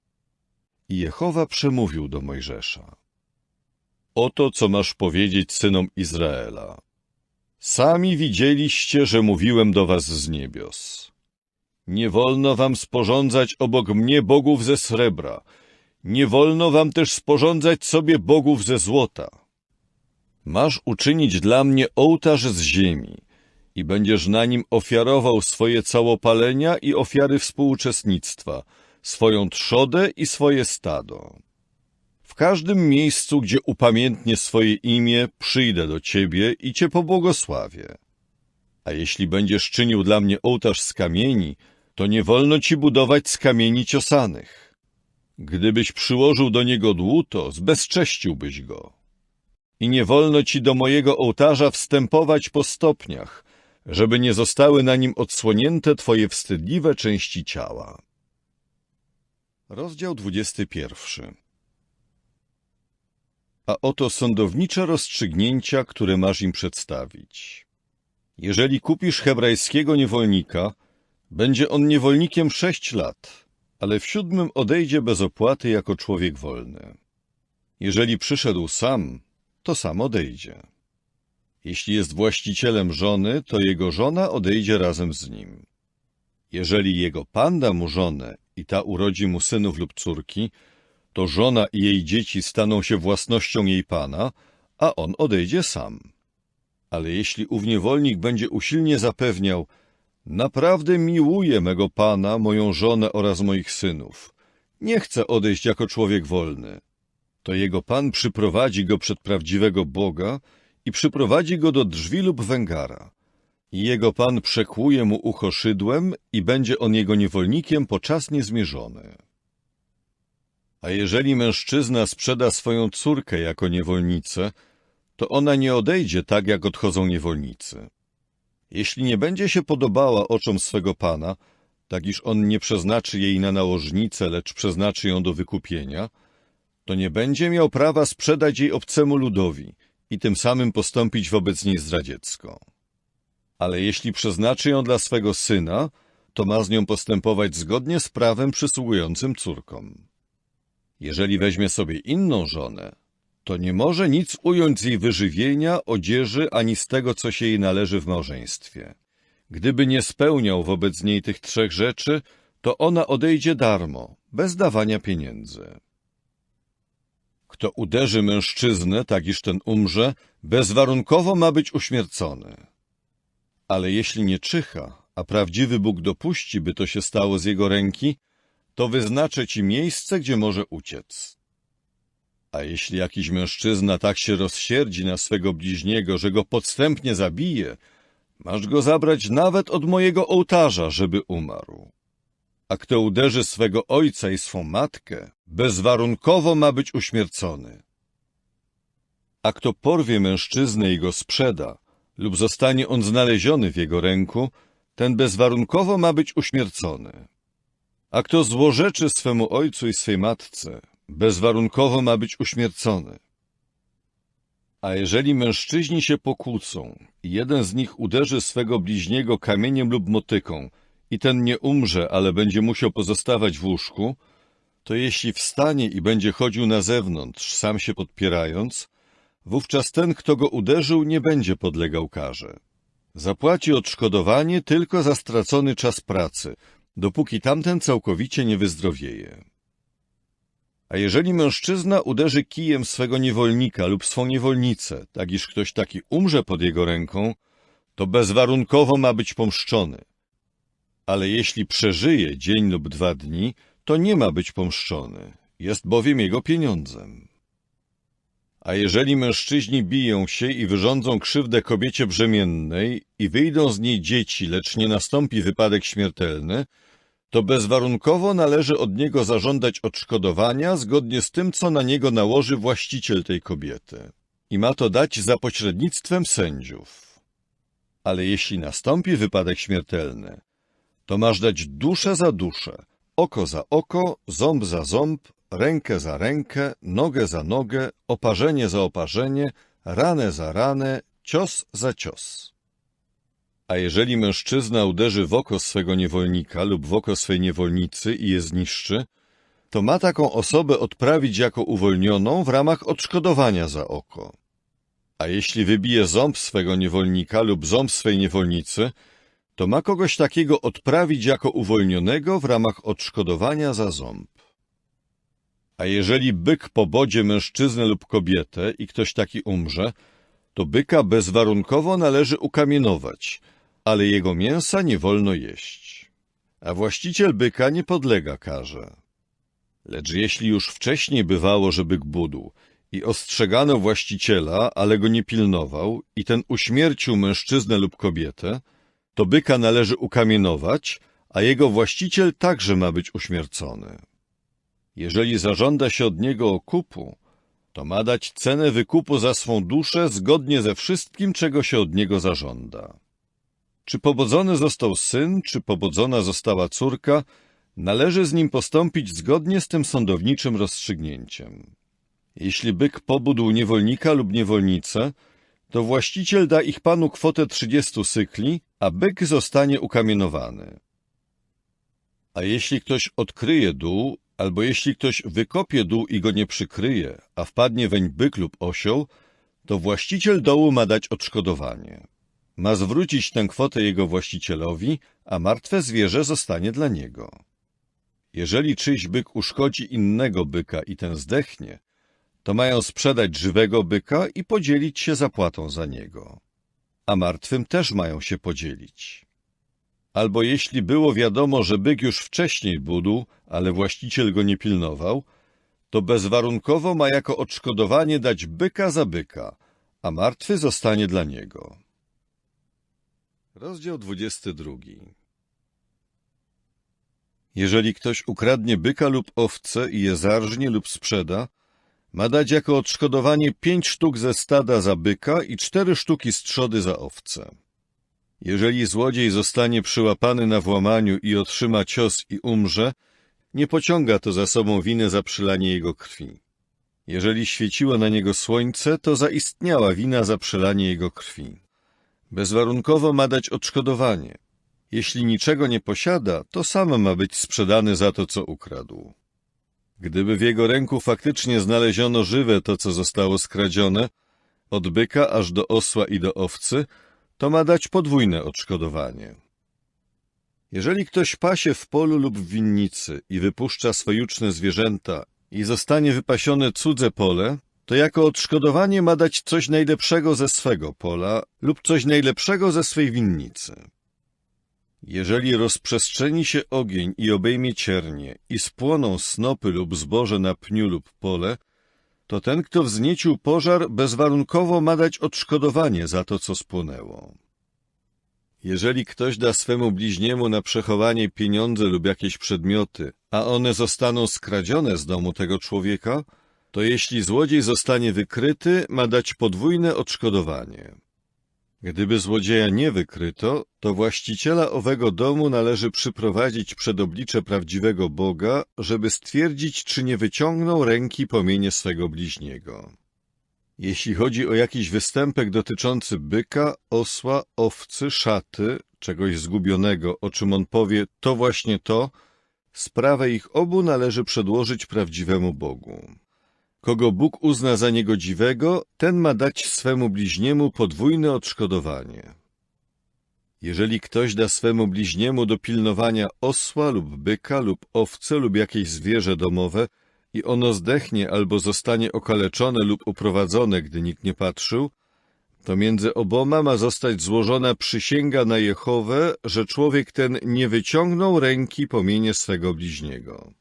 I Jehowa przemówił do Mojżesza. Oto, co masz powiedzieć synom Izraela. Sami widzieliście, że mówiłem do was z niebios. Nie wolno wam sporządzać obok mnie bogów ze srebra. Nie wolno wam też sporządzać sobie bogów ze złota. Masz uczynić dla mnie ołtarz z ziemi i będziesz na nim ofiarował swoje całopalenia i ofiary współuczestnictwa, swoją trzodę i swoje stado. W każdym miejscu, gdzie upamiętnię swoje imię, przyjdę do ciebie i cię pobłogosławię. A jeśli będziesz czynił dla mnie ołtarz z kamieni, to nie wolno ci budować z kamieni ciosanych. Gdybyś przyłożył do niego dłuto, zbezcześciłbyś go. I nie wolno ci do mojego ołtarza wstępować po stopniach, żeby nie zostały na nim odsłonięte twoje wstydliwe części ciała. Rozdział 21. A oto sądownicze rozstrzygnięcia, które masz im przedstawić. Jeżeli kupisz hebrajskiego niewolnika, będzie on niewolnikiem 6 lat, ale w 7 odejdzie bez opłaty jako człowiek wolny. Jeżeli przyszedł sam, to sam odejdzie. Jeśli jest właścicielem żony, to jego żona odejdzie razem z nim. Jeżeli jego pan da mu żonę i ta urodzi mu synów lub córki, to żona i jej dzieci staną się własnością jej pana, a on odejdzie sam. Ale jeśli ów niewolnik będzie usilnie zapewniał, naprawdę miłuję mego pana, moją żonę oraz moich synów, nie chcę odejść jako człowiek wolny, to jego pan przyprowadzi go przed prawdziwego Boga i przyprowadzi go do drzwi lub węgara. I jego pan przekłuje mu ucho szydłem i będzie on jego niewolnikiem po czas niezmierzony. A jeżeli mężczyzna sprzeda swoją córkę jako niewolnicę, to ona nie odejdzie tak, jak odchodzą niewolnicy. Jeśli nie będzie się podobała oczom swego pana, tak iż on nie przeznaczy jej na nałożnicę, lecz przeznaczy ją do wykupienia, to nie będzie miał prawa sprzedać jej obcemu ludowi i tym samym postąpić wobec niej zdradziecko. Ale jeśli przeznaczy ją dla swego syna, to ma z nią postępować zgodnie z prawem przysługującym córkom. Jeżeli weźmie sobie inną żonę, to nie może nic ująć z jej wyżywienia, odzieży, ani z tego, co się jej należy w małżeństwie. Gdyby nie spełniał wobec niej tych 3 rzeczy, to ona odejdzie darmo, bez dawania pieniędzy. Kto uderzy mężczyznę, tak iż ten umrze, bezwarunkowo ma być uśmiercony. Ale jeśli nie czyha, a prawdziwy Bóg dopuści, by to się stało z jego ręki, to wyznaczę ci miejsce, gdzie może uciec. A jeśli jakiś mężczyzna tak się rozsierdzi na swego bliźniego, że go podstępnie zabije, masz go zabrać nawet od mojego ołtarza, żeby umarł. A kto uderzy swego ojca i swą matkę, bezwarunkowo ma być uśmiercony. A kto porwie mężczyznę i go sprzeda, lub zostanie on znaleziony w jego ręku, ten bezwarunkowo ma być uśmiercony. A kto złorzeczy swemu ojcu i swej matce, bezwarunkowo ma być uśmiercony. A jeżeli mężczyźni się pokłócą i jeden z nich uderzy swego bliźniego kamieniem lub motyką i ten nie umrze, ale będzie musiał pozostawać w łóżku, to jeśli wstanie i będzie chodził na zewnątrz, sam się podpierając, wówczas ten, kto go uderzył, nie będzie podlegał karze. Zapłaci odszkodowanie tylko za stracony czas pracy, dopóki tamten całkowicie nie wyzdrowieje. A jeżeli mężczyzna uderzy kijem swego niewolnika lub swą niewolnicę, tak iż ktoś taki umrze pod jego ręką, to bezwarunkowo ma być pomszczony. Ale jeśli przeżyje dzień lub 2 dni, to nie ma być pomszczony, jest bowiem jego pieniądzem. A jeżeli mężczyźni biją się i wyrządzą krzywdę kobiecie brzemiennej i wyjdą z niej dzieci, lecz nie nastąpi wypadek śmiertelny, to bezwarunkowo należy od niego zażądać odszkodowania zgodnie z tym, co na niego nałoży właściciel tej kobiety. I ma to dać za pośrednictwem sędziów. Ale jeśli nastąpi wypadek śmiertelny, to masz dać duszę za duszę, oko za oko, ząb za ząb, rękę za rękę, nogę za nogę, oparzenie za oparzenie, ranę za ranę, cios za cios. A jeżeli mężczyzna uderzy w oko swego niewolnika lub w oko swej niewolnicy i je zniszczy, to ma taką osobę odprawić jako uwolnioną w ramach odszkodowania za oko. A jeśli wybije ząb swego niewolnika lub ząb swej niewolnicy, to ma kogoś takiego odprawić jako uwolnionego w ramach odszkodowania za ząb. A jeżeli byk pobodzi mężczyznę lub kobietę i ktoś taki umrze, to byka bezwarunkowo należy ukamienować, ale jego mięsa nie wolno jeść. A właściciel byka nie podlega karze. Lecz jeśli już wcześniej bywało, że byk budł i ostrzegano właściciela, ale go nie pilnował i ten uśmiercił mężczyznę lub kobietę, to byka należy ukamienować, a jego właściciel także ma być uśmiercony. Jeżeli zażąda się od niego okupu, to ma dać cenę wykupu za swą duszę zgodnie ze wszystkim, czego się od niego zażąda. Czy pobodzony został syn, czy pobodzona została córka, należy z nim postąpić zgodnie z tym sądowniczym rozstrzygnięciem. Jeśli byk pobudł niewolnika lub niewolnicę, to właściciel da ich panu kwotę 30 sykli, a byk zostanie ukamienowany. A jeśli ktoś odkryje dół, albo jeśli ktoś wykopie dół i go nie przykryje, a wpadnie weń byk lub osioł, to właściciel dołu ma dać odszkodowanie. Ma zwrócić tę kwotę jego właścicielowi, a martwe zwierzę zostanie dla niego. Jeżeli czyjś byk uszkodzi innego byka i ten zdechnie, to mają sprzedać żywego byka i podzielić się zapłatą za niego. A martwym też mają się podzielić. Albo jeśli było wiadomo, że byk już wcześniej budł, ale właściciel go nie pilnował, to bezwarunkowo ma jako odszkodowanie dać byka za byka, a martwy zostanie dla niego. Rozdział 22. Jeżeli ktoś ukradnie byka lub owcę i je zarżnie lub sprzeda, ma dać jako odszkodowanie 5 sztuk ze stada za byka i 4 sztuki z trzody za owcę. Jeżeli złodziej zostanie przyłapany na włamaniu i otrzyma cios i umrze, nie pociąga to za sobą winy za przylanie jego krwi. Jeżeli świeciło na niego słońce, to zaistniała wina za przelanie jego krwi. Bezwarunkowo ma dać odszkodowanie. Jeśli niczego nie posiada, to sam ma być sprzedany za to, co ukradł. Gdyby w jego ręku faktycznie znaleziono żywe to, co zostało skradzione, od byka aż do osła i do owcy, to ma dać podwójne odszkodowanie. Jeżeli ktoś pasie w polu lub w winnicy i wypuszcza swe juczne zwierzęta i zostanie wypasione cudze pole, to jako odszkodowanie ma dać coś najlepszego ze swego pola lub coś najlepszego ze swej winnicy. Jeżeli rozprzestrzeni się ogień i obejmie ciernie i spłoną snopy lub zboże na pniu lub pole, to ten, kto wzniecił pożar, bezwarunkowo ma dać odszkodowanie za to, co spłonęło. Jeżeli ktoś da swemu bliźniemu na przechowanie pieniądze lub jakieś przedmioty, a one zostaną skradzione z domu tego człowieka, to jeśli złodziej zostanie wykryty, ma dać podwójne odszkodowanie. Gdyby złodzieja nie wykryto, to właściciela owego domu należy przyprowadzić przed oblicze prawdziwego Boga, żeby stwierdzić, czy nie wyciągnął ręki po mienie swego bliźniego. Jeśli chodzi o jakiś występek dotyczący byka, osła, owcy, szaty, czegoś zgubionego, o czym on powie, to właśnie to, sprawę ich obu należy przedłożyć prawdziwemu Bogu. Kogo Bóg uzna za niegodziwego, ten ma dać swemu bliźniemu podwójne odszkodowanie. Jeżeli ktoś da swemu bliźniemu do pilnowania osła lub byka lub owce lub jakieś zwierzę domowe i ono zdechnie albo zostanie okaleczone lub uprowadzone, gdy nikt nie patrzył, to między oboma ma zostać złożona przysięga na Jehowę, że człowiek ten nie wyciągnął ręki po mienie swego bliźniego.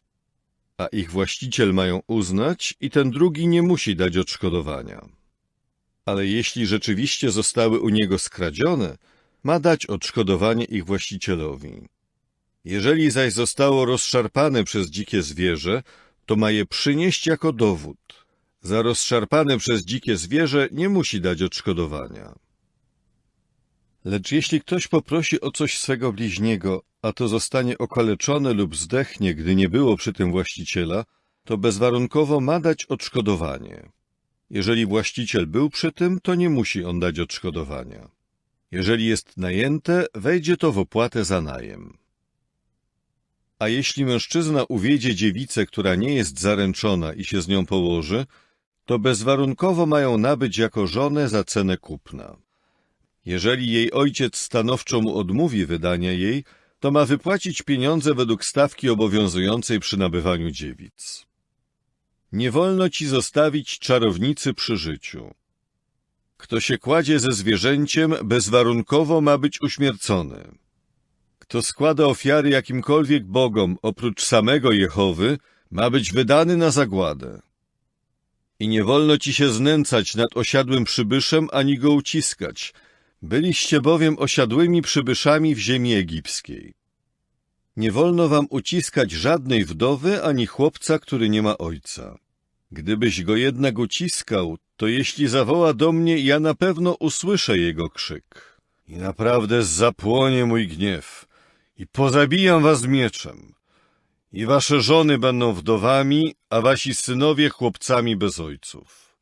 A ich właściciel mają uznać i ten drugi nie musi dać odszkodowania. Ale jeśli rzeczywiście zostały u niego skradzione, ma dać odszkodowanie ich właścicielowi. Jeżeli zaś zostało rozszarpane przez dzikie zwierzę, to ma je przynieść jako dowód. Za rozszarpane przez dzikie zwierzę nie musi dać odszkodowania. Lecz jeśli ktoś poprosi o coś swego bliźniego, a to zostanie okaleczone lub zdechnie, gdy nie było przy tym właściciela, to bezwarunkowo ma dać odszkodowanie. Jeżeli właściciel był przy tym, to nie musi on dać odszkodowania. Jeżeli jest najęte, wejdzie to w opłatę za najem. A jeśli mężczyzna uwiedzie dziewicę, która nie jest zaręczona i się z nią położy, to bezwarunkowo mają nabyć jako żonę za cenę kupna. Jeżeli jej ojciec stanowczo mu odmówi wydania jej, to ma wypłacić pieniądze według stawki obowiązującej przy nabywaniu dziewic. Nie wolno ci zostawić czarownicy przy życiu. Kto się kładzie ze zwierzęciem, bezwarunkowo ma być uśmiercony. Kto składa ofiary jakimkolwiek bogom oprócz samego Jehowy, ma być wydany na zagładę. I nie wolno ci się znęcać nad osiadłym przybyszem, ani go uciskać. Byliście bowiem osiadłymi przybyszami w ziemi egipskiej. Nie wolno wam uciskać żadnej wdowy, ani chłopca, który nie ma ojca. Gdybyś go jednak uciskał, to jeśli zawoła do mnie, ja na pewno usłyszę jego krzyk. I naprawdę zapłonie mój gniew i pozabijam was mieczem. I wasze żony będą wdowami, a wasi synowie chłopcami bez ojców.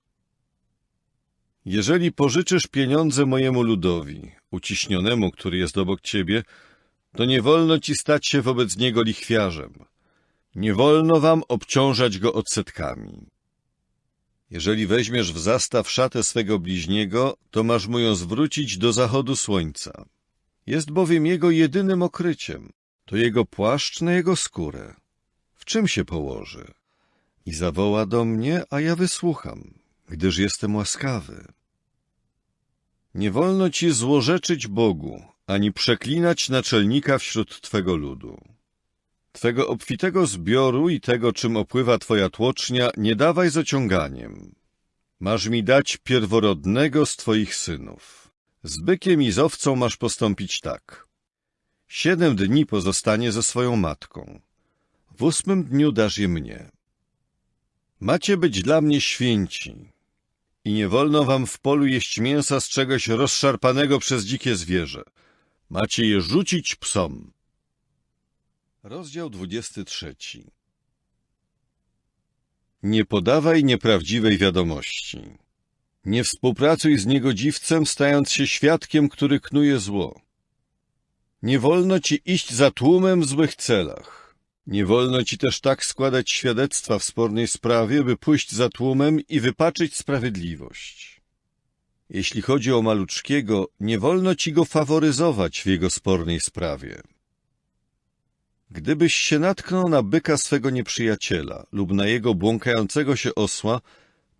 Jeżeli pożyczysz pieniądze mojemu ludowi, uciśnionemu, który jest obok ciebie, to nie wolno ci stać się wobec niego lichwiarzem. Nie wolno wam obciążać go odsetkami. Jeżeli weźmiesz w zastaw szatę swego bliźniego, to masz mu ją zwrócić do zachodu słońca. Jest bowiem jego jedynym okryciem. To jego płaszcz na jego skórę. W czym się położy? I zawoła do mnie, a ja wysłucham, gdyż jestem łaskawy. Nie wolno ci złorzeczyć Bogu, ani przeklinać naczelnika wśród twego ludu. Twego obfitego zbioru i tego, czym opływa twoja tłocznia, nie dawaj z ociąganiem. Masz mi dać pierworodnego z twoich synów. Z bykiem i z owcą masz postąpić tak. 7 dni pozostanie ze swoją matką. W 8 dniu dasz je mnie. Macie być dla mnie święci. I nie wolno wam w polu jeść mięsa z czegoś rozszarpanego przez dzikie zwierzę. Macie je rzucić psom. Rozdział 23. Nie podawaj nieprawdziwej wiadomości. Nie współpracuj z niegodziwcem, stając się świadkiem, który knuje zło. Nie wolno ci iść za tłumem w złych celach. Nie wolno ci też tak składać świadectwa w spornej sprawie, by pójść za tłumem i wypaczyć sprawiedliwość. Jeśli chodzi o maluczkiego, nie wolno ci go faworyzować w jego spornej sprawie. Gdybyś się natknął na byka swego nieprzyjaciela lub na jego błąkającego się osła,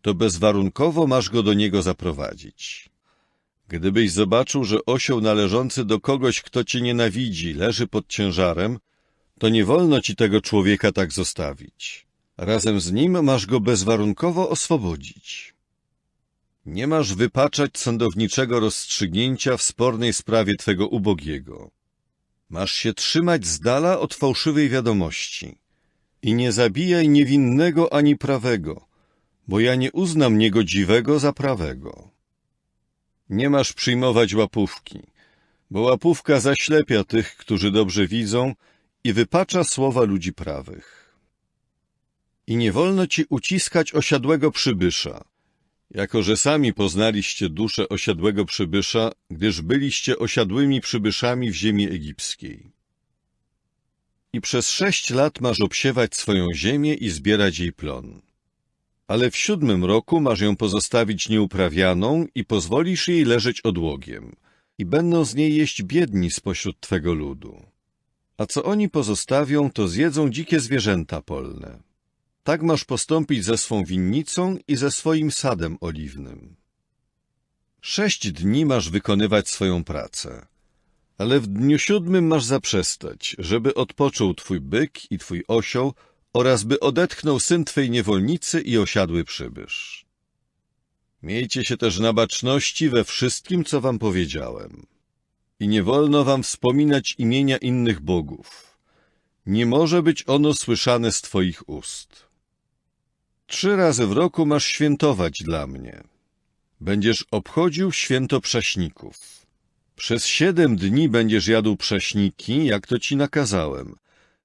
to bezwarunkowo masz go do niego zaprowadzić. Gdybyś zobaczył, że osioł należący do kogoś, kto cię nienawidzi, leży pod ciężarem, to nie wolno ci tego człowieka tak zostawić. Razem z nim masz go bezwarunkowo oswobodzić. Nie masz wypaczać sądowniczego rozstrzygnięcia w spornej sprawie twego ubogiego. Masz się trzymać z dala od fałszywej wiadomości. I nie zabijaj niewinnego ani prawego, bo ja nie uznam niegodziwego za prawego. Nie masz przyjmować łapówki, bo łapówka zaślepia tych, którzy dobrze widzą, i wypacza słowa ludzi prawych. I nie wolno ci uciskać osiadłego przybysza, jako że sami poznaliście duszę osiadłego przybysza, gdyż byliście osiadłymi przybyszami w ziemi egipskiej. I przez 6 lat masz obsiewać swoją ziemię i zbierać jej plon. Ale w 7. roku masz ją pozostawić nieuprawianą i pozwolisz jej leżeć odłogiem, i będą z niej jeść biedni spośród twego ludu. A co oni pozostawią, to zjedzą dzikie zwierzęta polne. Tak masz postąpić ze swą winnicą i ze swoim sadem oliwnym. 6 dni masz wykonywać swoją pracę, ale w dniu 7 masz zaprzestać, żeby odpoczął twój byk i twój osioł oraz by odetchnął syn twej niewolnicy i osiadły przybysz. Miejcie się też na baczności we wszystkim, co wam powiedziałem. I nie wolno wam wspominać imienia innych bogów. Nie może być ono słyszane z twoich ust. 3 razy w roku masz świętować dla mnie. Będziesz obchodził święto prześników. Przez 7 dni będziesz jadł prześniki, jak to ci nakazałem,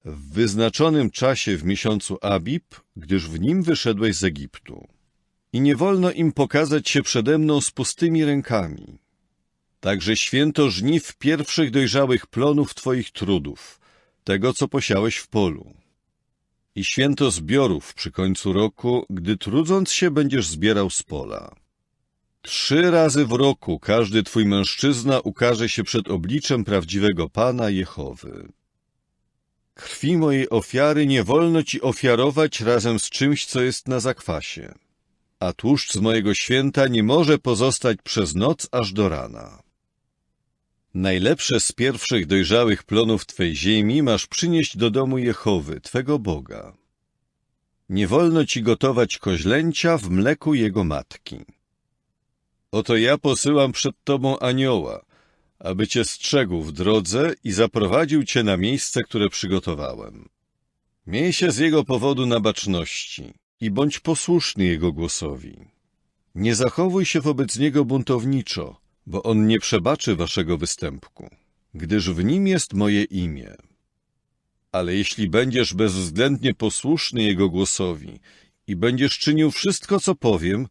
w wyznaczonym czasie w miesiącu Abib, gdyż w nim wyszedłeś z Egiptu. I nie wolno im pokazać się przede mną z pustymi rękami. Także święto żniw pierwszych dojrzałych plonów twoich trudów, tego, co posiałeś w polu. I święto zbiorów przy końcu roku, gdy trudząc się będziesz zbierał z pola. 3 razy w roku każdy twój mężczyzna ukaże się przed obliczem prawdziwego Pana Jehowy. Krwi mojej ofiary nie wolno ci ofiarować razem z czymś, co jest na zakwasie, a tłuszcz z mojego święta nie może pozostać przez noc aż do rana. Najlepsze z pierwszych dojrzałych plonów twej ziemi masz przynieść do domu Jehowy, twego Boga. Nie wolno ci gotować koźlęcia w mleku jego matki. Oto ja posyłam przed tobą anioła, aby cię strzegł w drodze i zaprowadził cię na miejsce, które przygotowałem. Miej się z jego powodu na baczności i bądź posłuszny jego głosowi. Nie zachowuj się wobec niego buntowniczo, bo on nie przebaczy waszego występku, gdyż w nim jest moje imię. Ale jeśli będziesz bezwzględnie posłuszny jego głosowi i będziesz czynił wszystko, co powiem,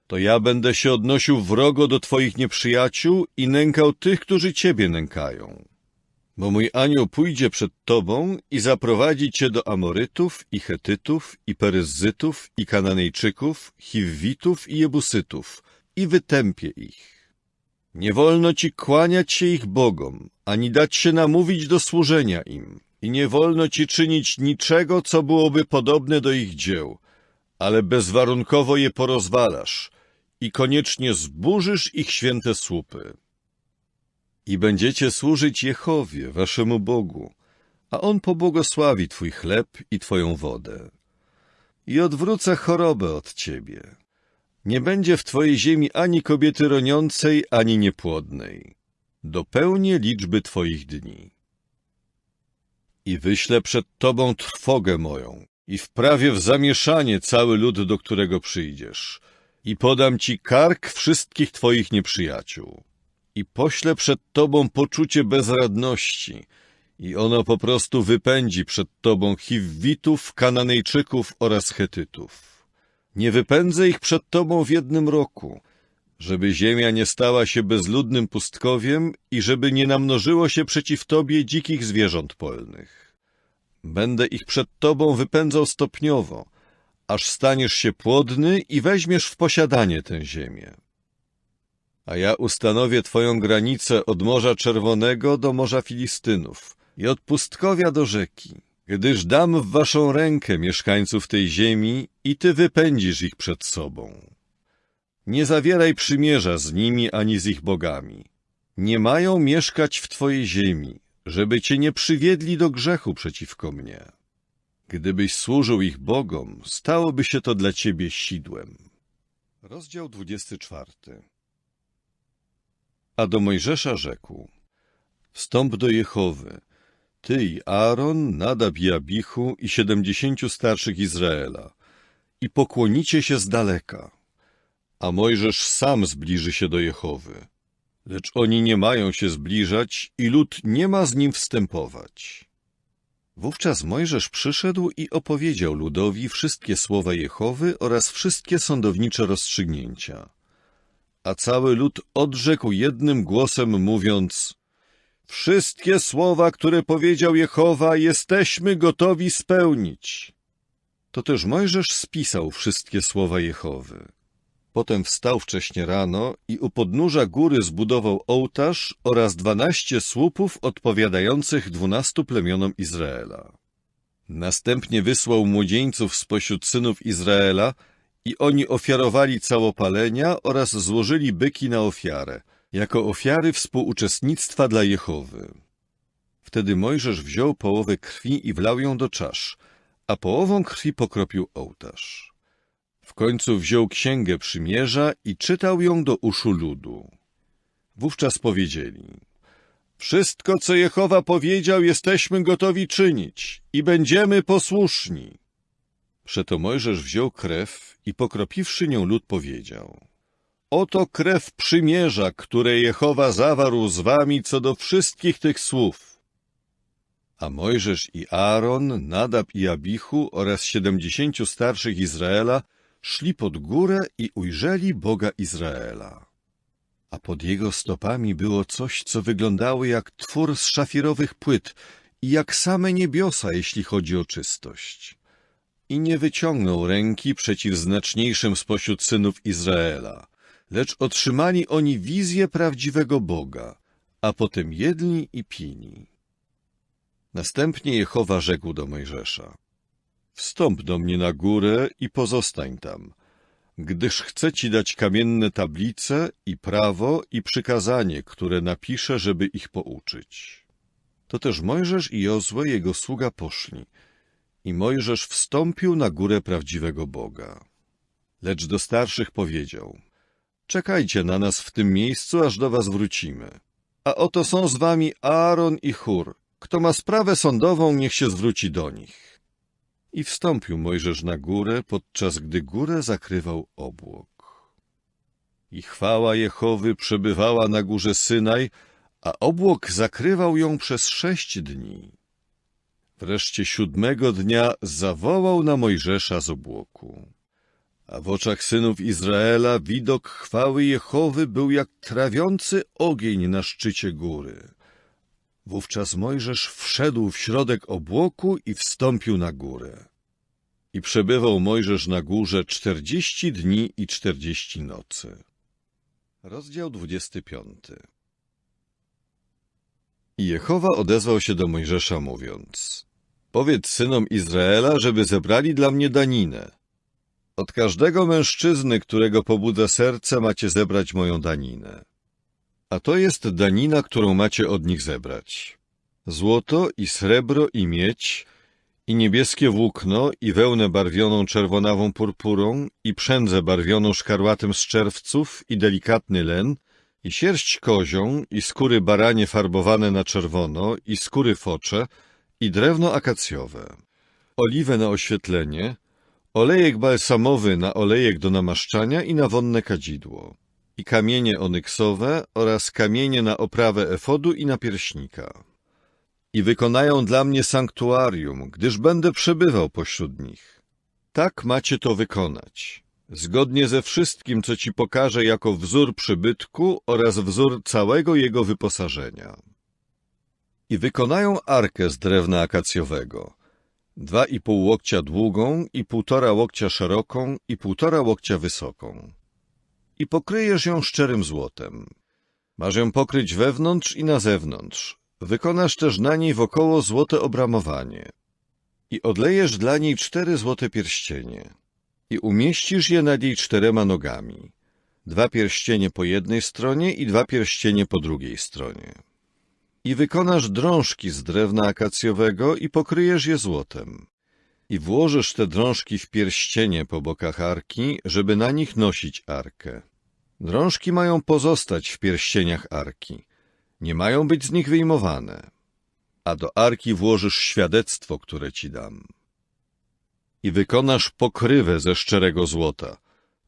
to ja będę się odnosił wrogo do twoich nieprzyjaciół i nękał tych, którzy ciebie nękają. Bo mój anioł pójdzie przed tobą i zaprowadzi cię do Amorytów i Chetytów i Peryzzytów i Kananejczyków, Hiwwitów i Jebusytów i wytępię ich. Nie wolno ci kłaniać się ich bogom, ani dać się namówić do służenia im. I nie wolno ci czynić niczego, co byłoby podobne do ich dzieł, ale bezwarunkowo je porozwalasz i koniecznie zburzysz ich święte słupy. I będziecie służyć Jehowie, waszemu Bogu, a On pobłogosławi twój chleb i twoją wodę. I odwrócę chorobę od ciebie. Nie będzie w twojej ziemi ani kobiety roniącej, ani niepłodnej. Dopełnię liczby twoich dni. I wyślę przed tobą trwogę moją i wprawię w zamieszanie cały lud, do którego przyjdziesz. I podam ci kark wszystkich twoich nieprzyjaciół. I poślę przed tobą poczucie bezradności i ono po prostu wypędzi przed tobą Hiwwitów, Kananejczyków oraz Chetytów. Nie wypędzę ich przed Tobą w jednym roku, żeby ziemia nie stała się bezludnym pustkowiem i żeby nie namnożyło się przeciw Tobie dzikich zwierząt polnych. Będę ich przed Tobą wypędzał stopniowo, aż staniesz się płodny i weźmiesz w posiadanie tę ziemię. A ja ustanowię Twoją granicę od Morza Czerwonego do Morza Filistynów i od pustkowia do rzeki, gdyż dam w Waszą rękę mieszkańców tej ziemi i Ty wypędzisz ich przed sobą. Nie zawieraj przymierza z nimi ani z ich bogami. Nie mają mieszkać w Twojej ziemi, żeby Cię nie przywiedli do grzechu przeciwko mnie. Gdybyś służył ich bogom, stałoby się to dla Ciebie sidłem. Rozdział 24. A do Mojżesza rzekł: Wstąp do Jehowy, ty i Aaron, Nadab i Abichu i 70 starszych Izraela, i pokłonicie się z daleka. A Mojżesz sam zbliży się do Jehowy. Lecz oni nie mają się zbliżać i lud nie ma z nim wstępować. Wówczas Mojżesz przyszedł i opowiedział ludowi wszystkie słowa Jehowy oraz wszystkie sądownicze rozstrzygnięcia. A cały lud odrzekł jednym głosem, mówiąc: Wszystkie słowa, które powiedział Jehowa, jesteśmy gotowi spełnić. To też Mojżesz spisał wszystkie słowa Jehowy. Potem wstał wcześnie rano i u podnóża góry zbudował ołtarz oraz 12 słupów odpowiadających 12 plemionom Izraela. Następnie wysłał młodzieńców spośród synów Izraela i oni ofiarowali całopalenia oraz złożyli byki na ofiarę, jako ofiary współuczestnictwa dla Jehowy. Wtedy Mojżesz wziął połowę krwi i wlał ją do czasz, a połową krwi pokropił ołtarz. W końcu wziął księgę przymierza i czytał ją do uszu ludu. Wówczas powiedzieli: Wszystko, co Jehowa powiedział, jesteśmy gotowi czynić i będziemy posłuszni. Przeto Mojżesz wziął krew i pokropiwszy nią lud powiedział: Oto krew przymierza, które Jehowa zawarł z wami co do wszystkich tych słów. A Mojżesz i Aaron, Nadab i Abichu oraz 70 starszych Izraela szli pod górę i ujrzeli Boga Izraela. A pod jego stopami było coś, co wyglądało jak twór z szafirowych płyt i jak same niebiosa, jeśli chodzi o czystość. I nie wyciągnął ręki przeciw znaczniejszym spośród synów Izraela, lecz otrzymali oni wizję prawdziwego Boga, a potem jedli i pili. Następnie Jehowa rzekł do Mojżesza: Wstąp do mnie na górę i pozostań tam, gdyż chcę ci dać kamienne tablice i prawo i przykazanie, które napiszę, żeby ich pouczyć. To też Mojżesz i Jozue, jego sługa, poszli. I Mojżesz wstąpił na górę prawdziwego Boga. Lecz do starszych powiedział: Czekajcie na nas w tym miejscu, aż do was wrócimy. A oto są z wami Aaron i Hur. Kto ma sprawę sądową, niech się zwróci do nich. I wstąpił Mojżesz na górę, podczas gdy górę zakrywał obłok. I chwała Jehowy przebywała na górze Synaj, a obłok zakrywał ją przez 6 dni. Wreszcie 7 dnia zawołał na Mojżesza z obłoku. A w oczach synów Izraela widok chwały Jehowy był jak trawiący ogień na szczycie góry. Wówczas Mojżesz wszedł w środek obłoku i wstąpił na górę. I przebywał Mojżesz na górze 40 dni i 40 nocy. Rozdział 25. I Jehowa odezwał się do Mojżesza, mówiąc: Powiedz synom Izraela, żeby zebrali dla mnie daninę. Od każdego mężczyzny, którego pobudza serce, macie zebrać moją daninę. A to jest danina, którą macie od nich zebrać: złoto i srebro i miedź, i niebieskie włókno, i wełnę barwioną czerwonawą purpurą, i przędzę barwioną szkarłatem z czerwców, i delikatny len, i sierść kozią, i skóry baranie farbowane na czerwono, i skóry focze, i drewno akacjowe, oliwę na oświetlenie, olejek balsamowy na olejek do namaszczania i na wonne kadzidło, i kamienie onyksowe oraz kamienie na oprawę efodu i napierśnika. I wykonają dla mnie sanktuarium, gdyż będę przebywał pośród nich. Tak macie to wykonać. zgodnie ze wszystkim, co ci pokażę jako wzór przybytku oraz wzór całego jego wyposażenia. I wykonają arkę z drewna akacjowego, 2,5 łokcia długą i 1,5 łokcia szeroką i 1,5 łokcia wysoką. I pokryjesz ją szczerym złotem. Masz ją pokryć wewnątrz i na zewnątrz. Wykonasz też na niej wokoło złote obramowanie. I odlejesz dla niej 4 złote pierścienie. I umieścisz je nad jej 4 nogami. 2 pierścienie po jednej stronie i 2 pierścienie po drugiej stronie. I wykonasz drążki z drewna akacjowego i pokryjesz je złotem. I włożysz te drążki w pierścienie po bokach arki, żeby na nich nosić arkę. Drążki mają pozostać w pierścieniach arki. Nie mają być z nich wyjmowane. A do arki włożysz świadectwo, które ci dam. I wykonasz pokrywę ze szczerego złota,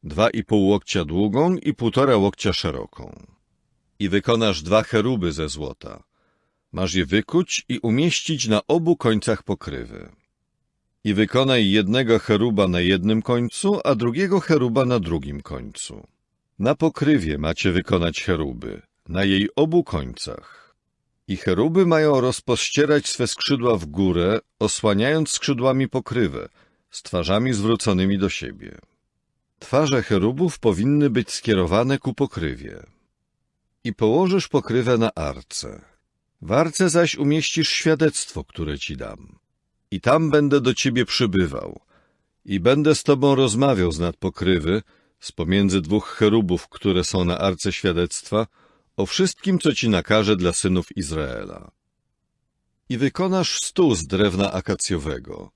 2,5 łokcia długą i 1,5 łokcia szeroką. I wykonasz 2 cheruby ze złota. Masz je wykuć i umieścić na obu końcach pokrywy. I wykonaj jednego cheruba na jednym końcu, a drugiego cheruba na drugim końcu. Na pokrywie macie wykonać cheruby, na jej obu końcach. I cheruby mają rozpościerać swe skrzydła w górę, osłaniając skrzydłami pokrywę, z twarzami zwróconymi do siebie. Twarze cherubów powinny być skierowane ku pokrywie. I położysz pokrywę na arce. W arce zaś umieścisz świadectwo, które ci dam. I tam będę do ciebie przybywał. I będę z tobą rozmawiał z nad pokrywy, z pomiędzy 2 cherubów, które są na arce świadectwa, o wszystkim, co ci nakażę dla synów Izraela. I wykonasz stół z drewna akacjowego,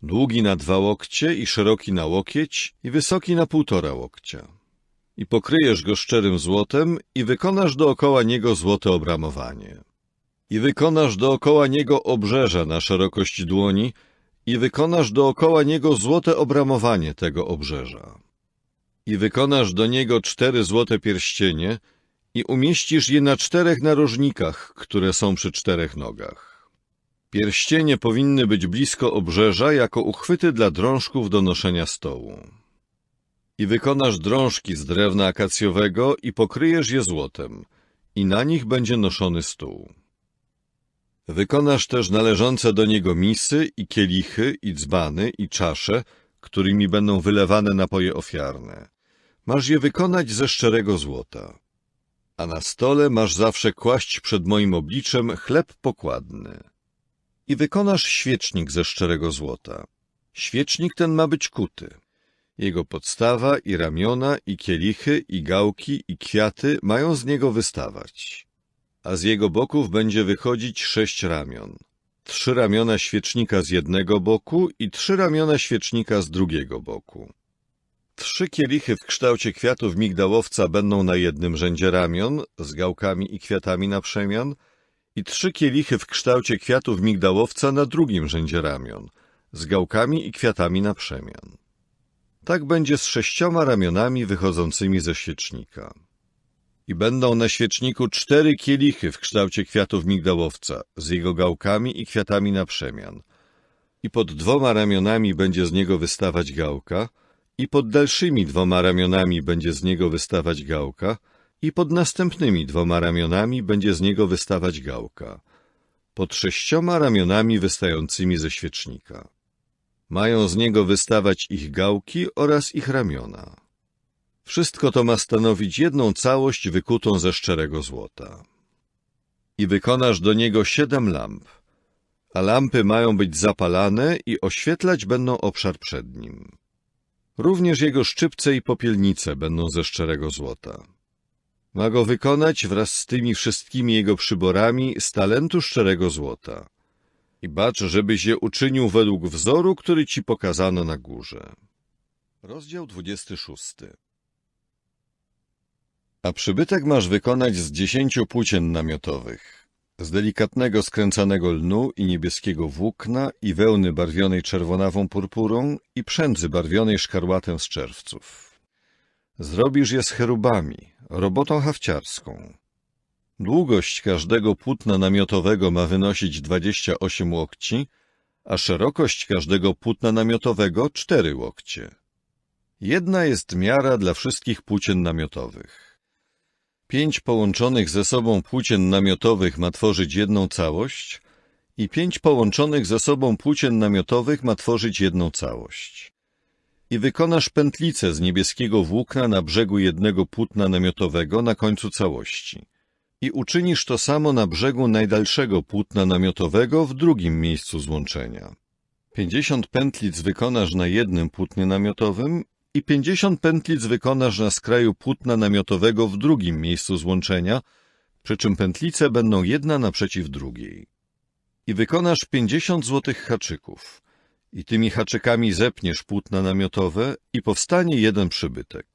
długi na 2 łokcie i szeroki na łokieć i wysoki na 1,5 łokcia. I pokryjesz go szczerym złotem i wykonasz dookoła niego złote obramowanie. I wykonasz dookoła niego obrzeża na szerokość dłoni i wykonasz dookoła niego złote obramowanie tego obrzeża. I wykonasz do niego 4 złote pierścienie i umieścisz je na 4 narożnikach, które są przy 4 nogach. Pierścienie powinny być blisko obrzeża jako uchwyty dla drążków do noszenia stołu. I wykonasz drążki z drewna akacjowego i pokryjesz je złotem, i na nich będzie noszony stół. Wykonasz też należące do niego misy i kielichy i dzbany i czasze, którymi będą wylewane napoje ofiarne. Masz je wykonać ze szczerego złota. A na stole masz zawsze kłaść przed moim obliczem chleb pokładny. I wykonasz świecznik ze szczerego złota. Świecznik ten ma być kuty. Jego podstawa i ramiona, i kielichy, i gałki, i kwiaty mają z niego wystawać. A z jego boków będzie wychodzić 6 ramion. 3 ramiona świecznika z jednego boku i 3 ramiona świecznika z drugiego boku. 3 kielichy w kształcie kwiatów migdałowca będą na jednym rzędzie ramion, z gałkami i kwiatami na przemian, i 3 kielichy w kształcie kwiatów migdałowca na drugim rzędzie ramion, z gałkami i kwiatami na przemian. Tak będzie z 6 ramionami wychodzącymi ze świecznika. I będą na świeczniku 4 kielichy w kształcie kwiatów migdałowca, z jego gałkami i kwiatami na przemian. I pod 2 ramionami będzie z niego wystawać gałka, i pod dalszymi 2 ramionami będzie z niego wystawać gałka, i pod następnymi 2 ramionami będzie z niego wystawać gałka, pod 6 ramionami wystającymi ze świecznika. Mają z niego wystawać ich gałki oraz ich ramiona. Wszystko to ma stanowić jedną całość wykutą ze szczerego złota. I wykonasz do niego 7 lamp, a lampy mają być zapalane i oświetlać będą obszar przed nim. Również jego szczypce i popielnice będą ze szczerego złota. Ma go wykonać wraz z tymi wszystkimi jego przyborami z talentu szczerego złota. I bacz, żebyś je uczynił według wzoru, który ci pokazano na górze. Rozdział 26. A przybytek masz wykonać z 10 płócien namiotowych, z delikatnego skręcanego lnu i niebieskiego włókna i wełny barwionej czerwonawą purpurą i przędzy barwionej szkarłatem z czerwców. Zrobisz je z cherubami, robotą hafciarską. Długość każdego płótna namiotowego ma wynosić 28 łokci, a szerokość każdego płótna namiotowego 4 łokcie. Jedna jest miara dla wszystkich płócien namiotowych. 5 połączonych ze sobą płócien namiotowych ma tworzyć jedną całość i 5 połączonych ze sobą płócien namiotowych ma tworzyć jedną całość. I wykonasz pętlicę z niebieskiego włókna na brzegu jednego płótna namiotowego na końcu całości. I uczynisz to samo na brzegu najdalszego płótna namiotowego w drugim miejscu złączenia. 50 pętlic wykonasz na jednym płótnie namiotowym i 50 pętlic wykonasz na skraju płótna namiotowego w drugim miejscu złączenia, przy czym pętlice będą jedna naprzeciw drugiej. I wykonasz 50 złotych haczyków. I tymi haczykami zepniesz płótna namiotowe i powstanie jeden przybytek.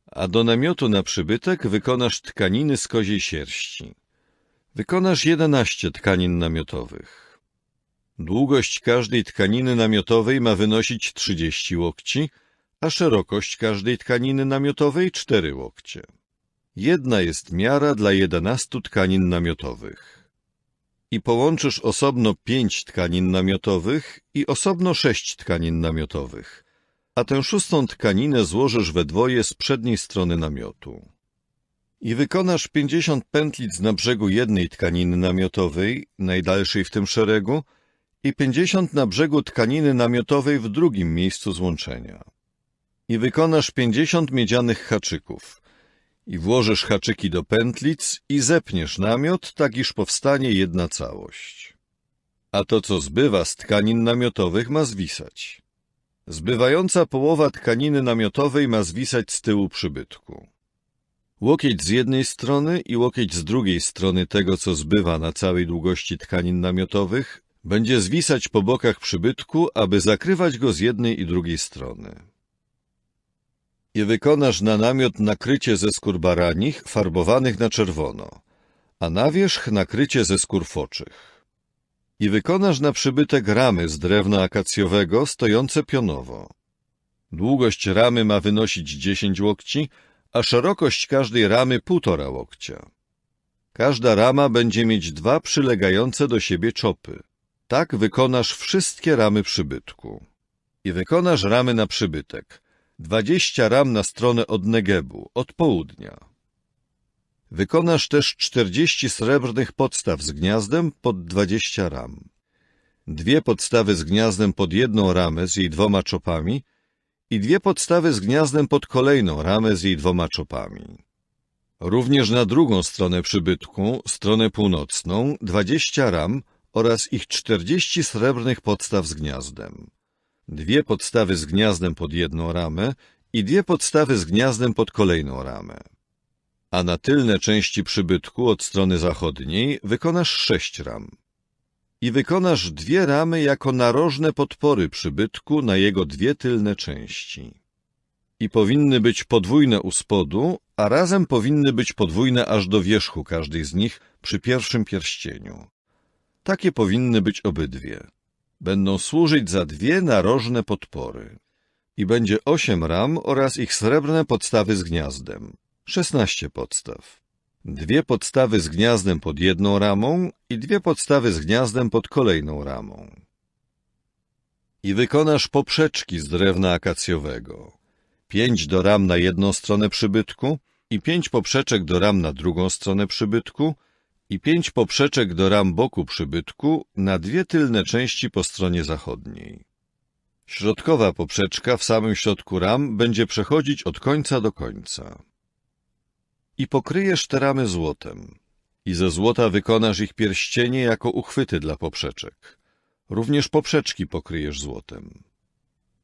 A do namiotu na przybytek wykonasz tkaniny z koziej sierści. Wykonasz 11 tkanin namiotowych. Długość każdej tkaniny namiotowej ma wynosić 30 łokci, a szerokość każdej tkaniny namiotowej 4 łokcie. Jedna jest miara dla 11 tkanin namiotowych. I połączysz osobno 5 tkanin namiotowych i osobno 6 tkanin namiotowych, a tę 6. tkaninę złożysz we dwoje z przedniej strony namiotu. I wykonasz 50 pętlic na brzegu jednej tkaniny namiotowej, najdalszej w tym szeregu, i 50 na brzegu tkaniny namiotowej w drugim miejscu złączenia. I wykonasz 50 miedzianych haczyków. I włożysz haczyki do pętlic i zepniesz namiot, tak iż powstanie jedna całość. A to, co zbywa z tkanin namiotowych, ma zwisać. Zbywająca połowa tkaniny namiotowej ma zwisać z tyłu przybytku. Łokieć z jednej strony i łokieć z drugiej strony tego, co zbywa na całej długości tkanin namiotowych, będzie zwisać po bokach przybytku, aby zakrywać go z jednej i drugiej strony. I wykonasz na namiot nakrycie ze skór baranich, farbowanych na czerwono, a na wierzch nakrycie ze skór foczych. I wykonasz na przybytek ramy z drewna akacjowego, stojące pionowo. Długość ramy ma wynosić 10 łokci, a szerokość każdej ramy 1,5 łokcia. Każda rama będzie mieć 2 przylegające do siebie czopy. Tak wykonasz wszystkie ramy przybytku. I wykonasz ramy na przybytek. 20 ram na stronę od Negebu, od południa. Wykonasz też 40 srebrnych podstaw z gniazdem pod 20 ram. 2 podstawy z gniazdem pod jedną ramę z jej 2 czopami i 2 podstawy z gniazdem pod kolejną ramę z jej 2 czopami. Również na drugą stronę przybytku, stronę północną, 20 ram oraz ich 40 srebrnych podstaw z gniazdem. 2 podstawy z gniazdem pod jedną ramę i 2 podstawy z gniazdem pod kolejną ramę. A na tylne części przybytku od strony zachodniej wykonasz 6 ram. I wykonasz 2 ramy jako narożne podpory przybytku na jego 2 tylne części. I powinny być podwójne u spodu, a razem powinny być podwójne aż do wierzchu każdej z nich przy pierwszym pierścieniu. Takie powinny być obydwie. Będą służyć za 2 narożne podpory. I będzie 8 ram oraz ich srebrne podstawy z gniazdem. 16 podstaw. 2 podstawy z gniazdem pod jedną ramą i 2 podstawy z gniazdem pod kolejną ramą. I wykonasz poprzeczki z drewna akacjowego. 5 do ram na jedną stronę przybytku i 5 poprzeczek do ram na drugą stronę przybytku i 5 poprzeczek do ram boku przybytku na 2 tylne części po stronie zachodniej. Środkowa poprzeczka w samym środku ram będzie przechodzić od końca do końca. I pokryjesz te ramy złotem. I ze złota wykonasz ich pierścienie jako uchwyty dla poprzeczek. Również poprzeczki pokryjesz złotem.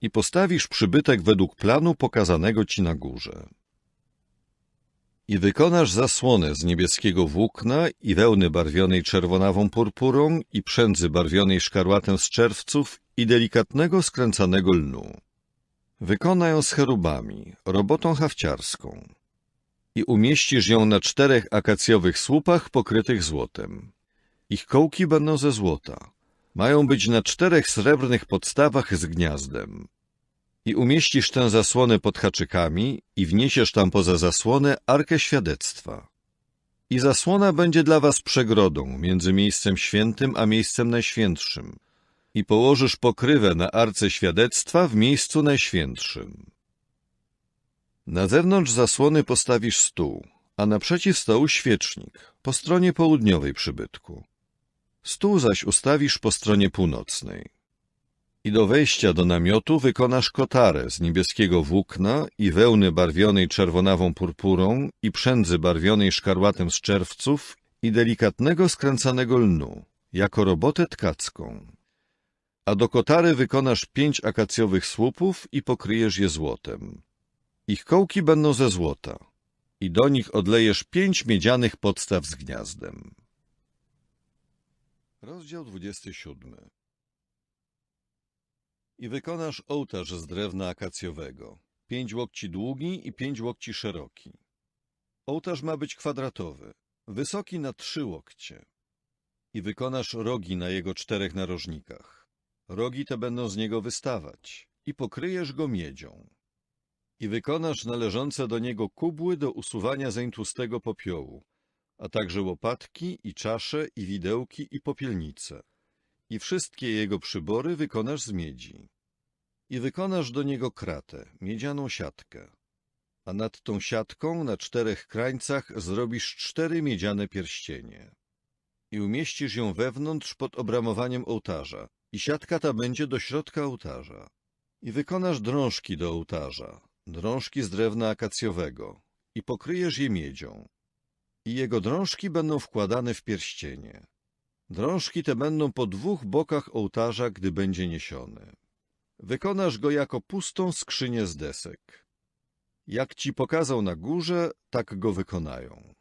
I postawisz przybytek według planu pokazanego ci na górze. I wykonasz zasłonę z niebieskiego włókna i wełny barwionej czerwonawą purpurą i przędzy barwionej szkarłatem z czerwców i delikatnego skręcanego lnu. Wykona ją z cherubami, robotą hafciarską. I umieścisz ją na 4 akacjowych słupach pokrytych złotem. Ich kołki będą ze złota. Mają być na 4 srebrnych podstawach z gniazdem. I umieścisz tę zasłonę pod haczykami i wniesiesz tam poza zasłonę Arkę Świadectwa. I zasłona będzie dla was przegrodą między miejscem świętym a miejscem najświętszym. i położysz pokrywę na arce świadectwa w miejscu najświętszym. Na zewnątrz zasłony postawisz stół, a naprzeciw stołu świecznik, po stronie południowej przybytku. Stół zaś ustawisz po stronie północnej. I do wejścia do namiotu wykonasz kotarę z niebieskiego włókna i wełny barwionej czerwonawą purpurą i przędzy barwionej szkarłatem z czerwców i delikatnego skręcanego lnu, jako robotę tkacką. A do kotary wykonasz 5 akacjowych słupów i pokryjesz je złotem. Ich kołki będą ze złota i do nich odlejesz 5 miedzianych podstaw z gniazdem. Rozdział 27. I wykonasz ołtarz z drewna akacjowego, 5 łokci długi i 5 łokci szeroki. Ołtarz ma być kwadratowy, wysoki na 3 łokcie. I wykonasz rogi na jego 4 narożnikach. Rogi te będą z niego wystawać i pokryjesz go miedzią. I wykonasz należące do niego kubły do usuwania zeń tłustego popiołu, a także łopatki i czasze i widełki i popielnice. I wszystkie jego przybory wykonasz z miedzi. I wykonasz do niego kratę, miedzianą siatkę. A nad tą siatką na 4 krańcach zrobisz 4 miedziane pierścienie. I umieścisz ją wewnątrz pod obramowaniem ołtarza, i siatka ta będzie do środka ołtarza. I wykonasz drążki do ołtarza, drążki z drewna akacjowego, i pokryjesz je miedzią. I jego drążki będą wkładane w pierścienie. Drążki te będą po 2 bokach ołtarza, gdy będzie niesiony. Wykonasz go jako pustą skrzynię z desek. Jak ci pokazał na górze, tak go wykonają.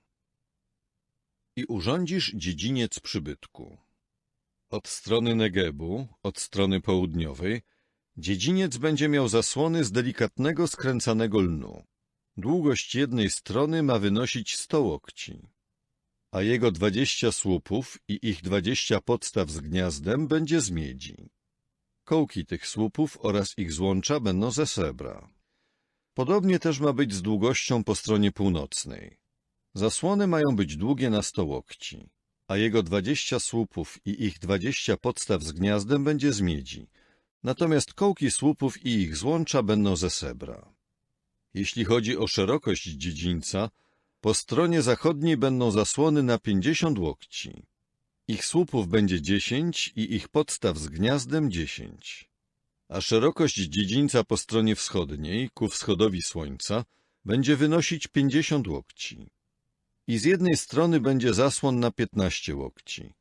I urządzisz dziedziniec przybytku. Od strony Negebu, od strony południowej, dziedziniec będzie miał zasłony z delikatnego skręcanego lnu. Długość jednej strony ma wynosić 100 łokci, a jego 20 słupów i ich 20 podstaw z gniazdem będzie z miedzi. Kołki tych słupów oraz ich złącza będą ze srebra. Podobnie też ma być z długością po stronie północnej. Zasłony mają być długie na 100 łokci, a jego 20 słupów i ich 20 podstaw z gniazdem będzie z miedzi, natomiast kołki słupów i ich złącza będą ze srebra. Jeśli chodzi o szerokość dziedzińca, po stronie zachodniej będą zasłony na 50 łokci. Ich słupów będzie 10 i ich podstaw z gniazdem 10. A szerokość dziedzińca po stronie wschodniej, ku wschodowi słońca, będzie wynosić 50 łokci. I z jednej strony będzie zasłon na 15 łokci.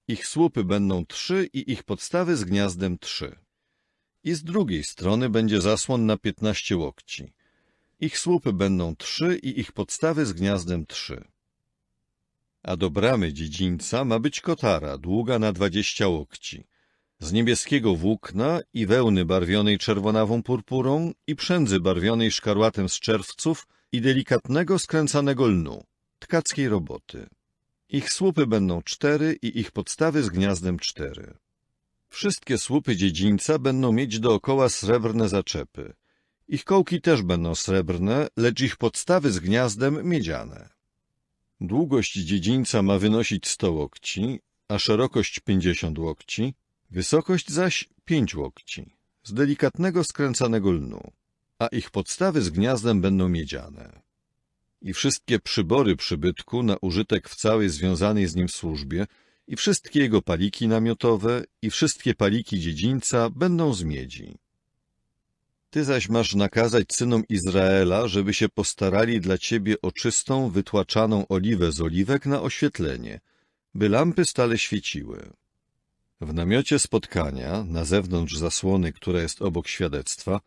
Ich słupy będą 3 i ich podstawy z gniazdem 3. I z drugiej strony będzie zasłon na 15 łokci. Ich słupy będą 3 i ich podstawy z gniazdem 3. A do bramy dziedzińca ma być kotara, długa na 20 łokci, z niebieskiego włókna i wełny barwionej czerwonawą purpurą i przędzy barwionej szkarłatem z czerwców i delikatnego skręcanego lnu, tkackiej roboty. Ich słupy będą 4 i ich podstawy z gniazdem 4. Wszystkie słupy dziedzińca będą mieć dookoła srebrne zaczepy. Ich kołki też będą srebrne, lecz ich podstawy z gniazdem miedziane. Długość dziedzińca ma wynosić 100 łokci, a szerokość 50 łokci, wysokość zaś 5 łokci, z delikatnego skręcanego lnu, a ich podstawy z gniazdem będą miedziane. I wszystkie przybory przybytku na użytek w całej związanej z nim służbie, i wszystkie jego paliki namiotowe, i wszystkie paliki dziedzińca będą z miedzi. Ty zaś masz nakazać synom Izraela, żeby się postarali dla ciebie o czystą, wytłaczaną oliwę z oliwek na oświetlenie, by lampy stale świeciły. W namiocie spotkania, na zewnątrz zasłony, która jest obok świadectwa,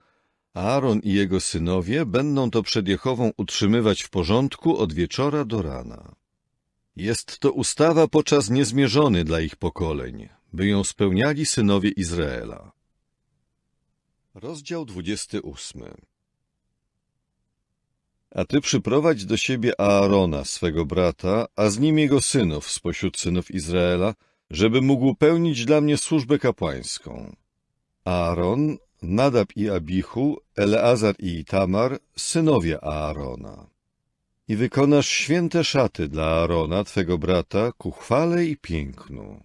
Aaron i jego synowie będą to przed Jehową utrzymywać w porządku od wieczora do rana. Jest to ustawa po czas niezmierzony dla ich pokoleń, by ją spełniali synowie Izraela. Rozdział 28. A ty przyprowadź do siebie Aarona, swego brata, a z nim jego synów spośród synów Izraela, żeby mógł pełnić dla mnie służbę kapłańską. Aaron, Nadab i Abichu, Eleazar i Itamar, synowie Aarona. I wykonasz święte szaty dla Aarona, twego brata, ku chwale i pięknu.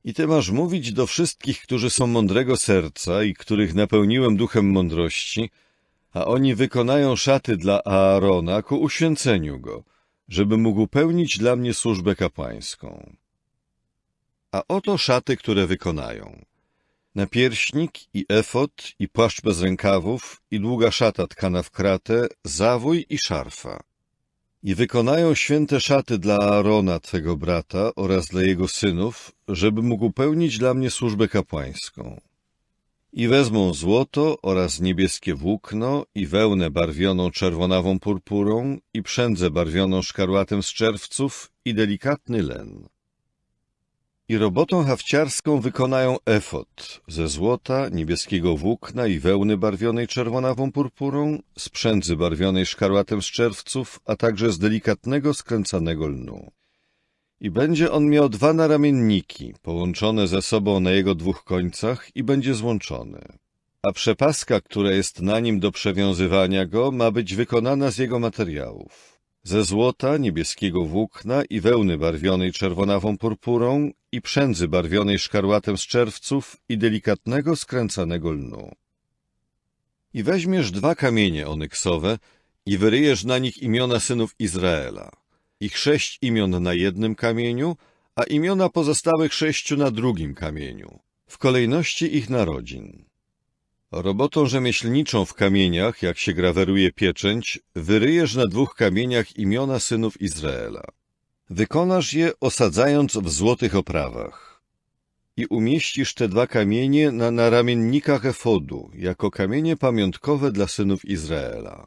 I ty masz mówić do wszystkich, którzy są mądrego serca i których napełniłem duchem mądrości, a oni wykonają szaty dla Aarona ku uświęceniu go, żeby mógł pełnić dla mnie służbę kapłańską. A oto szaty, które wykonają: napierśnik i efod i płaszcz bez rękawów i długa szata tkana w kratę, zawój i szarfa. I wykonają święte szaty dla Aarona, twego brata, oraz dla jego synów, żeby mógł pełnić dla mnie służbę kapłańską. I wezmą złoto oraz niebieskie włókno i wełnę barwioną czerwonawą purpurą i przędzę barwioną szkarłatem z czerwców i delikatny len. I robotą hafciarską wykonają efod ze złota, niebieskiego włókna i wełny barwionej czerwonawą purpurą, z przędzy barwionej szkarłatem z czerwców, a także z delikatnego, skręcanego lnu. I będzie on miał 2 naramienniki, połączone ze sobą na jego 2 końcach i będzie złączony. A przepaska, która jest na nim do przewiązywania go, ma być wykonana z jego materiałów: ze złota, niebieskiego włókna i wełny barwionej czerwonawą purpurą i przędzy barwionej szkarłatem z czerwców i delikatnego, skręcanego lnu. I weźmiesz 2 kamienie onyksowe i wyryjesz na nich imiona synów Izraela, ich 6 imion na jednym kamieniu, a imiona pozostałych 6 na drugim kamieniu, w kolejności ich narodzin. Robotą rzemieślniczą w kamieniach, jak się graweruje pieczęć, wyryjesz na 2 kamieniach imiona synów Izraela. Wykonasz je, osadzając w złotych oprawach. I umieścisz te 2 kamienie na naramiennikach efodu, jako kamienie pamiątkowe dla synów Izraela.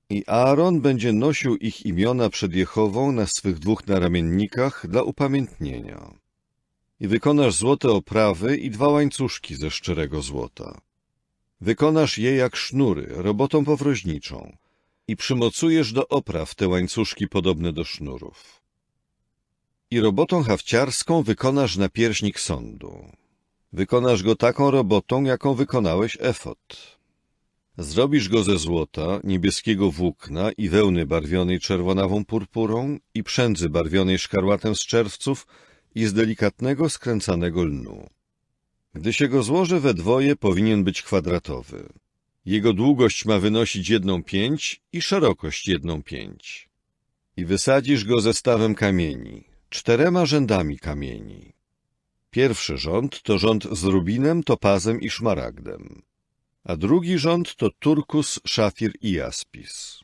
I Aaron będzie nosił ich imiona przed Jehową na swych 2 naramiennikach dla upamiętnienia. I wykonasz złote oprawy i 2 łańcuszki ze szczerego złota. Wykonasz je jak sznury, robotą powroźniczą, i przymocujesz do opraw te łańcuszki podobne do sznurów. I robotą hafciarską wykonasz napierśnik sądu. Wykonasz go taką robotą, jaką wykonałeś efod. Zrobisz go ze złota, niebieskiego włókna i wełny barwionej czerwonawą purpurą i przędzy barwionej szkarłatem z czerwców i z delikatnego, skręcanego lnu. Gdy się go złoży we dwoje, powinien być kwadratowy. Jego długość ma wynosić 1,5 i szerokość 1,5. I wysadzisz go zestawem kamieni, 4 rzędami kamieni. Pierwszy rząd to rząd z rubinem, topazem i szmaragdem, a drugi rząd to turkus, szafir i jaspis,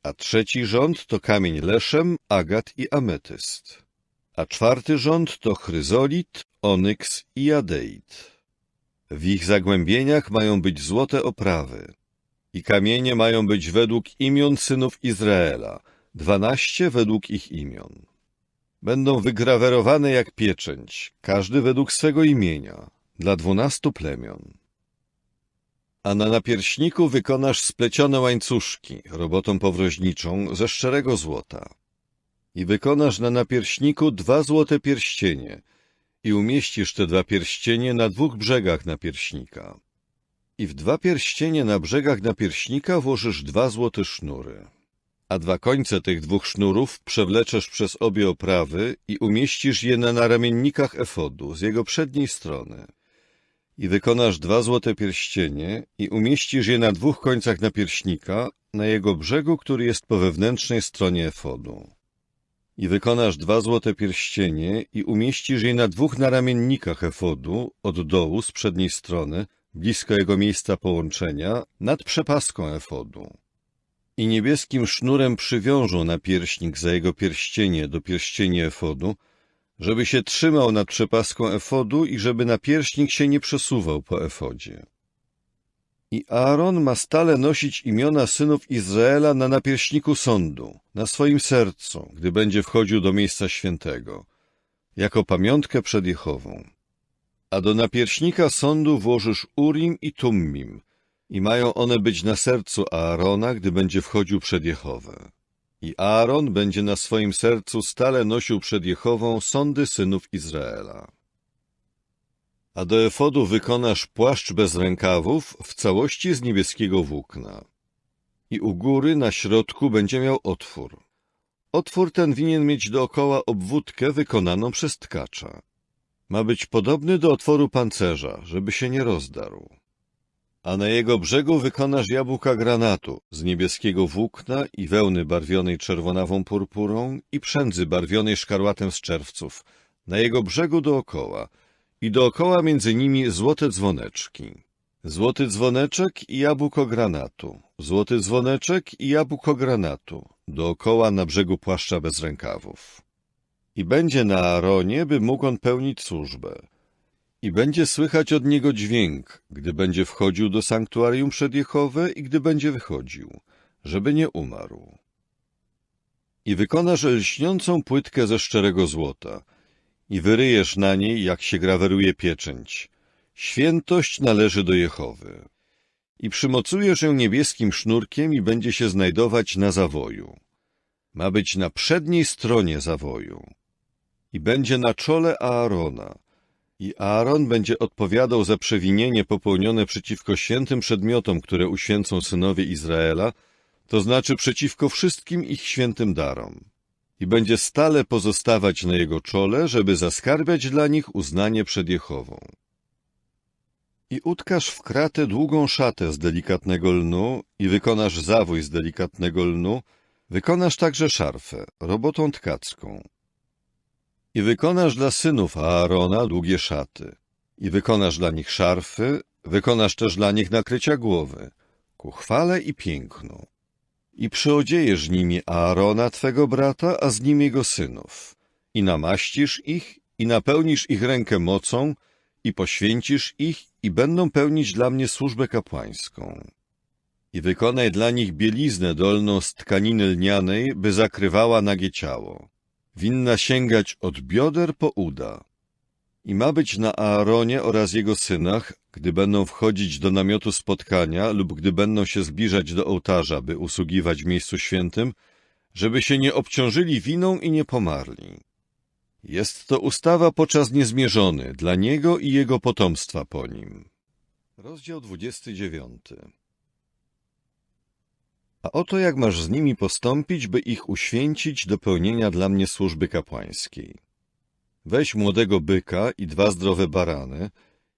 a trzeci rząd to kamień leszem, agat i ametyst, a 4 rząd to chryzolit, onyks i jadeit. W ich zagłębieniach mają być złote oprawy i kamienie mają być według imion synów Izraela, 12 według ich imion. Będą wygrawerowane jak pieczęć, każdy według swego imienia, dla 12 plemion. A na napierśniku wykonasz splecione łańcuszki, robotą powroźniczą, ze szczerego złota. I wykonasz na napierśniku 2 złote pierścienie i umieścisz te 2 pierścienie na 2 brzegach napierśnika. I w 2 pierścienie na brzegach napierśnika włożysz 2 złote sznury. A 2 końce tych 2 sznurów przewleczesz przez obie oprawy i umieścisz je na naramiennikach efodu z jego przedniej strony. I wykonasz 2 złote pierścienie i umieścisz je na 2 końcach napierśnika, na jego brzegu, który jest po wewnętrznej stronie efodu. I wykonasz 2 złote pierścienie i umieścisz je na 2 naramiennikach efodu, od dołu z przedniej strony, blisko jego miejsca połączenia, nad przepaską efodu. I niebieskim sznurem przywiążą napierśnik za jego pierścienie do pierścieni efodu, żeby się trzymał nad przepaską efodu i żeby napierśnik się nie przesuwał po efodzie. I Aaron ma stale nosić imiona synów Izraela na napierśniku sądu, na swoim sercu, gdy będzie wchodził do miejsca świętego, jako pamiątkę przed Jehową. A do napierśnika sądu włożysz Urim i Tummim i mają one być na sercu Aarona, gdy będzie wchodził przed Jehowę. I Aaron będzie na swoim sercu stale nosił przed Jehową sądy synów Izraela. A do efodu wykonasz płaszcz bez rękawów w całości z niebieskiego włókna. I u góry na środku będzie miał otwór. Otwór ten winien mieć dookoła obwódkę wykonaną przez tkacza. Ma być podobny do otworu pancerza, żeby się nie rozdarł. A na jego brzegu wykonasz jabłka granatu z niebieskiego włókna i wełny barwionej czerwonawą purpurą i przędzy barwionej szkarłatem z czerwców, na jego brzegu dookoła i dookoła między nimi złote dzwoneczki. Złoty dzwoneczek i jabłko granatu, złoty dzwoneczek i jabłko granatu, dookoła na brzegu płaszcza bez rękawów. I będzie na Aaronie, by mógł on pełnić służbę. I będzie słychać od niego dźwięk, gdy będzie wchodził do sanktuarium przed Jehowę i gdy będzie wychodził, żeby nie umarł. I wykonasz lśniącą płytkę ze szczerego złota i wyryjesz na niej, jak się graweruje pieczęć. Świętość należy do Jehowy. I przymocujesz ją niebieskim sznurkiem i będzie się znajdować na zawoju. Ma być na przedniej stronie zawoju. I będzie na czole Aarona. I Aaron będzie odpowiadał za przewinienie popełnione przeciwko świętym przedmiotom, które uświęcą synowie Izraela, to znaczy przeciwko wszystkim ich świętym darom. I będzie stale pozostawać na jego czole, żeby zaskarbiać dla nich uznanie przed Jehową. I utkasz w kratę długą szatę z delikatnego lnu i wykonasz zawój z delikatnego lnu, wykonasz także szarfę, robotą tkacką. I wykonasz dla synów Aarona długie szaty. I wykonasz dla nich szarfy, wykonasz też dla nich nakrycia głowy, ku chwale i pięknu. I przyodziejesz nimi Aarona, twego brata, a z nim jego synów. I namaścisz ich, i napełnisz ich rękę mocą, i poświęcisz ich, i będą pełnić dla mnie służbę kapłańską. I wykonaj dla nich bieliznę dolną z tkaniny lnianej, by zakrywała nagie ciało. Winna sięgać od bioder po uda. I ma być na Aaronie oraz jego synach, gdy będą wchodzić do namiotu spotkania lub gdy będą się zbliżać do ołtarza, by usługiwać w miejscu świętym, żeby się nie obciążyli winą i nie pomarli. Jest to ustawa po czas niezmierzony dla niego i jego potomstwa po nim. Rozdział 29. A oto jak masz z nimi postąpić, by ich uświęcić do pełnienia dla mnie służby kapłańskiej. Weź młodego byka i 2 zdrowe barany,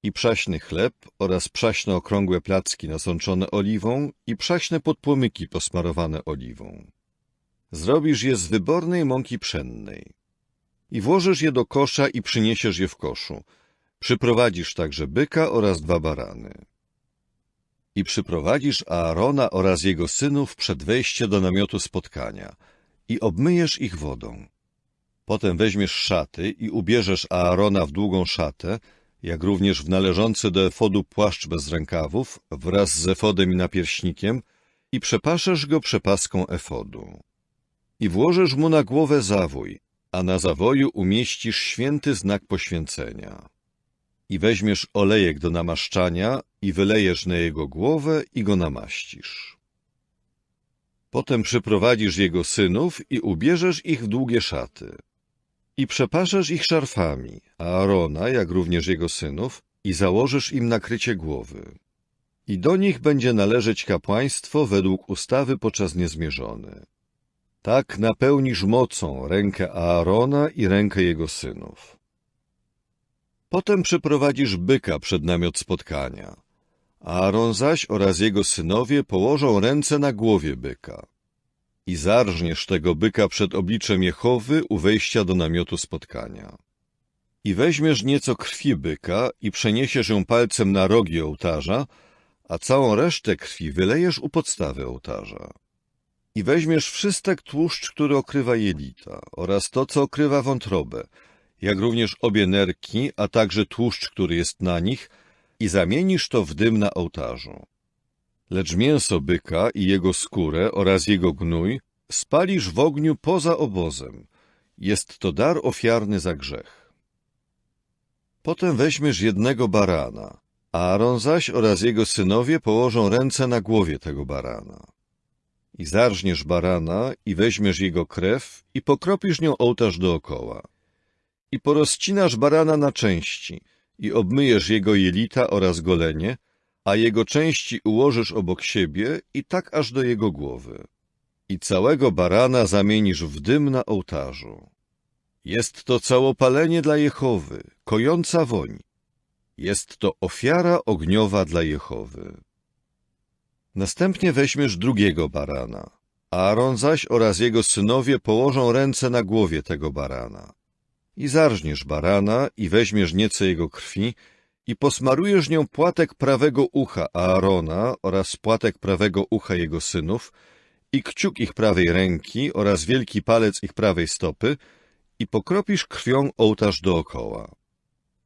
i przaśny chleb oraz przaśne okrągłe placki nasączone oliwą i przaśne podpłomyki posmarowane oliwą. Zrobisz je z wybornej mąki pszennej. I włożysz je do kosza i przyniesiesz je w koszu. Przyprowadzisz także byka oraz 2 barany. I przyprowadzisz Aarona oraz jego synów przed wejście do namiotu spotkania i obmyjesz ich wodą. Potem weźmiesz szaty i ubierzesz Aarona w długą szatę, jak również w należący do efodu płaszcz bez rękawów wraz z efodem i napierśnikiem i przepaszesz go przepaską efodu. I włożysz mu na głowę zawój, a na zawoju umieścisz święty znak poświęcenia. I weźmiesz olejek do namaszczania i wylejesz na jego głowę i go namaścisz. Potem przyprowadzisz jego synów i ubierzesz ich w długie szaty. I przepaszesz ich szarfami, Aarona, jak również jego synów, i założysz im nakrycie głowy. I do nich będzie należeć kapłaństwo według ustawy po czas niezmierzony. Tak napełnisz mocą rękę Aarona i rękę jego synów. Potem przyprowadzisz byka przed namiot spotkania. Aaron zaś oraz jego synowie położą ręce na głowie byka. I zarżniesz tego byka przed obliczem Jehowy u wejścia do namiotu spotkania. I weźmiesz nieco krwi byka i przeniesiesz ją palcem na rogi ołtarza, a całą resztę krwi wylejesz u podstawy ołtarza. I weźmiesz wszystek tłuszcz, który okrywa jelita, oraz to, co okrywa wątrobę, jak również obie nerki, a także tłuszcz, który jest na nich, i zamienisz to w dym na ołtarzu. Lecz mięso byka i jego skórę oraz jego gnój spalisz w ogniu poza obozem. Jest to dar ofiarny za grzech. Potem weźmiesz jednego barana, Aaron zaś oraz jego synowie położą ręce na głowie tego barana. I zarżniesz barana i weźmiesz jego krew i pokropisz nią ołtarz dookoła. I porozcinasz barana na części i obmyjesz jego jelita oraz golenie, a jego części ułożysz obok siebie i tak aż do jego głowy. I całego barana zamienisz w dym na ołtarzu. Jest to całopalenie dla Jehowy, kojąca woń. Jest to ofiara ogniowa dla Jehowy. Następnie weźmiesz drugiego barana. Aaron zaś oraz jego synowie położą ręce na głowie tego barana. I zarżniesz barana i weźmiesz nieco jego krwi i posmarujesz nią płatek prawego ucha Aarona oraz płatek prawego ucha jego synów i kciuk ich prawej ręki oraz wielki palec ich prawej stopy i pokropisz krwią ołtarz dookoła.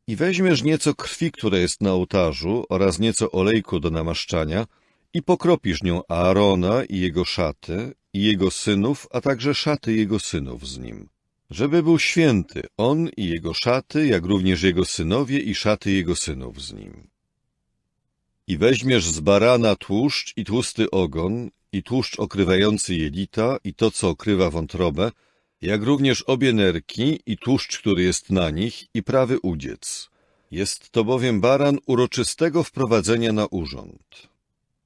I weźmiesz nieco krwi, która jest na ołtarzu oraz nieco olejku do namaszczania i pokropisz nią Aarona i jego szaty i jego synów, a także szaty jego synów z nim. Żeby był święty, on i jego szaty, jak również jego synowie i szaty jego synów z nim. I weźmiesz z barana tłuszcz i tłusty ogon, i tłuszcz okrywający jelita, i to, co okrywa wątrobę, jak również obie nerki, i tłuszcz, który jest na nich, i prawy udziec. Jest to bowiem baran uroczystego wprowadzenia na urząd.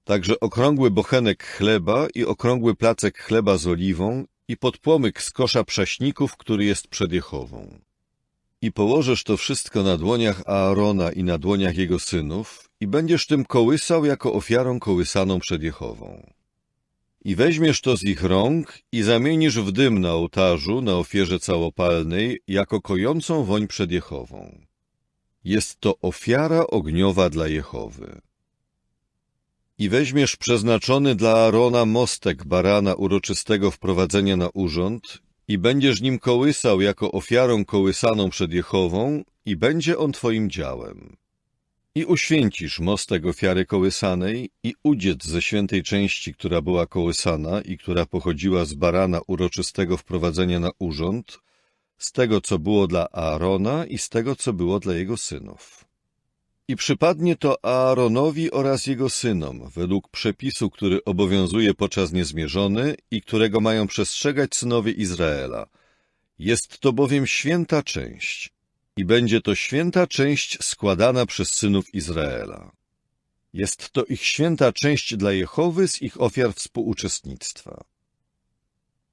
Także okrągły bochenek chleba i okrągły placek chleba z oliwą, i podpłomyk z kosza prześników, który jest przed Jehową. I położysz to wszystko na dłoniach Aarona i na dłoniach jego synów i będziesz tym kołysał jako ofiarą kołysaną przed Jehową. I weźmiesz to z ich rąk i zamienisz w dym na ołtarzu, na ofierze całopalnej, jako kojącą woń przed Jehową. Jest to ofiara ogniowa dla Jehowy. I weźmiesz przeznaczony dla Aarona mostek barana uroczystego wprowadzenia na urząd i będziesz nim kołysał jako ofiarą kołysaną przed Jehową i będzie on twoim działem. I uświęcisz mostek ofiary kołysanej i udziec ze świętej części, która była kołysana i która pochodziła z barana uroczystego wprowadzenia na urząd, z tego, co było dla Aarona i z tego, co było dla jego synów. I przypadnie to Aaronowi oraz jego synom, według przepisu, który obowiązuje podczas niezmierzony i którego mają przestrzegać synowie Izraela. Jest to bowiem święta część i będzie to święta część składana przez synów Izraela. Jest to ich święta część dla Jehowy z ich ofiar współuczestnictwa.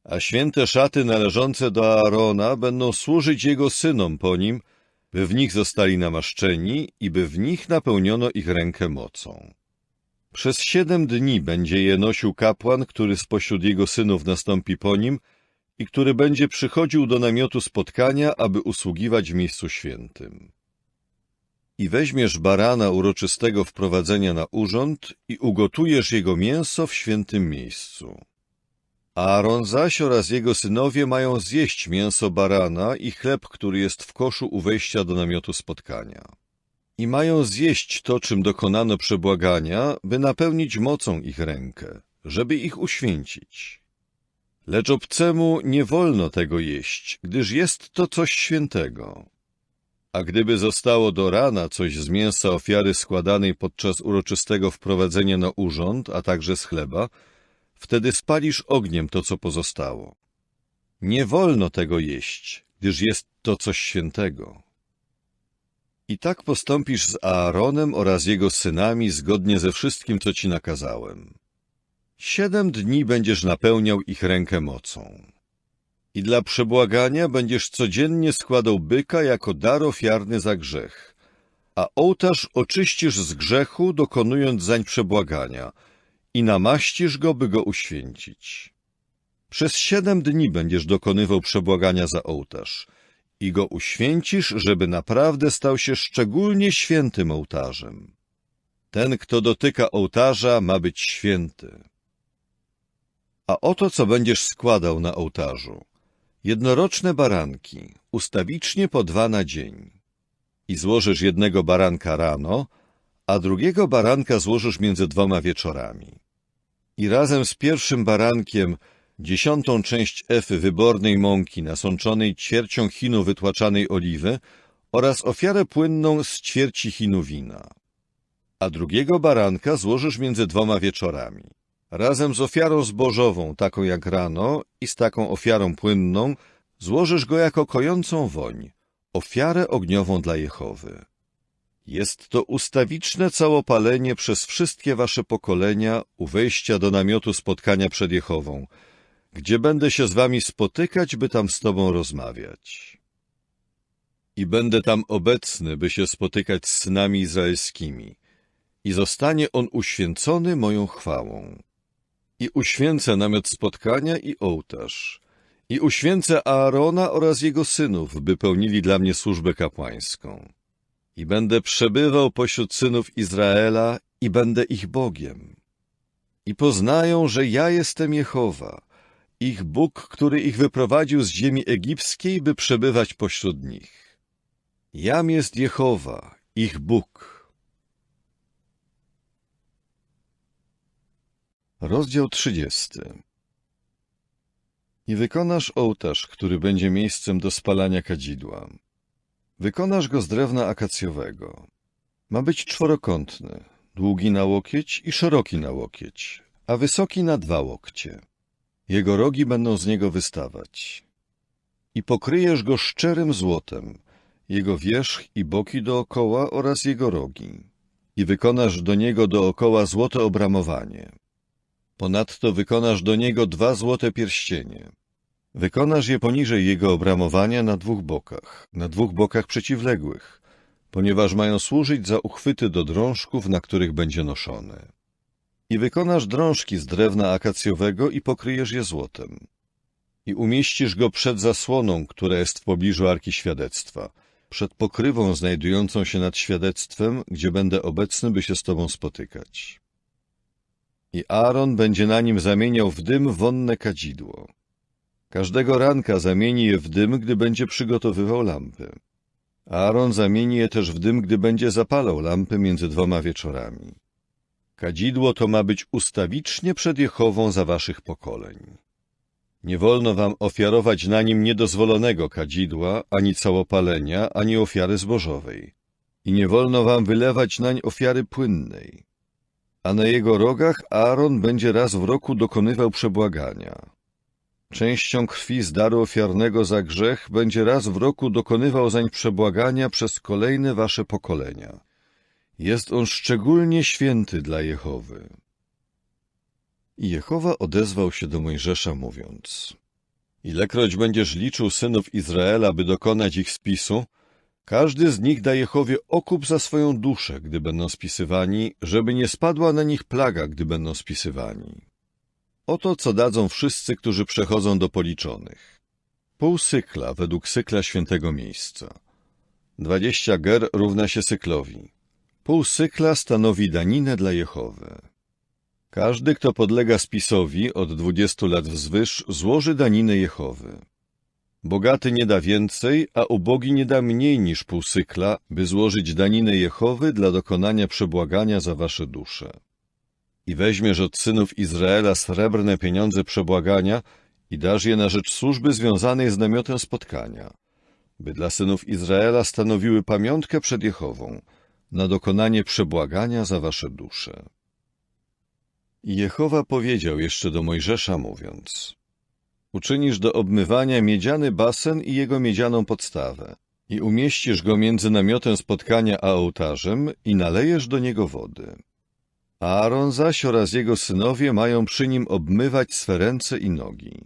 A święte szaty należące do Aarona będą służyć jego synom po nim, by w nich zostali namaszczeni i by w nich napełniono ich rękę mocą. Przez 7 dni będzie je nosił kapłan, który spośród jego synów nastąpi po nim i który będzie przychodził do namiotu spotkania, aby usługiwać w miejscu świętym. I weźmiesz barana uroczystego wprowadzenia na urząd i ugotujesz jego mięso w świętym miejscu. Aaron zaś oraz jego synowie mają zjeść mięso barana i chleb, który jest w koszu u wejścia do namiotu spotkania. I mają zjeść to, czym dokonano przebłagania, by napełnić mocą ich rękę, żeby ich uświęcić. Lecz obcemu nie wolno tego jeść, gdyż jest to coś świętego. A gdyby zostało do rana coś z mięsa ofiary składanej podczas uroczystego wprowadzenia na urząd, a także z chleba, wtedy spalisz ogniem to, co pozostało. Nie wolno tego jeść, gdyż jest to coś świętego. I tak postąpisz z Aaronem oraz jego synami zgodnie ze wszystkim, co ci nakazałem. 7 dni będziesz napełniał ich rękę mocą. I dla przebłagania będziesz codziennie składał byka jako dar ofiarny za grzech, a ołtarz oczyścisz z grzechu, dokonując zań przebłagania, i namaścisz go, by go uświęcić. Przez 7 dni będziesz dokonywał przebłagania za ołtarz i go uświęcisz, żeby naprawdę stał się szczególnie świętym ołtarzem. Ten, kto dotyka ołtarza, ma być święty. A oto, co będziesz składał na ołtarzu. Jednoroczne baranki, ustawicznie po 2 na dzień. I złożysz jednego baranka rano, a drugiego baranka złożysz między 2 wieczorami. I razem z pierwszym barankiem 10. część efy wybornej mąki nasączonej ćwiercią chinu wytłaczanej oliwy oraz ofiarę płynną z ćwierci chinu wina. A drugiego baranka złożysz między 2 wieczorami. Razem z ofiarą zbożową, taką jak rano, i z taką ofiarą płynną, złożysz go jako kojącą woń, ofiarę ogniową dla Jehowy. Jest to ustawiczne całopalenie przez wszystkie wasze pokolenia u wejścia do namiotu spotkania przed Jehową, gdzie będę się z wami spotykać, by tam z tobą rozmawiać. i będę tam obecny, by się spotykać z synami izraelskimi. I zostanie on uświęcony moją chwałą. I uświęcę namiot spotkania i ołtarz. I uświęcę Aarona oraz jego synów, by pełnili dla mnie służbę kapłańską. I będę przebywał pośród synów Izraela i będę ich Bogiem. I poznają, że ja jestem Jehowa, ich Bóg, który ich wyprowadził z ziemi egipskiej, by przebywać pośród nich. Jam jest Jehowa, ich Bóg. Rozdział 30. I wykonasz ołtarz, który będzie miejscem do spalania kadzidła. Wykonasz go z drewna akacjowego. Ma być czworokątny, długi na łokieć i szeroki na łokieć, a wysoki na 2 łokcie. Jego rogi będą z niego wystawać. I pokryjesz go szczerym złotem, jego wierzch i boki dookoła oraz jego rogi. I wykonasz do niego dookoła złote obramowanie. Ponadto wykonasz do niego 2 złote pierścienie. Wykonasz je poniżej jego obramowania na 2 bokach, na 2 bokach przeciwległych, ponieważ mają służyć za uchwyty do drążków, na których będzie noszony. I wykonasz drążki z drewna akacjowego i pokryjesz je złotem. I umieścisz go przed zasłoną, która jest w pobliżu Arki Świadectwa, przed pokrywą znajdującą się nad świadectwem, gdzie będę obecny, by się z tobą spotykać. I Aaron będzie na nim zamieniał w dym wonne kadzidło. Każdego ranka zamieni je w dym, gdy będzie przygotowywał lampy. Aaron zamieni je też w dym, gdy będzie zapalał lampy między 2 wieczorami. Kadzidło to ma być ustawicznie przed Jehową za waszych pokoleń. Nie wolno wam ofiarować na nim niedozwolonego kadzidła, ani całopalenia, ani ofiary zbożowej. I nie wolno wam wylewać nań ofiary płynnej. A na jego rogach Aaron będzie raz w roku dokonywał przebłagania. Częścią krwi z daru ofiarnego za grzech będzie raz w roku dokonywał zań przebłagania przez kolejne wasze pokolenia. Jest on szczególnie święty dla Jehowy. I Jehowa odezwał się do Mojżesza, mówiąc: Ilekroć będziesz liczył synów Izraela, by dokonać ich spisu, każdy z nich da Jehowie okup za swoją duszę, gdy będą spisywani, żeby nie spadła na nich plaga, gdy będą spisywani. Oto, co dadzą wszyscy, którzy przechodzą do policzonych. Pół sykla według sykla świętego miejsca. 20 ger równa się syklowi. Pół sykla stanowi daninę dla Jehowy. Każdy, kto podlega spisowi od 20 lat wzwyż, złoży daninę Jehowy. Bogaty nie da więcej, a ubogi nie da mniej niż pół sykla, by złożyć daninę Jehowy dla dokonania przebłagania za wasze dusze. I weźmiesz od synów Izraela srebrne pieniądze przebłagania i dasz je na rzecz służby związanej z namiotem spotkania, by dla synów Izraela stanowiły pamiątkę przed Jehową, na dokonanie przebłagania za wasze dusze. I Jehowa powiedział jeszcze do Mojżesza, mówiąc: Uczynisz do obmywania miedziany basen i jego miedzianą podstawę i umieścisz go między namiotem spotkania a ołtarzem i nalejesz do niego wody. Aaron zaś oraz jego synowie mają przy nim obmywać swe ręce i nogi.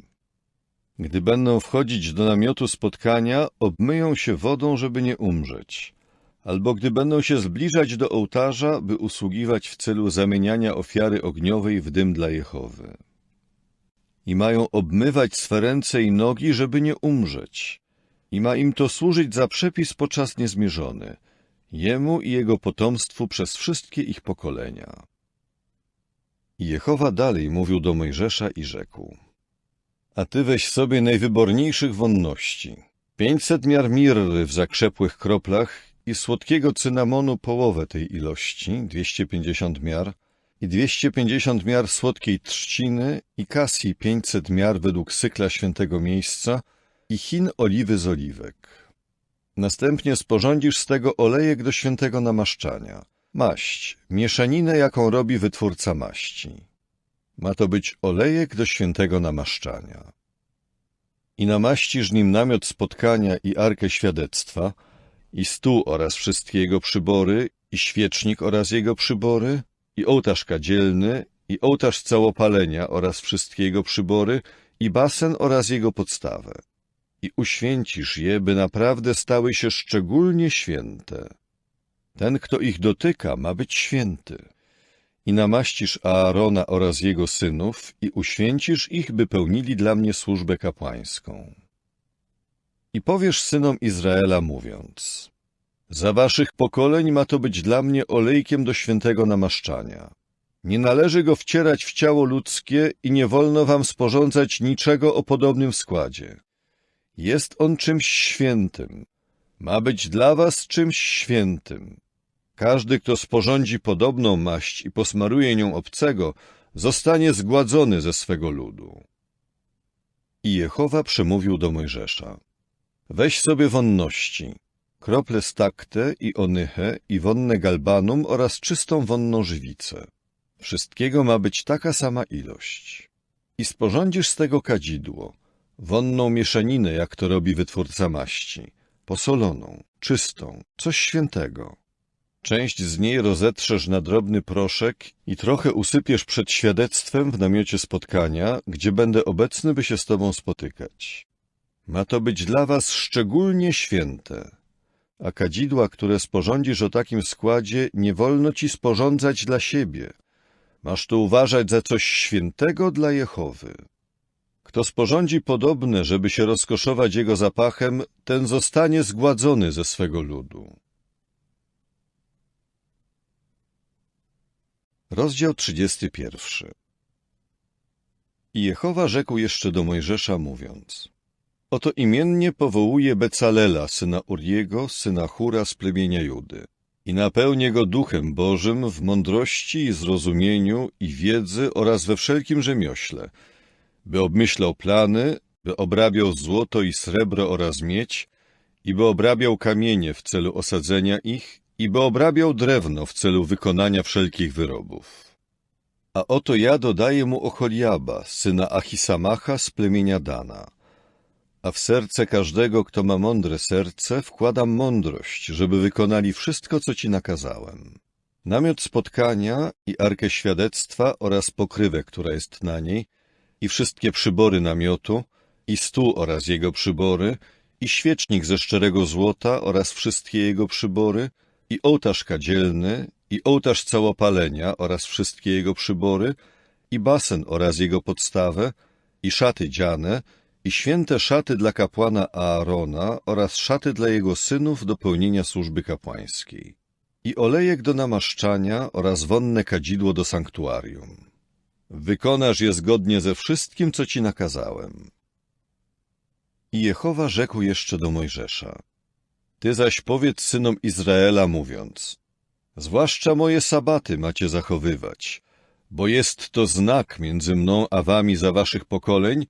Gdy będą wchodzić do namiotu spotkania, obmyją się wodą, żeby nie umrzeć, albo gdy będą się zbliżać do ołtarza, by usługiwać w celu zamieniania ofiary ogniowej w dym dla Jehowy. I mają obmywać swe ręce i nogi, żeby nie umrzeć. I ma im to służyć za przepis po czas niezmierzony, jemu i jego potomstwu przez wszystkie ich pokolenia. I Jehowa dalej mówił do Mojżesza i rzekł: A ty weź sobie najwyborniejszych wonności, 500 miar mirry w zakrzepłych kroplach i słodkiego cynamonu połowę tej ilości, 250 miar, i 250 miar słodkiej trzciny i kasji 500 miar według sykla świętego miejsca i chin oliwy z oliwek. Następnie sporządzisz z tego olejek do świętego namaszczania, maść, mieszaninę, jaką robi wytwórca maści. Ma to być olejek do świętego namaszczania. I namaścisz nim namiot spotkania i arkę świadectwa, i stół oraz wszystkie jego przybory, i świecznik oraz jego przybory, i ołtarz kadzielny, i ołtarz całopalenia oraz wszystkie jego przybory, i basen oraz jego podstawę. i uświęcisz je, by naprawdę stały się szczególnie święte. Ten, kto ich dotyka, ma być święty. I namaścisz Aarona oraz jego synów i uświęcisz ich, by pełnili dla mnie służbę kapłańską. I powiesz synom Izraela, mówiąc: za waszych pokoleń ma to być dla mnie olejkiem do świętego namaszczania. Nie należy go wcierać w ciało ludzkie i nie wolno wam sporządzać niczego o podobnym składzie. Jest on czymś świętym. Ma być dla was czymś świętym. Każdy, kto sporządzi podobną maść i posmaruje nią obcego, zostanie zgładzony ze swego ludu. I Jehowa przemówił do Mojżesza: weź sobie wonności, krople staktę i onychę i wonne galbanum oraz czystą wonną żywicę. Wszystkiego ma być taka sama ilość. I sporządzisz z tego kadzidło, wonną mieszaninę, jak to robi wytwórca maści, posoloną, czystą, coś świętego. Część z niej rozetrzesz na drobny proszek i trochę usypiesz przed świadectwem w namiocie spotkania, gdzie będę obecny, by się z tobą spotykać. Ma to być dla was szczególnie święte, a kadzidła, które sporządzisz o takim składzie, nie wolno ci sporządzać dla siebie. Masz to uważać za coś świętego dla Jehowy. Kto sporządzi podobne, żeby się rozkoszować jego zapachem, ten zostanie zgładzony ze swego ludu. Rozdział 31. I Jehowa rzekł jeszcze do Mojżesza, mówiąc: oto imiennie powołuję Becalela, syna Uriego, syna Hura z plemienia Judy, i napełnię go Duchem Bożym w mądrości i zrozumieniu i wiedzy oraz we wszelkim rzemiośle, by obmyślał plany, by obrabiał złoto i srebro oraz miedź, i by obrabiał kamienie w celu osadzenia ich, i by obrabiał drewno w celu wykonania wszelkich wyrobów. A oto ja dodaję mu Oholiaba, syna Achisamacha z plemienia Dana. A w serce każdego, kto ma mądre serce, wkładam mądrość, żeby wykonali wszystko, co ci nakazałem. Namiot spotkania i arkę świadectwa oraz pokrywę, która jest na niej, i wszystkie przybory namiotu, i stół oraz jego przybory, i świecznik ze szczerego złota oraz wszystkie jego przybory, i ołtarz kadzielny, i ołtarz całopalenia oraz wszystkie jego przybory, i basen oraz jego podstawę, i szaty dziane, i święte szaty dla kapłana Aarona oraz szaty dla jego synów do pełnienia służby kapłańskiej. I olejek do namaszczania oraz wonne kadzidło do sanktuarium. Wykonasz je zgodnie ze wszystkim, co ci nakazałem. I Jehowa rzekł jeszcze do Mojżesza: ty zaś powiedz synom Izraela, mówiąc: zwłaszcza moje sabaty macie zachowywać, bo jest to znak między mną a wami za waszych pokoleń,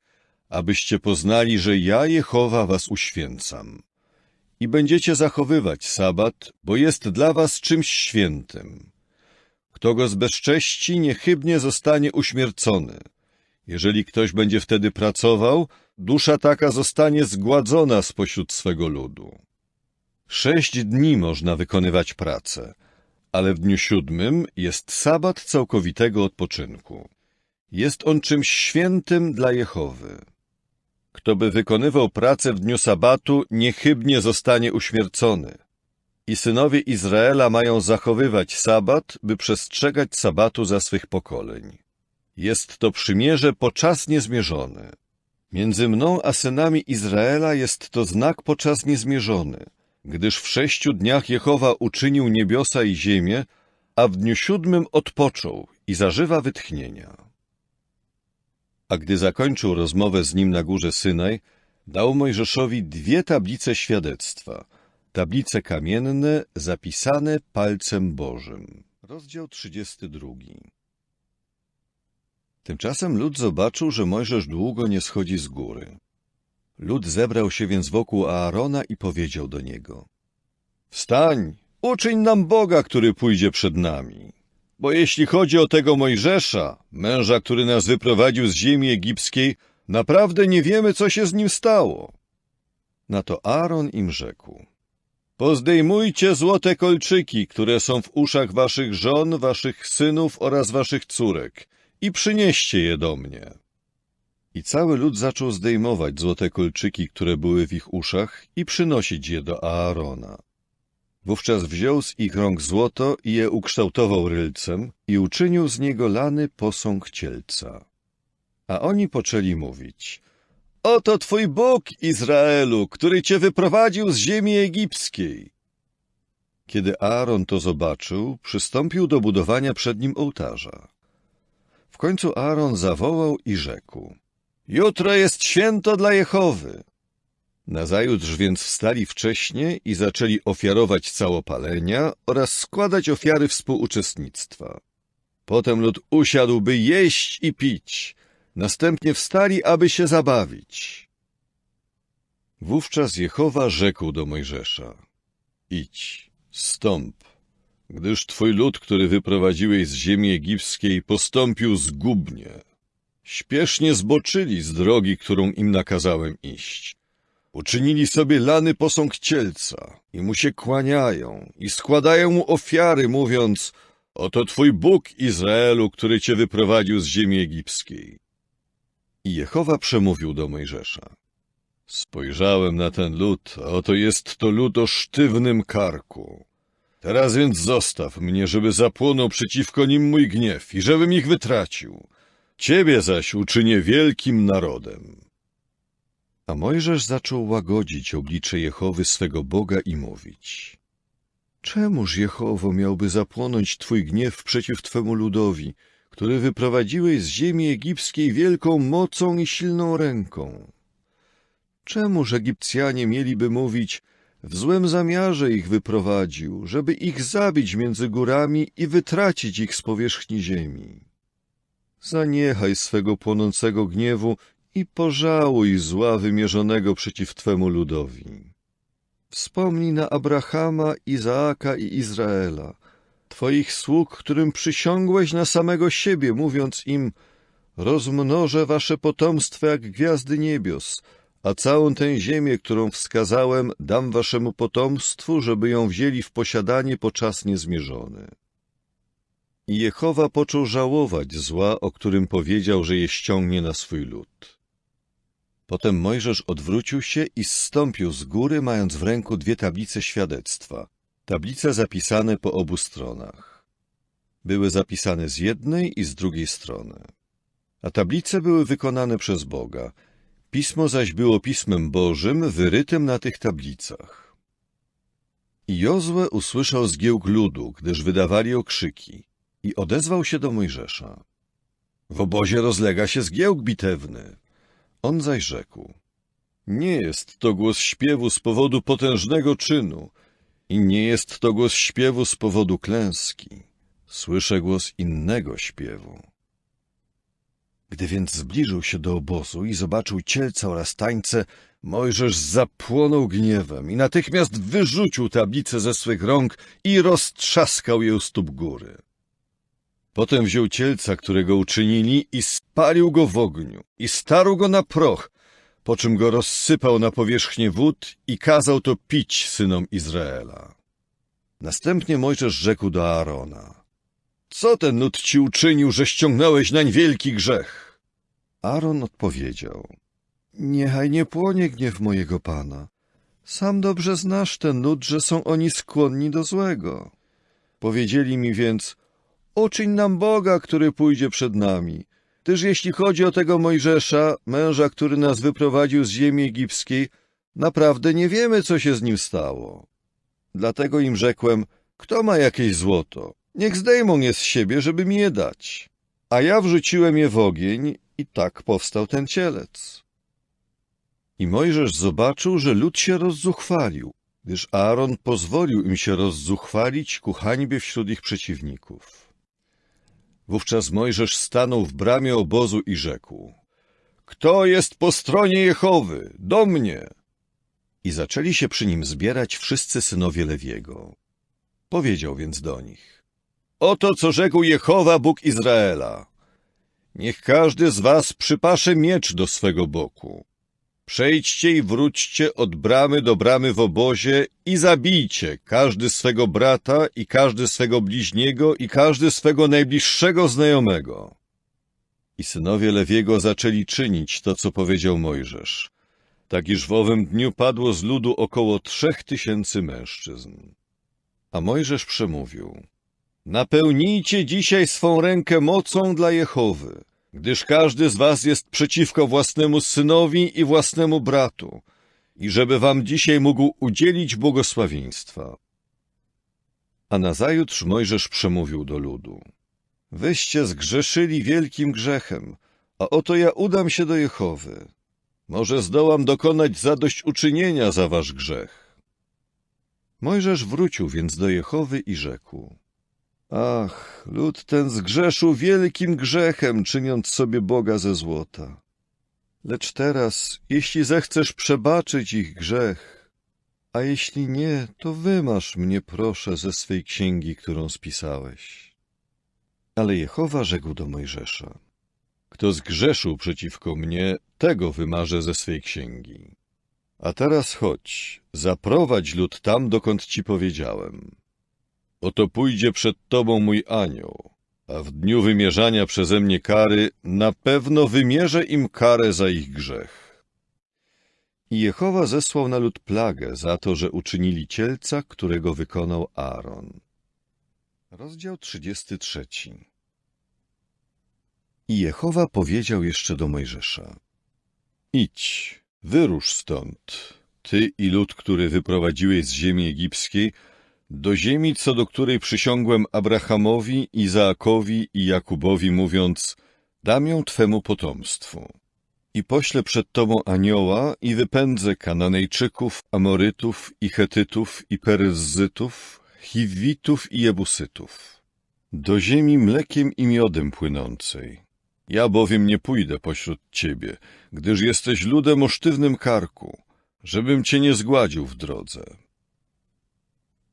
abyście poznali, że ja, Jehowa, was uświęcam. I będziecie zachowywać sabat, bo jest dla was czymś świętym. Kto go zbezcześci, niechybnie zostanie uśmiercony. Jeżeli ktoś będzie wtedy pracował, dusza taka zostanie zgładzona spośród swego ludu. 6 dni można wykonywać pracę, ale w dniu 7 jest sabat całkowitego odpoczynku. Jest on czymś świętym dla Jehowy. Kto by wykonywał pracę w dniu sabatu, niechybnie zostanie uśmiercony. I synowie Izraela mają zachowywać sabat, by przestrzegać sabatu za swych pokoleń. Jest to przymierze po czas niezmierzony. Między mną a synami Izraela jest to znak po czas niezmierzony, gdyż w 6 dniach Jehowa uczynił niebiosa i ziemię, a w dniu 7 odpoczął i zażywa wytchnienia. A gdy zakończył rozmowę z nim na górze Synaj, dał Mojżeszowi 2 tablice świadectwa, tablice kamienne zapisane palcem Bożym. Rozdział 32. Tymczasem lud zobaczył, że Mojżesz długo nie schodzi z góry. Lud zebrał się więc wokół Aarona i powiedział do niego: wstań, uczyń nam Boga, który pójdzie przed nami. Bo jeśli chodzi o tego Mojżesza, męża, który nas wyprowadził z ziemi egipskiej, naprawdę nie wiemy, co się z nim stało. Na to Aaron im rzekł: pozdejmujcie złote kolczyki, które są w uszach waszych żon, waszych synów oraz waszych córek, i przynieście je do mnie. I cały lud zaczął zdejmować złote kolczyki, które były w ich uszach, i przynosić je do Aarona. Wówczas wziął z ich rąk złoto i je ukształtował rylcem i uczynił z niego lany posąg cielca. A oni poczęli mówić: oto twój Bóg, Izraelu, który cię wyprowadził z ziemi egipskiej. Kiedy Aaron to zobaczył, przystąpił do budowania przed nim ołtarza. W końcu Aaron zawołał i rzekł: jutro jest święto dla Jehowy. Nazajutrz więc wstali wcześnie i zaczęli ofiarować całopalenia oraz składać ofiary współuczestnictwa. Potem lud usiadł, by jeść i pić. Następnie wstali, aby się zabawić. Wówczas Jehowa rzekł do Mojżesza: idź, stąp, gdyż twój lud, który wyprowadziłeś z ziemi egipskiej, postąpił zgubnie. Śpiesznie zboczyli z drogi, którą im nakazałem iść. Uczynili sobie lany posąg cielca i mu się kłaniają i składają mu ofiary, mówiąc: oto twój Bóg, Izraelu, który cię wyprowadził z ziemi egipskiej. I Jehowa przemówił do Mojżesza: spojrzałem na ten lud, a oto jest to lud o sztywnym karku. Teraz więc zostaw mnie, żeby zapłonął przeciwko nim mój gniew i żebym ich wytracił. Ciebie zaś uczynię wielkim narodem. A Mojżesz zaczął łagodzić oblicze Jehowy swego Boga i mówić: czemuż, Jehowo, miałby zapłonąć twój gniew przeciw twemu ludowi, który wyprowadziłeś z ziemi egipskiej wielką mocą i silną ręką? Czemuż Egipcjanie mieliby mówić: w złym zamiarze ich wyprowadził, żeby ich zabić między górami i wytracić ich z powierzchni ziemi? Zaniechaj swego płonącego gniewu i pożałuj zła wymierzonego przeciw twemu ludowi. Wspomnij na Abrahama, Izaaka i Izraela, twoich sług, którym przysiągłeś na samego siebie, mówiąc im: rozmnożę wasze potomstwo jak gwiazdy niebios, a całą tę ziemię, którą wskazałem, dam waszemu potomstwu, żeby ją wzięli w posiadanie po czas niezmierzony. I Jehowa począł żałować zła, o którym powiedział, że je ściągnie na swój lud. Potem Mojżesz odwrócił się i zstąpił z góry, mając w ręku 2 tablice świadectwa, tablice zapisane po obu stronach. Były zapisane z jednej i z drugiej strony. A tablice były wykonane przez Boga, pismo zaś było pismem Bożym, wyrytym na tych tablicach. I Jozue usłyszał zgiełk ludu, gdyż wydawali okrzyki, i odezwał się do Mojżesza: w obozie rozlega się zgiełk bitewny. On zaś rzekł: nie jest to głos śpiewu z powodu potężnego czynu i nie jest to głos śpiewu z powodu klęski. Słyszę głos innego śpiewu. Gdy więc zbliżył się do obozu i zobaczył cielca oraz tańce, Mojżesz zapłonął gniewem i natychmiast wyrzucił tablicę ze swych rąk i roztrzaskał je u stóp góry. Potem wziął cielca, którego uczynili, i spalił go w ogniu i starł go na proch, po czym go rozsypał na powierzchnię wód i kazał to pić synom Izraela. Następnie Mojżesz rzekł do Aarona: co ten lud ci uczynił, że ściągnąłeś nań wielki grzech? Aaron odpowiedział: niechaj nie płonie gniew mojego Pana. Sam dobrze znasz ten lud, że są oni skłonni do złego. Powiedzieli mi więc: uczyń nam Boga, który pójdzie przed nami, gdyż jeśli chodzi o tego Mojżesza, męża, który nas wyprowadził z ziemi egipskiej, naprawdę nie wiemy, co się z nim stało. Dlatego im rzekłem: kto ma jakieś złoto, niech zdejmą je z siebie, żeby mi je dać. A ja wrzuciłem je w ogień i tak powstał ten cielec. I Mojżesz zobaczył, że lud się rozzuchwalił, gdyż Aaron pozwolił im się rozzuchwalić ku hańbie wśród ich przeciwników. Wówczas Mojżesz stanął w bramie obozu i rzekł: kto jest po stronie Jehowy? Do mnie! I zaczęli się przy nim zbierać wszyscy synowie Lewiego. Powiedział więc do nich: oto co rzekł Jehowa, Bóg Izraela. Niech każdy z was przypasze miecz do swego boku. Przejdźcie i wróćcie od bramy do bramy w obozie i zabijcie każdy swego brata i każdy swego bliźniego i każdy swego najbliższego znajomego. I synowie Lewiego zaczęli czynić to, co powiedział Mojżesz, tak iż w owym dniu padło z ludu około 3000 mężczyzn. A Mojżesz przemówił: napełnijcie dzisiaj swą rękę mocą dla Jehowy, gdyż każdy z was jest przeciwko własnemu synowi i własnemu bratu, i żeby wam dzisiaj mógł udzielić błogosławieństwa. A nazajutrz Mojżesz przemówił do ludu: wyście zgrzeszyli wielkim grzechem, a oto ja udam się do Jehowy. Może zdołam dokonać zadośćuczynienia za wasz grzech. Mojżesz wrócił więc do Jehowy i rzekł: ach, lud ten zgrzeszył wielkim grzechem, czyniąc sobie Boga ze złota. Lecz teraz, jeśli zechcesz przebaczyć ich grzech, a jeśli nie, to wymaż mnie, proszę, ze swej księgi, którą spisałeś. Ale Jehowa rzekł do Mojżesza: kto zgrzeszył przeciwko mnie, tego wymarzę ze swej księgi. A teraz chodź, zaprowadź lud tam, dokąd ci powiedziałem. Oto pójdzie przed tobą mój anioł, a w dniu wymierzania przeze mnie kary na pewno wymierzę im karę za ich grzech. I Jehowa zesłał na lud plagę za to, że uczynili cielca, którego wykonał Aaron. Rozdział 33. I Jehowa powiedział jeszcze do Mojżesza: idź, wyrusz stąd, ty i lud, który wyprowadziłeś z ziemi egipskiej, do ziemi, co do której przysiągłem Abrahamowi, Izaakowi i Jakubowi, mówiąc: dam ją twemu potomstwu. I poślę przed tobą anioła i wypędzę Kananejczyków, Amorytów i Chetytów i Peryzzytów, Chiwitów i Jebusytów, do ziemi mlekiem i miodem płynącej. Ja bowiem nie pójdę pośród ciebie, gdyż jesteś ludem o sztywnym karku, żebym cię nie zgładził w drodze.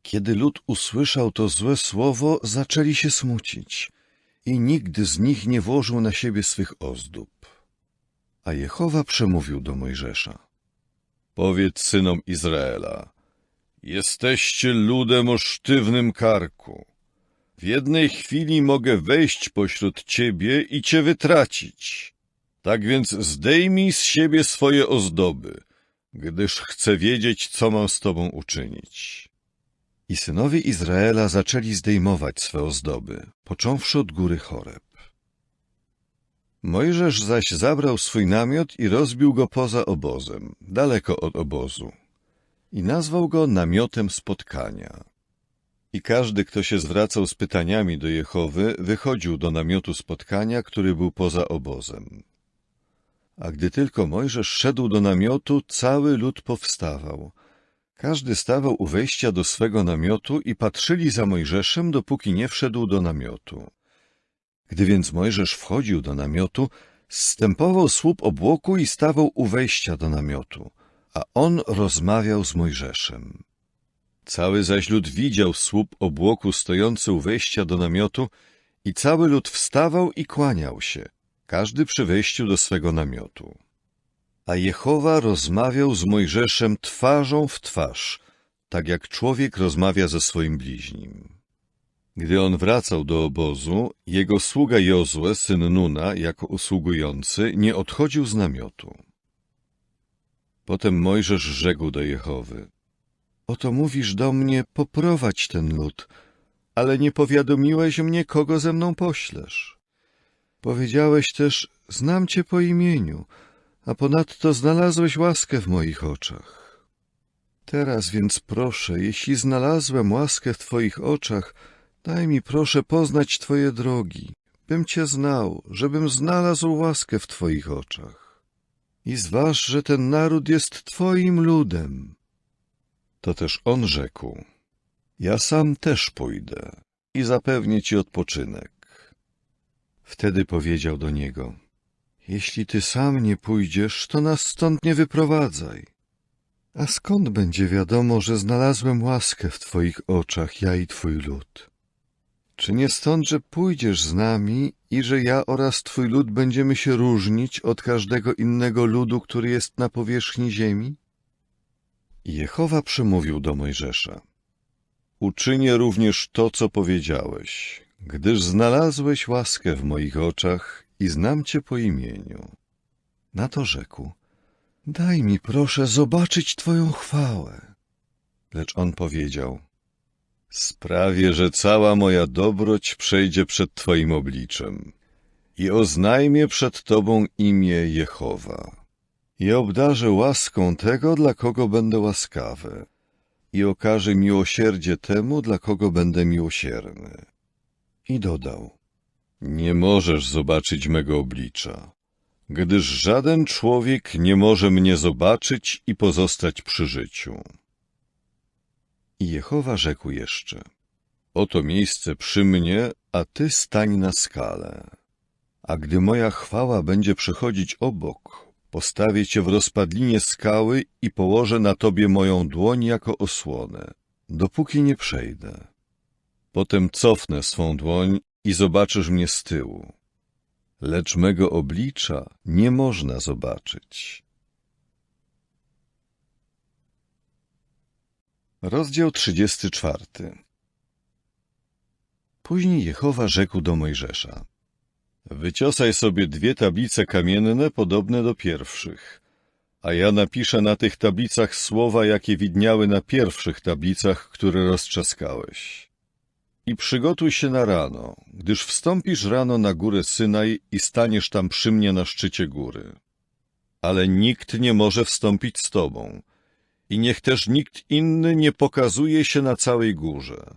Kiedy lud usłyszał to złe słowo, zaczęli się smucić i nigdy z nich nie włożył na siebie swych ozdób. A Jehowa przemówił do Mojżesza: powiedz synom Izraela: jesteście ludem o sztywnym karku. W jednej chwili mogę wejść pośród ciebie i cię wytracić. Tak więc zdejmij z siebie swoje ozdoby, gdyż chcę wiedzieć, co mam z tobą uczynić. I synowie Izraela zaczęli zdejmować swe ozdoby, począwszy od góry Choreb. Mojżesz zaś zabrał swój namiot i rozbił go poza obozem, daleko od obozu, i nazwał go namiotem spotkania. I każdy, kto się zwracał z pytaniami do Jehowy, wychodził do namiotu spotkania, który był poza obozem. A gdy tylko Mojżesz szedł do namiotu, cały lud powstawał. Każdy stawał u wejścia do swego namiotu i patrzyli za Mojżeszem, dopóki nie wszedł do namiotu. Gdy więc Mojżesz wchodził do namiotu, zstępował słup obłoku i stawał u wejścia do namiotu, a on rozmawiał z Mojżeszem. Cały zaś lud widział słup obłoku stojący u wejścia do namiotu i cały lud wstawał i kłaniał się, każdy przy wejściu do swego namiotu. A Jehowa rozmawiał z Mojżeszem twarzą w twarz, tak jak człowiek rozmawia ze swoim bliźnim. Gdy on wracał do obozu, jego sługa Jozue, syn Nuna, jako usługujący, nie odchodził z namiotu. Potem Mojżesz rzekł do Jehowy: oto mówisz do mnie, poprowadź ten lud, ale nie powiadomiłeś mnie, kogo ze mną poślesz. Powiedziałeś też: znam cię po imieniu, a ponadto znalazłeś łaskę w moich oczach. Teraz więc proszę, jeśli znalazłem łaskę w twoich oczach, daj mi proszę poznać twoje drogi, bym cię znał, żebym znalazł łaskę w twoich oczach. I zważ, że ten naród jest twoim ludem. To też on rzekł: ja sam też pójdę i zapewnię ci odpoczynek. Wtedy powiedział do niego: jeśli ty sam nie pójdziesz, to nas stąd nie wyprowadzaj. A skąd będzie wiadomo, że znalazłem łaskę w twoich oczach, ja i twój lud? Czy nie stąd, że pójdziesz z nami i że ja oraz twój lud będziemy się różnić od każdego innego ludu, który jest na powierzchni ziemi? I Jehowa przemówił do Mojżesza: uczynię również to, co powiedziałeś, gdyż znalazłeś łaskę w moich oczach i znam cię po imieniu. Na to rzekł: daj mi proszę zobaczyć twoją chwałę. Lecz on powiedział: sprawię, że cała moja dobroć przejdzie przed twoim obliczem i oznajmię przed tobą imię Jehowa. I obdarzę łaską tego, dla kogo będę łaskawy, i okażę miłosierdzie temu, dla kogo będę miłosierny. I dodał: nie możesz zobaczyć mego oblicza, gdyż żaden człowiek nie może mnie zobaczyć i pozostać przy życiu. I Jehowa rzekł jeszcze: oto miejsce przy mnie, a ty stań na skale. A gdy moja chwała będzie przechodzić obok, postawię cię w rozpadlinie skały i położę na tobie moją dłoń jako osłonę, dopóki nie przejdę. Potem cofnę swą dłoń i zobaczysz mnie z tyłu, lecz mego oblicza nie można zobaczyć. Rozdział 34. Później Jehowa rzekł do Mojżesza: wyciosaj sobie 2 tablice kamienne podobne do pierwszych, a ja napiszę na tych tablicach słowa, jakie widniały na pierwszych tablicach, które roztrzaskałeś. I przygotuj się na rano, gdyż wstąpisz rano na górę Synaj i staniesz tam przy mnie na szczycie góry. Ale nikt nie może wstąpić z tobą i niech też nikt inny nie pokazuje się na całej górze.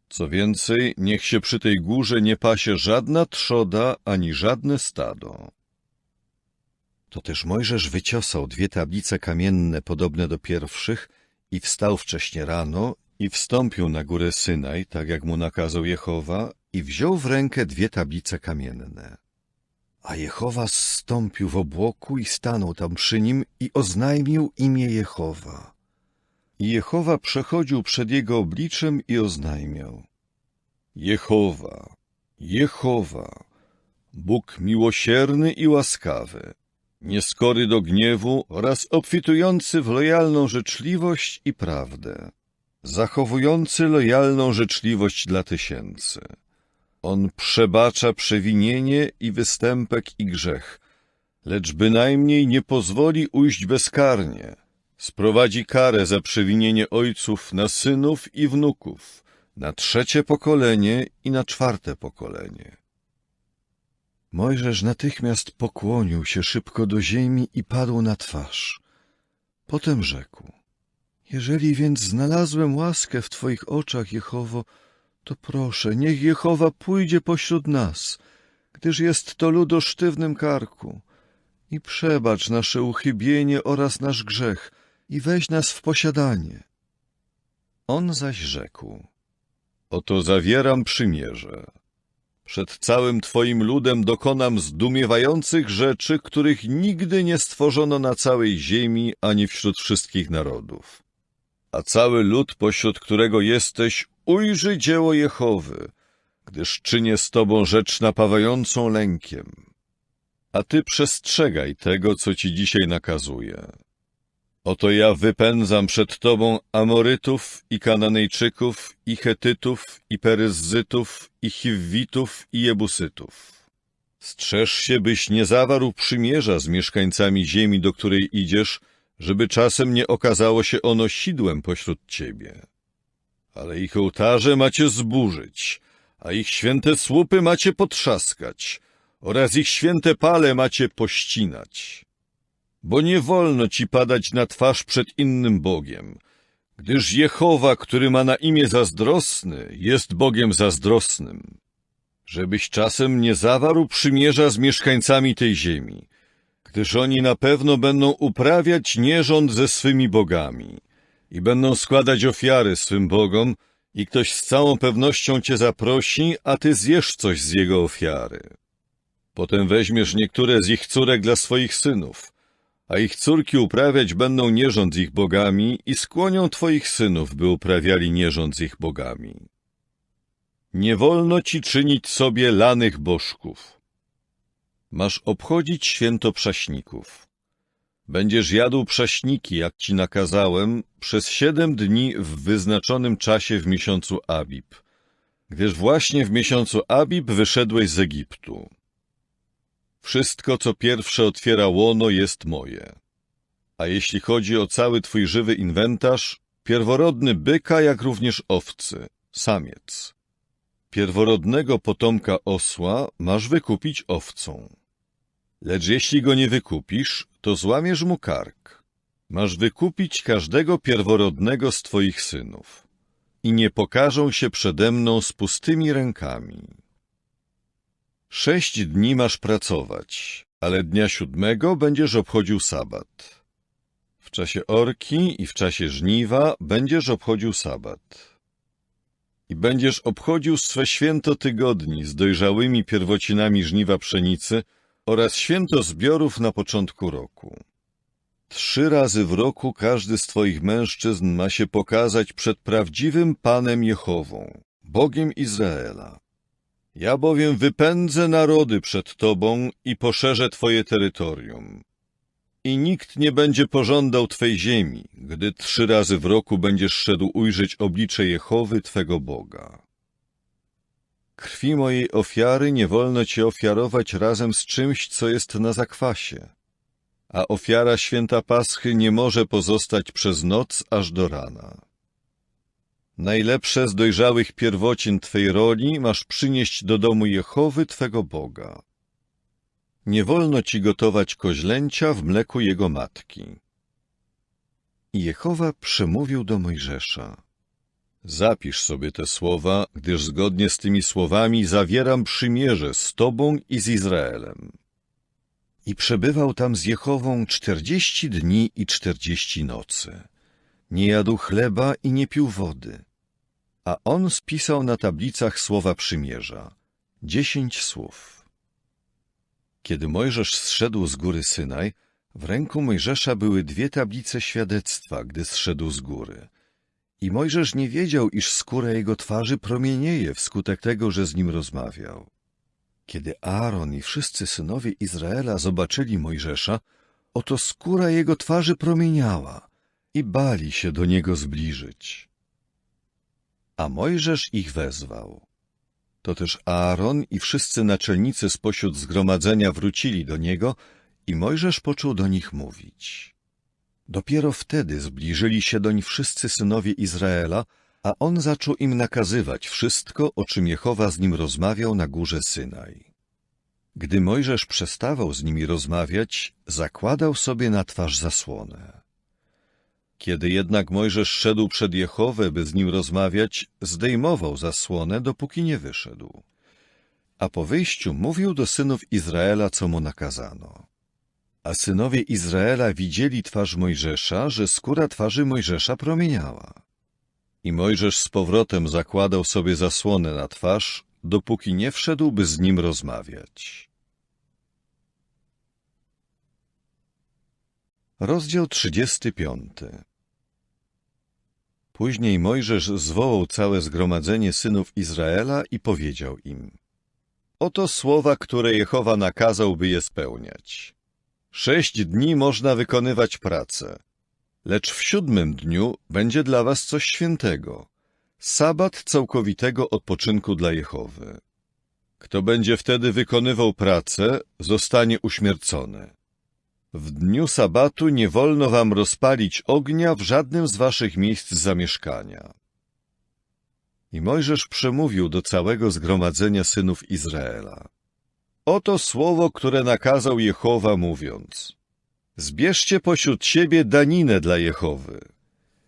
Co więcej, niech się przy tej górze nie pasie żadna trzoda ani żadne stado. To też Mojżesz wyciosał 2 tablice kamienne podobne do pierwszych i wstał wcześnie rano i wstąpił na górę Synaj, tak jak mu nakazał Jehowa, i wziął w rękę 2 tablice kamienne. A Jehowa zstąpił w obłoku i stanął tam przy nim i oznajmił imię Jehowa. I Jehowa przechodził przed jego obliczem i oznajmiał: Jehowa, Jehowa, Bóg miłosierny i łaskawy, nieskory do gniewu oraz obfitujący w lojalną życzliwość i prawdę, zachowujący lojalną życzliwość dla tysięcy. On przebacza przewinienie i występek i grzech, lecz bynajmniej nie pozwoli ujść bezkarnie. Sprowadzi karę za przewinienie ojców na synów i wnuków, na 3. pokolenie i na 4. pokolenie. Mojżesz natychmiast pokłonił się szybko do ziemi i padł na twarz. Potem rzekł: jeżeli więc znalazłem łaskę w Twoich oczach, Jehowo, to proszę, niech Jehowa pójdzie pośród nas, gdyż jest to lud o sztywnym karku, i przebacz nasze uchybienie oraz nasz grzech i weź nas w posiadanie. On zaś rzekł: oto zawieram przymierze. Przed całym Twoim ludem dokonam zdumiewających rzeczy, których nigdy nie stworzono na całej ziemi ani wśród wszystkich narodów. A cały lud, pośród którego jesteś, ujrzy dzieło Jehowy, gdyż czynię z Tobą rzecz napawającą lękiem. A Ty przestrzegaj tego, co Ci dzisiaj nakazuję. Oto ja wypędzam przed Tobą Amorytów i Kananejczyków, i Chetytów, i Peryzzytów, i Chiwwitów, i Jebusytów. Strzeż się, byś nie zawarł przymierza z mieszkańcami ziemi, do której idziesz, żeby czasem nie okazało się ono sidłem pośród Ciebie. Ale ich ołtarze macie zburzyć, a ich święte słupy macie potrzaskać, oraz ich święte pale macie pościnać. Bo nie wolno ci padać na twarz przed innym Bogiem, gdyż Jehowa, który ma na imię Zazdrosny, jest Bogiem zazdrosnym. Żebyś czasem nie zawarł przymierza z mieszkańcami tej ziemi, gdyż oni na pewno będą uprawiać nierząd ze swymi bogami i będą składać ofiary swym bogom i ktoś z całą pewnością cię zaprosi, a ty zjesz coś z jego ofiary. Potem weźmiesz niektóre z ich córek dla swoich synów, a ich córki uprawiać będą nierząd z ich bogami i skłonią twoich synów, by uprawiali nierząd z ich bogami. Nie wolno ci czynić sobie lanych bożków. Masz obchodzić święto prześników. Będziesz jadł prześniki, jak ci nakazałem, przez 7 dni w wyznaczonym czasie w miesiącu Abib, gdyż właśnie w miesiącu Abib wyszedłeś z Egiptu. Wszystko, co pierwsze otwiera łono, jest moje. A jeśli chodzi o cały twój żywy inwentarz, pierworodny byka, jak również owcy, samiec. Pierworodnego potomka osła masz wykupić owcą. Lecz jeśli go nie wykupisz, to złamiesz mu kark. Masz wykupić każdego pierworodnego z twoich synów. I nie pokażą się przede mną z pustymi rękami. 6 dni masz pracować, ale dnia 7 będziesz obchodził sabat. W czasie orki i w czasie żniwa będziesz obchodził sabat. I będziesz obchodził swe święto tygodni z dojrzałymi pierwocinami żniwa pszenicy oraz święto zbiorów na początku roku. 3 razy w roku każdy z twoich mężczyzn ma się pokazać przed prawdziwym Panem Jehową, Bogiem Izraela. Ja bowiem wypędzę narody przed tobą i poszerzę twoje terytorium. I nikt nie będzie pożądał twej ziemi, gdy 3 razy w roku będziesz szedł ujrzeć oblicze Jehowy, twego Boga. Krwi mojej ofiary nie wolno ci ofiarować razem z czymś, co jest na zakwasie, a ofiara święta Paschy nie może pozostać przez noc aż do rana. Najlepsze z dojrzałych pierwocin twej roli masz przynieść do domu Jehowy, twego Boga. Nie wolno ci gotować koźlęcia w mleku jego matki. I Jehowa przemówił do Mojżesza. Zapisz sobie te słowa, gdyż zgodnie z tymi słowami zawieram przymierze z tobą i z Izraelem. I przebywał tam z Jehową 40 dni i 40 nocy. Nie jadł chleba i nie pił wody. A on spisał na tablicach słowa przymierza, 10 słów. Kiedy Mojżesz zszedł z góry Synaj, w ręku Mojżesza były 2 tablice świadectwa, gdy zszedł z góry. I Mojżesz nie wiedział, iż skóra jego twarzy promienieje wskutek tego, że z nim rozmawiał. Kiedy Aaron i wszyscy synowie Izraela zobaczyli Mojżesza, oto skóra jego twarzy promieniała i bali się do niego zbliżyć. A Mojżesz ich wezwał. To też Aaron i wszyscy naczelnicy spośród zgromadzenia wrócili do niego i Mojżesz począł do nich mówić. Dopiero wtedy zbliżyli się doń wszyscy synowie Izraela, a on zaczął im nakazywać wszystko, o czym Jehowa z nim rozmawiał na górze Synaj. Gdy Mojżesz przestawał z nimi rozmawiać, zakładał sobie na twarz zasłonę. Kiedy jednak Mojżesz szedł przed Jehowę, by z nim rozmawiać, zdejmował zasłonę, dopóki nie wyszedł. A po wyjściu mówił do synów Izraela, co mu nakazano. A synowie Izraela widzieli twarz Mojżesza, że skóra twarzy Mojżesza promieniała. I Mojżesz z powrotem zakładał sobie zasłonę na twarz, dopóki nie wszedł, by z nim rozmawiać. Rozdział 35. Później Mojżesz zwołał całe zgromadzenie synów Izraela i powiedział im: Oto słowa, które Jehowa nakazał, by je spełniać. 6 dni można wykonywać pracę, lecz w 7 dniu będzie dla was coś świętego, sabat całkowitego odpoczynku dla Jehowy. Kto będzie wtedy wykonywał pracę, zostanie uśmiercony. W dniu sabatu nie wolno wam rozpalić ognia w żadnym z waszych miejsc zamieszkania. I Mojżesz przemówił do całego zgromadzenia synów Izraela. Oto słowo, które nakazał Jehowa, mówiąc: Zbierzcie pośród siebie daninę dla Jehowy.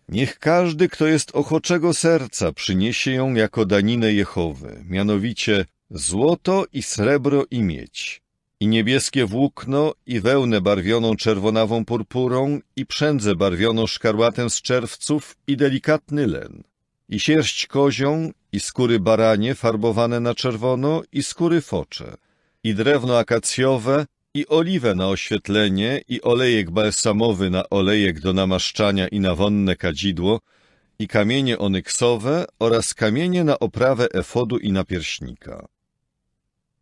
Niech każdy, kto jest ochoczego serca, przyniesie ją jako daninę Jehowy, mianowicie złoto i srebro i miedź, i niebieskie włókno, i wełnę barwioną czerwonawą purpurą, i przędzę barwioną szkarłatem z czerwców, i delikatny len, i sierść kozią, i skóry baranie farbowane na czerwono, i skóry focze, i drewno akacjowe, i oliwę na oświetlenie, i olejek balsamowy na olejek do namaszczania i na wonne kadzidło, i kamienie onyksowe oraz kamienie na oprawę efodu i napierśnika.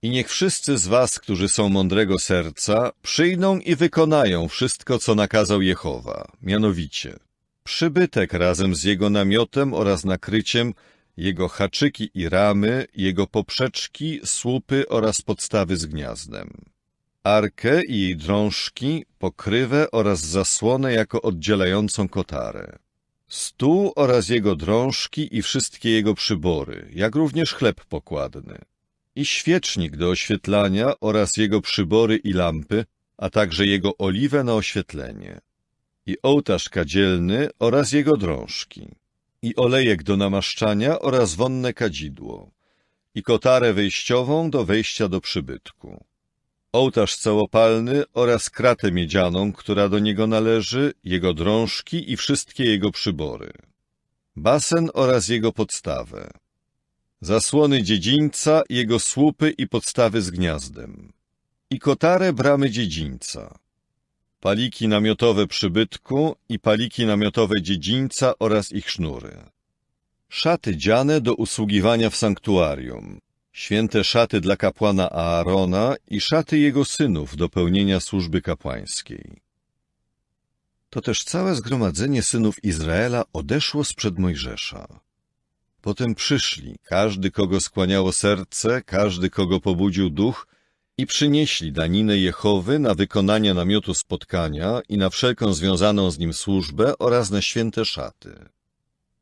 I niech wszyscy z was, którzy są mądrego serca, przyjdą i wykonają wszystko, co nakazał Jehowa, mianowicie przybytek razem z jego namiotem oraz nakryciem, jego haczyki i ramy, jego poprzeczki, słupy oraz podstawy z gniazdem. arkę i jej drążki, pokrywę oraz zasłonę jako oddzielającą kotarę, stół oraz jego drążki i wszystkie jego przybory, jak również chleb pokładny, i świecznik do oświetlania oraz jego przybory i lampy, a także jego oliwę na oświetlenie, i ołtarz kadzielny oraz jego drążki, i olejek do namaszczania oraz wonne kadzidło, i kotarę wejściową do wejścia do przybytku, ołtarz całopalny oraz kratę miedzianą, która do niego należy, jego drążki i wszystkie jego przybory, basen oraz jego podstawę, zasłony dziedzińca, jego słupy i podstawy z gniazdem, i kotarę bramy dziedzińca, paliki namiotowe przybytku i paliki namiotowe dziedzińca oraz ich sznury, szaty dziane do usługiwania w sanktuarium, święte szaty dla kapłana Aarona i szaty jego synów do pełnienia służby kapłańskiej. To też całe zgromadzenie synów Izraela odeszło sprzed Mojżesza. Potem przyszli, każdy, kogo skłaniało serce, każdy, kogo pobudził duch, i przynieśli daninę Jehowy na wykonanie namiotu spotkania i na wszelką związaną z nim służbę oraz na święte szaty.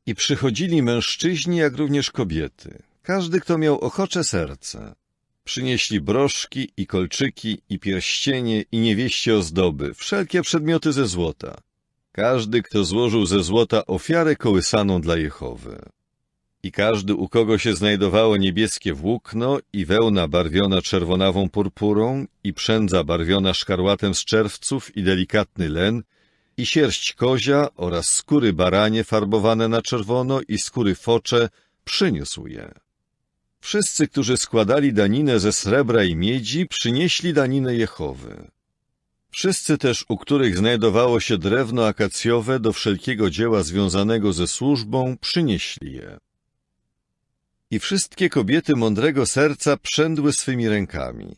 I przychodzili mężczyźni, jak również kobiety, każdy, kto miał ochocze serce. Przynieśli broszki i kolczyki i pierścienie i niewieście ozdoby, wszelkie przedmioty ze złota. Każdy, kto złożył ze złota ofiarę kołysaną dla Jehowy. I każdy, u kogo się znajdowało niebieskie włókno i wełna barwiona czerwonawą purpurą i przędza barwiona szkarłatem z czerwców i delikatny len i sierść kozia oraz skóry baranie farbowane na czerwono i skóry focze, przyniósł je. Wszyscy, którzy składali daninę ze srebra i miedzi, przynieśli daninę Jehowy. Wszyscy też, u których znajdowało się drewno akacjowe do wszelkiego dzieła związanego ze służbą, przynieśli je. I wszystkie kobiety mądrego serca przędły swymi rękami,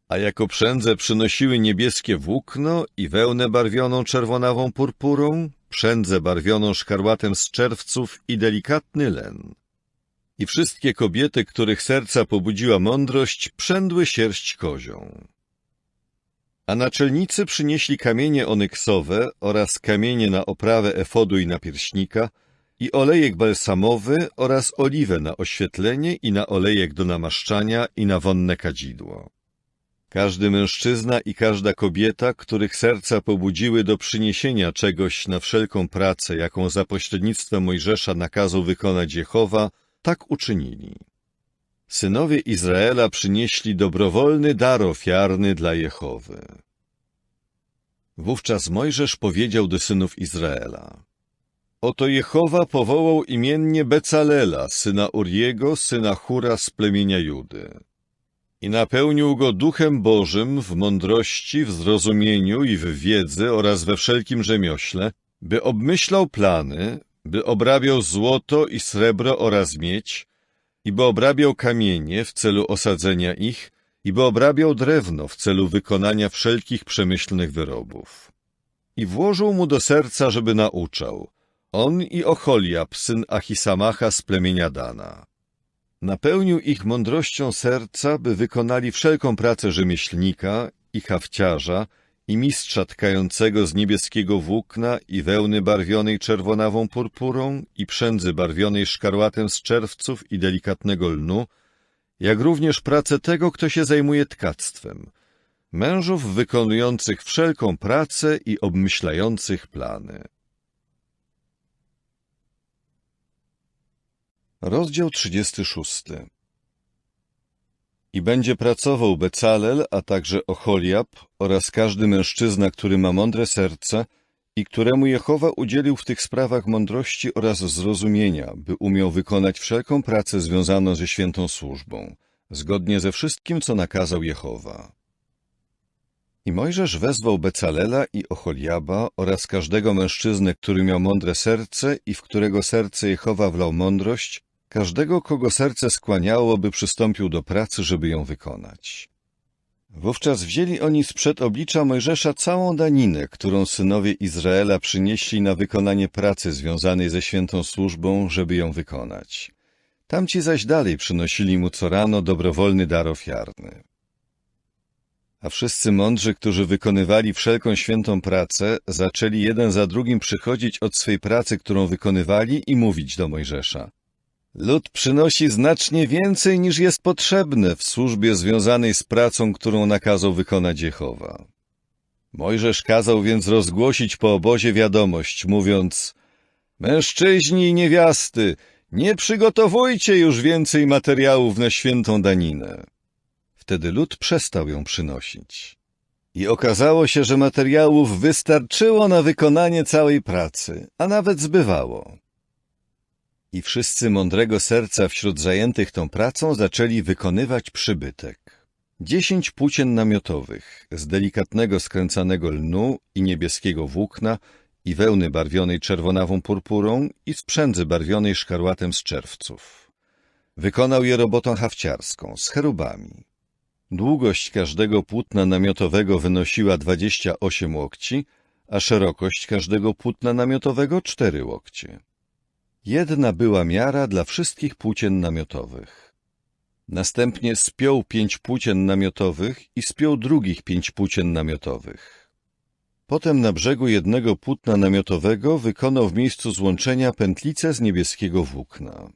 a jako przędze przynosiły niebieskie włókno i wełnę barwioną czerwonawą purpurą, przędzę barwioną szkarłatem z czerwców i delikatny len. I wszystkie kobiety, których serca pobudziła mądrość, przędły sierść kozią. A naczelnicy przynieśli kamienie onyksowe oraz kamienie na oprawę efodu i napierśnika, i olejek balsamowy oraz oliwę na oświetlenie i na olejek do namaszczania i na wonne kadzidło. Każdy mężczyzna i każda kobieta, których serca pobudziły do przyniesienia czegoś na wszelką pracę, jaką za pośrednictwem Mojżesza nakazał wykonać Jehowa, tak uczynili. Synowie Izraela przynieśli dobrowolny dar ofiarny dla Jehowy. Wówczas Mojżesz powiedział do synów Izraela: Oto Jehowa powołał imiennie Becalela, syna Uriego, syna Hura z plemienia Judy. I napełnił go Duchem Bożym w mądrości, w zrozumieniu i w wiedzy oraz we wszelkim rzemiośle, by obmyślał plany, by obrabiał złoto i srebro oraz miedź, i by obrabiał kamienie w celu osadzenia ich, i by obrabiał drewno w celu wykonania wszelkich przemyślnych wyrobów. I włożył mu do serca, żeby nauczał, on i Oholiab, syn Achisamacha z plemienia Dana. Napełnił ich mądrością serca, by wykonali wszelką pracę rzemieślnika i hafciarza i mistrza tkającego z niebieskiego włókna i wełny barwionej czerwonawą purpurą i przędzy barwionej szkarłatem z czerwców i delikatnego lnu, jak również pracę tego, kto się zajmuje tkactwem, mężów wykonujących wszelką pracę i obmyślających plany. Rozdział 36. I będzie pracował Becalel, a także Oholiab oraz każdy mężczyzna, który ma mądre serce i któremu Jehowa udzielił w tych sprawach mądrości oraz zrozumienia, by umiał wykonać wszelką pracę związaną ze świętą służbą, zgodnie ze wszystkim, co nakazał Jehowa. I Mojżesz wezwał Becalela i Oholiaba oraz każdego mężczyznę, który miał mądre serce i w którego serce Jehowa wlał mądrość, każdego, kogo serce skłaniało, by przystąpił do pracy, żeby ją wykonać. Wówczas wzięli oni sprzed oblicza Mojżesza całą daninę, którą synowie Izraela przynieśli na wykonanie pracy związanej ze świętą służbą, żeby ją wykonać. Tamci zaś dalej przynosili mu co rano dobrowolny dar ofiarny. A wszyscy mądrzy, którzy wykonywali wszelką świętą pracę, zaczęli jeden za drugim przychodzić od swej pracy, którą wykonywali, i mówić do Mojżesza: Lud przynosi znacznie więcej, niż jest potrzebne w służbie związanej z pracą, którą nakazał wykonać Jehowa. Mojżesz kazał więc rozgłosić po obozie wiadomość, mówiąc: Mężczyźni i niewiasty, nie przygotowujcie już więcej materiałów na świętą daninę. Wtedy lud przestał ją przynosić. I okazało się, że materiałów wystarczyło na wykonanie całej pracy, a nawet zbywało. I wszyscy mądrego serca wśród zajętych tą pracą zaczęli wykonywać przybytek. 10 płócien namiotowych z delikatnego skręcanego lnu i niebieskiego włókna i wełny barwionej czerwonawą purpurą i sprzędzy barwionej szkarłatem z czerwców. Wykonał je robotą hafciarską, z cherubami. Długość każdego płótna namiotowego wynosiła 28 łokci, a szerokość każdego płótna namiotowego 4 łokcie. Jedna była miara dla wszystkich płócien namiotowych. Następnie spiął 5 płócien namiotowych i spiął drugich 5 płócien namiotowych. Potem na brzegu jednego płótna namiotowego wykonał w miejscu złączenia pętlicę z niebieskiego włókna.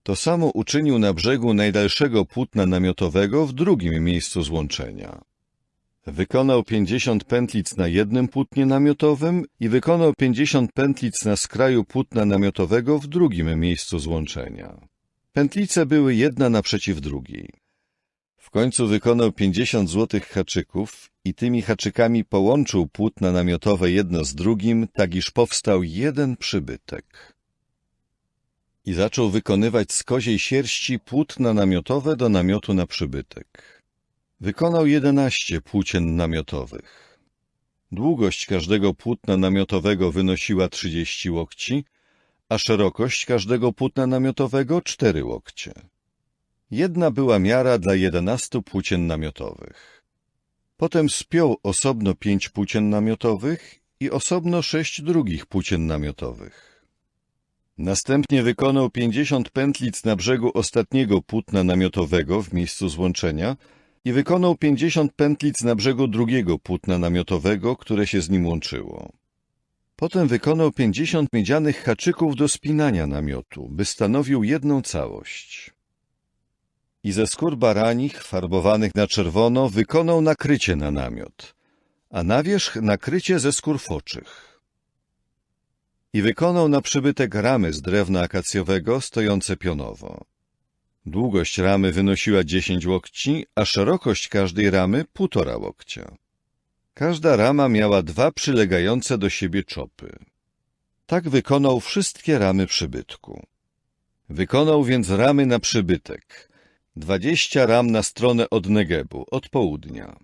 To samo uczynił na brzegu najdalszego płótna namiotowego w drugim miejscu złączenia. Wykonał 50 pętlic na jednym płótnie namiotowym i wykonał 50 pętlic na skraju płótna namiotowego w drugim miejscu złączenia. Pętlice były jedna naprzeciw drugiej. W końcu wykonał 50 złotych haczyków i tymi haczykami połączył płótna namiotowe jedno z drugim, tak iż powstał jeden przybytek. I zaczął wykonywać z koziej sierści płótna namiotowe do namiotu na przybytek. Wykonał 11 płócien namiotowych. Długość każdego płótna namiotowego wynosiła 30 łokci, a szerokość każdego płótna namiotowego 4 łokcie. Jedna była miara dla 11 płócien namiotowych. Potem spiął osobno 5 płócien namiotowych i osobno 6 drugich płócien namiotowych. Następnie wykonał 50 pętlic na brzegu ostatniego płótna namiotowego w miejscu złączenia i wykonał 50 pętlic na brzegu drugiego płótna namiotowego, które się z nim łączyło. Potem wykonał 50 miedzianych haczyków do spinania namiotu, by stanowił jedną całość. I ze skór baranich, farbowanych na czerwono, wykonał nakrycie na namiot, a na wierzch nakrycie ze skór foczych. I wykonał na przybytek ramy z drewna akacjowego, stojące pionowo. Długość ramy wynosiła 10 łokci, a szerokość każdej ramy 1,5 łokcia. Każda rama miała 2 przylegające do siebie czopy. Tak wykonał wszystkie ramy przybytku. Wykonał więc ramy na przybytek, 20 ram na stronę od Negebu, od południa.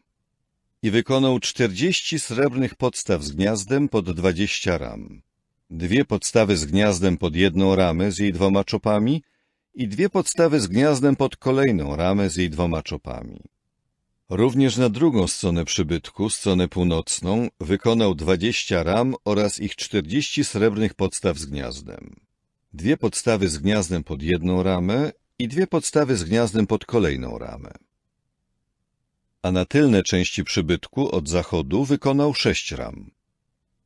I wykonał 40 srebrnych podstaw z gniazdem pod 20 ram. 2 podstawy z gniazdem pod jedną ramę z jej 2 czopami i 2 podstawy z gniazdem pod kolejną ramę z jej 2 czopami. Również na drugą stronę przybytku, stronę północną, wykonał 20 ram oraz ich 40 srebrnych podstaw z gniazdem. 2 podstawy z gniazdem pod jedną ramę i 2 podstawy z gniazdem pod kolejną ramę. A na tylne części przybytku od zachodu wykonał 6 ram.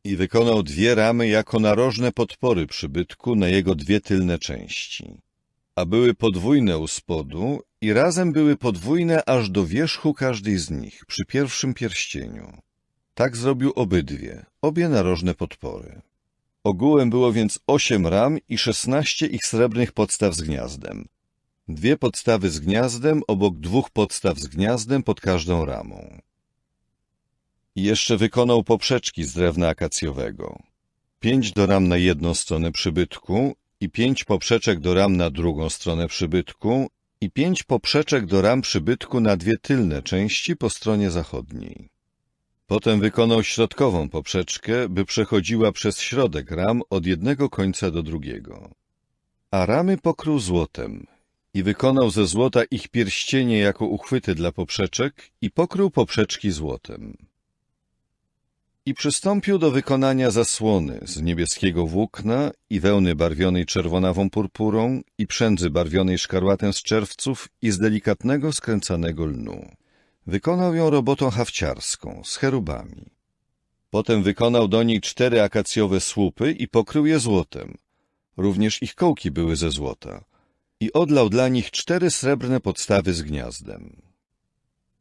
I wykonał 2 ramy jako narożne podpory przybytku na jego 2 tylne części. A były podwójne u spodu i razem były podwójne aż do wierzchu każdej z nich, przy pierwszym pierścieniu. Tak zrobił obie narożne podpory. Ogółem było więc 8 ram i 16 ich srebrnych podstaw z gniazdem. 2 podstawy z gniazdem obok 2 podstaw z gniazdem pod każdą ramą. I jeszcze wykonał poprzeczki z drewna akacjowego. 5 do ram na jedną stronę przybytku i 5 poprzeczek do ram na drugą stronę przybytku i 5 poprzeczek do ram przybytku na 2 tylne części po stronie zachodniej. Potem wykonał środkową poprzeczkę, by przechodziła przez środek ram od jednego końca do drugiego. A ramy pokrył złotem i wykonał ze złota ich pierścienie jako uchwyty dla poprzeczek i pokrył poprzeczki złotem. I przystąpił do wykonania zasłony z niebieskiego włókna i wełny barwionej czerwonawą purpurą i przędzy barwionej szkarłatem z czerwców i z delikatnego skręcanego lnu. Wykonał ją robotą hafciarską, z cherubami. Potem wykonał do niej 4 akacjowe słupy i pokrył je złotem. Również ich kołki były ze złota. I odlał dla nich 4 srebrne podstawy z gniazdem.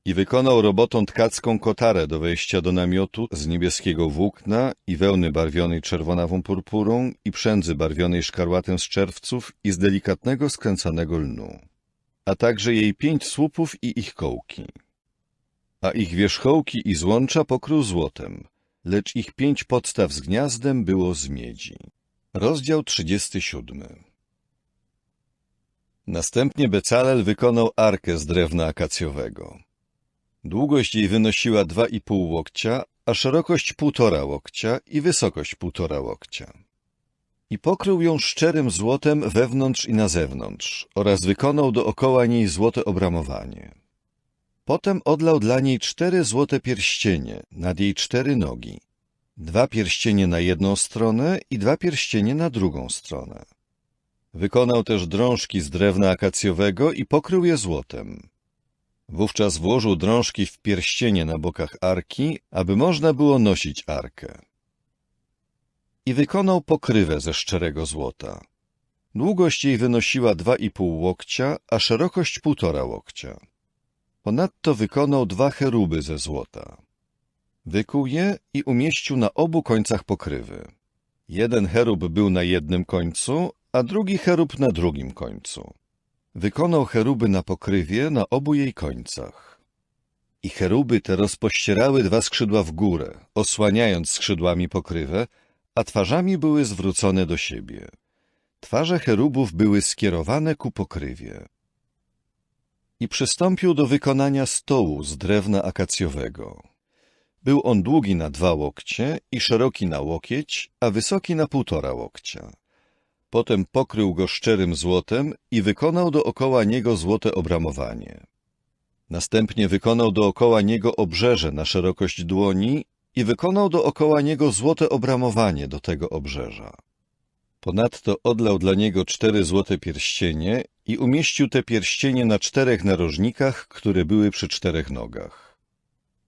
I wykonał robotą tkacką kotarę do wejścia do namiotu z niebieskiego włókna i wełny barwionej czerwonawą purpurą i przędzy barwionej szkarłatem z czerwców i z delikatnego skręcanego lnu, a także jej 5 słupów i ich kołki. A ich wierzchołki i złącza pokrył złotem, lecz ich 5 podstaw z gniazdem było z miedzi. Rozdział 37. Następnie Becalel wykonał arkę z drewna akacjowego. Długość jej wynosiła 2,5 łokcia, a szerokość 1,5 łokcia i wysokość 1,5 łokcia. I pokrył ją szczerym złotem wewnątrz i na zewnątrz oraz wykonał dookoła niej złote obramowanie. Potem odlał dla niej 4 złote pierścienie nad jej 4 nogi, 2 pierścienie na jedną stronę i 2 pierścienie na drugą stronę. Wykonał też drążki z drewna akacjowego i pokrył je złotem. Wówczas włożył drążki w pierścienie na bokach arki, aby można było nosić arkę. I wykonał pokrywę ze szczerego złota. Długość jej wynosiła 2,5 łokcia, a szerokość 1,5 łokcia. Ponadto wykonał 2 cheruby ze złota. Wykuł je i umieścił na obu końcach pokrywy. Jeden cherub był na jednym końcu, a drugi cherub na drugim końcu. Wykonał cheruby na pokrywie na obu jej końcach. I cheruby te rozpościerały 2 skrzydła w górę, osłaniając skrzydłami pokrywę, a twarzami były zwrócone do siebie. Twarze cherubów były skierowane ku pokrywie. I przystąpił do wykonania stołu z drewna akacjowego. Był on długi na 2 łokcie i szeroki na łokieć, a wysoki na 1,5 łokcia. Potem pokrył go szczerym złotem i wykonał dookoła niego złote obramowanie. Następnie wykonał dookoła niego obrzeże na szerokość dłoni i wykonał dookoła niego złote obramowanie do tego obrzeża. Ponadto odlał dla niego 4 złote pierścienie i umieścił te pierścienie na 4 narożnikach, które były przy 4 nogach.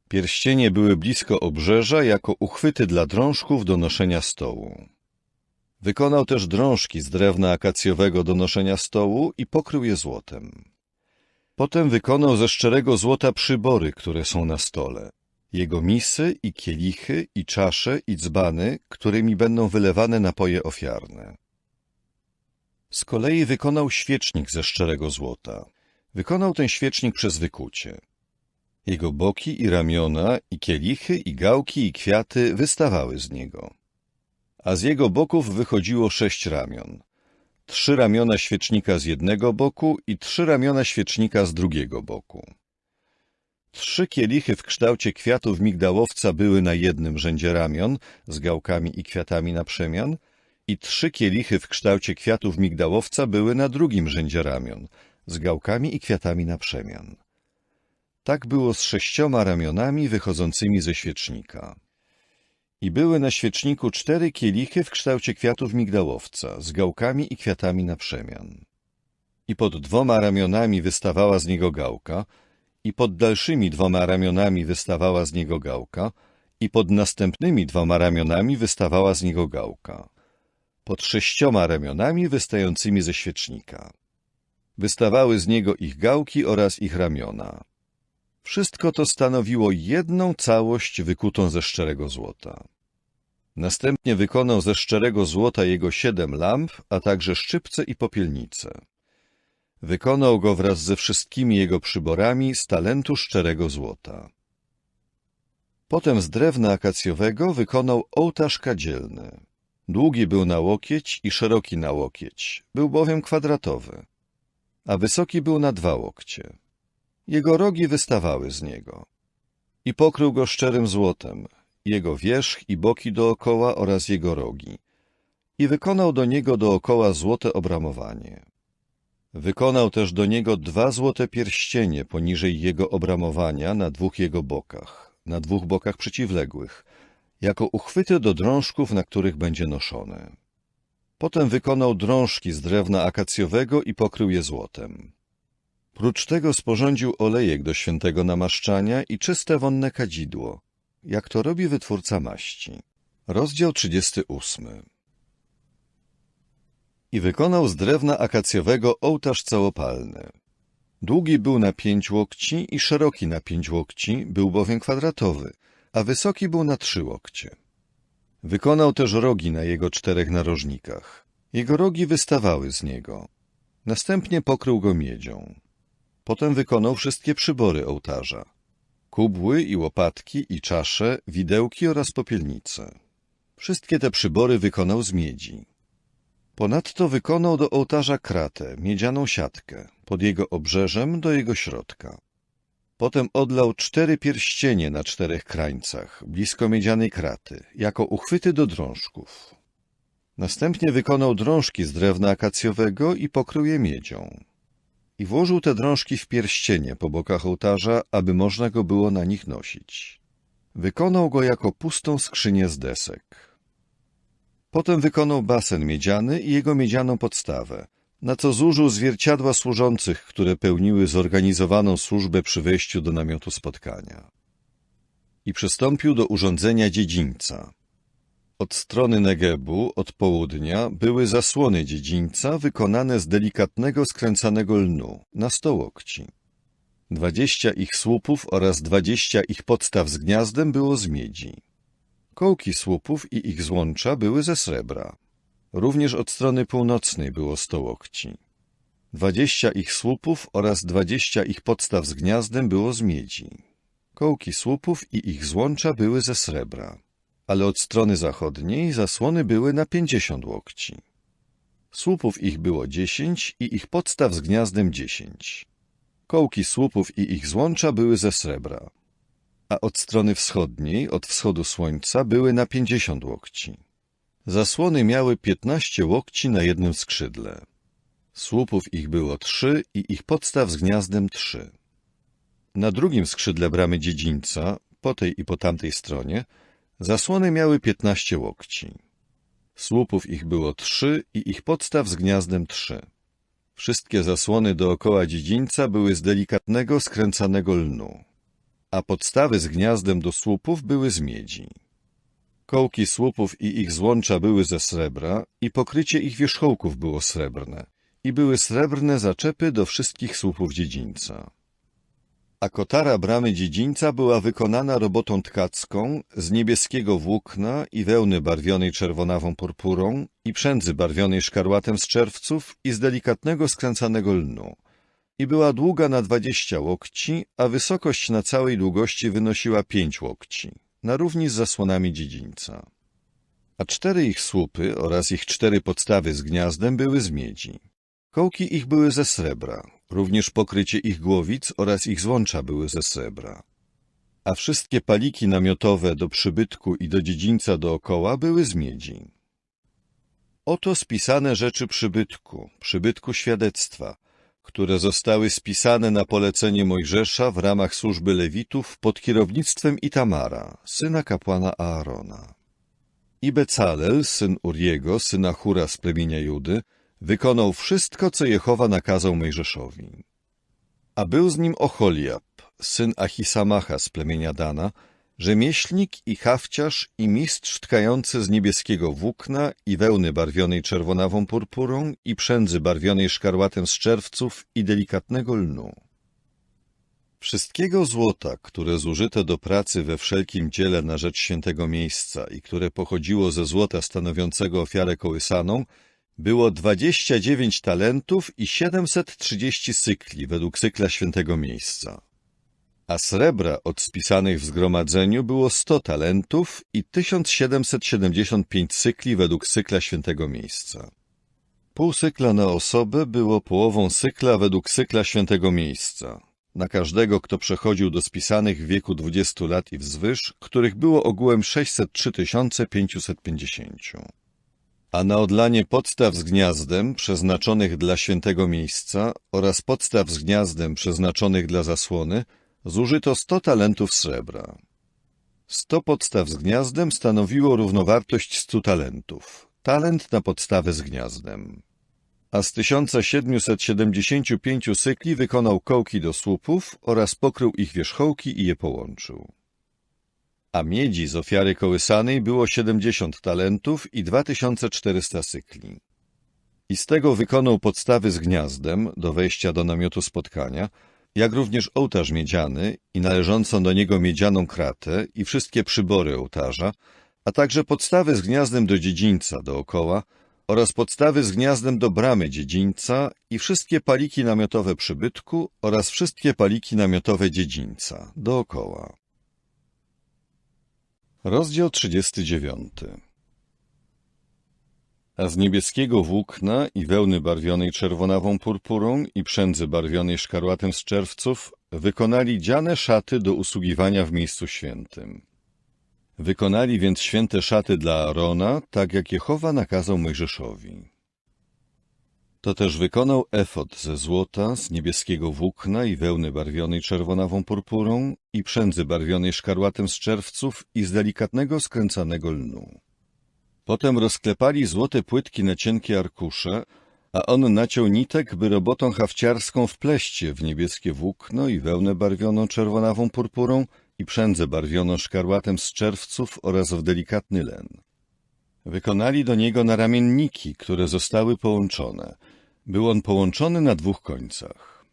Pierścienie były blisko obrzeża jako uchwyty dla drążków do noszenia stołu. Wykonał też drążki z drewna akacjowego do noszenia stołu i pokrył je złotem. Potem wykonał ze szczerego złota przybory, które są na stole, jego misy i kielichy i czasze i dzbany, którymi będą wylewane napoje ofiarne. Z kolei wykonał świecznik ze szczerego złota. Wykonał ten świecznik przez wykucie. Jego boki i ramiona, i kielichy, i gałki, i kwiaty wystawały z niego. A z jego boków wychodziło 6 ramion. 3 ramiona świecznika z jednego boku i 3 ramiona świecznika z drugiego boku. 3 kielichy w kształcie kwiatów migdałowca były na jednym rzędzie ramion, z gałkami i kwiatami na przemian, i 3 kielichy w kształcie kwiatów migdałowca były na drugim rzędzie ramion, z gałkami i kwiatami na przemian. Tak było z 6 ramionami wychodzącymi ze świecznika. I były na świeczniku 4 kielichy w kształcie kwiatów migdałowca, z gałkami i kwiatami na przemian. I pod 2 ramionami wystawała z niego gałka, i pod dalszymi 2 ramionami wystawała z niego gałka, i pod następnymi 2 ramionami wystawała z niego gałka. Pod 6 ramionami wystającymi ze świecznika. Wystawały z niego ich gałki oraz ich ramiona. Wszystko to stanowiło jedną całość wykutą ze szczerego złota. Następnie wykonał ze szczerego złota jego 7 lamp, a także szczypce i popielnice. Wykonał go wraz ze wszystkimi jego przyborami z talentu szczerego złota. Potem z drewna akacjowego wykonał ołtarz kadzielny. Długi był na łokieć i szeroki na łokieć, był bowiem kwadratowy, a wysoki był na 2 łokcie. Jego rogi wystawały z niego. I pokrył go szczerym złotem, jego wierzch i boki dookoła oraz jego rogi. I wykonał do niego dookoła złote obramowanie. Wykonał też do niego 2 złote pierścienie poniżej jego obramowania na 2 jego bokach, na 2 bokach przeciwległych, jako uchwyty do drążków, na których będzie noszone. Potem wykonał drążki z drewna akacjowego i pokrył je złotem. Prócz tego sporządził olejek do świętego namaszczania i czyste wonne kadzidło, jak to robi wytwórca maści. Rozdział 38. I wykonał z drewna akacjowego ołtarz całopalny. Długi był na 5 łokci i szeroki na 5 łokci, był bowiem kwadratowy, a wysoki był na 3 łokcie. Wykonał też rogi na jego 4 narożnikach. Jego rogi wystawały z niego. Następnie pokrył go miedzią. Potem wykonał wszystkie przybory ołtarza. Kubły i łopatki i czasze, widełki oraz popielnice. Wszystkie te przybory wykonał z miedzi. Ponadto wykonał do ołtarza kratę, miedzianą siatkę, pod jego obrzeżem do jego środka. Potem odlał 4 pierścienie na 4 krańcach, blisko miedzianej kraty, jako uchwyty do drążków. Następnie wykonał drążki z drewna akacjowego i pokrył je miedzią. I włożył te drążki w pierścienie po bokach ołtarza, aby można go było na nich nosić. Wykonał go jako pustą skrzynię z desek. Potem wykonał basen miedziany i jego miedzianą podstawę, na co zużył zwierciadła służących, które pełniły zorganizowaną służbę przy wejściu do namiotu spotkania. I przystąpił do urządzenia dziedzińca. Od strony Negebu, od południa, były zasłony dziedzińca wykonane z delikatnego skręcanego lnu, na 100 łokci. 20 ich słupów oraz 20 ich podstaw z gniazdem było z miedzi. Kołki słupów i ich złącza były ze srebra. Również od strony północnej było 100 łokci. 20 ich słupów oraz 20 ich podstaw z gniazdem było z miedzi. Kołki słupów i ich złącza były ze srebra. Ale od strony zachodniej zasłony były na 50 łokci. Słupów ich było 10 i ich podstaw z gniazdem 10. Kołki słupów i ich złącza były ze srebra. A od strony wschodniej, od wschodu słońca, były na 50 łokci. Zasłony miały 15 łokci na jednym skrzydle. Słupów ich było 3 i ich podstaw z gniazdem 3. Na drugim skrzydle bramy dziedzińca, po tej i po tamtej stronie, zasłony miały 15 łokci. Słupów ich było 3 i ich podstaw z gniazdem 3. Wszystkie zasłony dookoła dziedzińca były z delikatnego, skręcanego lnu, a podstawy z gniazdem do słupów były z miedzi. Kołki słupów i ich złącza były ze srebra i pokrycie ich wierzchołków było srebrne i były srebrne zaczepy do wszystkich słupów dziedzińca. A kotara bramy dziedzińca była wykonana robotą tkacką z niebieskiego włókna i wełny barwionej czerwonawą purpurą i przędzy barwionej szkarłatem z czerwców i z delikatnego skręcanego lnu. I była długa na 20 łokci, a wysokość na całej długości wynosiła 5 łokci, na równi z zasłonami dziedzińca. A 4 ich słupy oraz ich 4 podstawy z gniazdem były z miedzi. Kołki ich były ze srebra, również pokrycie ich głowic oraz ich złącza były ze srebra. A wszystkie paliki namiotowe do przybytku i do dziedzińca dookoła były z miedzi. Oto spisane rzeczy przybytku świadectwa, które zostały spisane na polecenie Mojżesza w ramach służby Lewitów pod kierownictwem Itamara, syna kapłana Aarona. I Becalel, syn Uriego, syna Hura z plemienia Judy, wykonał wszystko, co Jehowa nakazał Mojżeszowi. A był z nim Oholiab, syn Achisamacha z plemienia Dana, rzemieślnik i hafciarz i mistrz tkający z niebieskiego włókna i wełny barwionej czerwonawą purpurą i przędzy barwionej szkarłatem z czerwców i delikatnego lnu. Wszystkiego złota, które zużyto do pracy we wszelkim dziele na rzecz świętego miejsca i które pochodziło ze złota stanowiącego ofiarę kołysaną, było 29 talentów i 730 sykli według sykla świętego miejsca. A srebra od spisanych w zgromadzeniu było 100 talentów i 1775 sykli według sykla świętego miejsca. Pół sykla na osobę było połową sykla według sykla świętego miejsca, na każdego, kto przechodził do spisanych w wieku 20 lat i wzwyż, których było ogółem 603 550. A na odlanie podstaw z gniazdem przeznaczonych dla świętego miejsca oraz podstaw z gniazdem przeznaczonych dla zasłony zużyto 100 talentów srebra. 100 podstaw z gniazdem stanowiło równowartość 100 talentów. Talent na podstawę z gniazdem. a z 1775 cykli wykonał kołki do słupów oraz pokrył ich wierzchołki i je połączył. A miedzi z ofiary kołysanej było 70 talentów i 2400 cykli. I z tego wykonał podstawy z gniazdem do wejścia do namiotu spotkania, jak również ołtarz miedziany i należącą do niego miedzianą kratę i wszystkie przybory ołtarza, a także podstawy z gniazdem do dziedzińca dookoła oraz podstawy z gniazdem do bramy dziedzińca i wszystkie paliki namiotowe przybytku oraz wszystkie paliki namiotowe dziedzińca dookoła. Rozdział 39. A z niebieskiego włókna i wełny barwionej czerwonawą purpurą i przędzy barwionej szkarłatem z czerwców wykonali dziane szaty do usługiwania w miejscu świętym. Wykonali więc święte szaty dla Aarona, tak jak Jehowa nakazał Mojżeszowi. To też wykonał efod ze złota, z niebieskiego włókna i wełny barwionej czerwonawą purpurą i przędzy barwionej szkarłatem z czerwców i z delikatnego skręcanego lnu. Potem rozklepali złote płytki na cienkie arkusze, a on naciął nitek, by robotą hafciarską wpleść je w niebieskie włókno i wełnę barwioną czerwonawą purpurą i przędzę barwioną szkarłatem z czerwców oraz w delikatny len. Wykonali do niego naramienniki, które zostały połączone. Był on połączony na 2 końcach.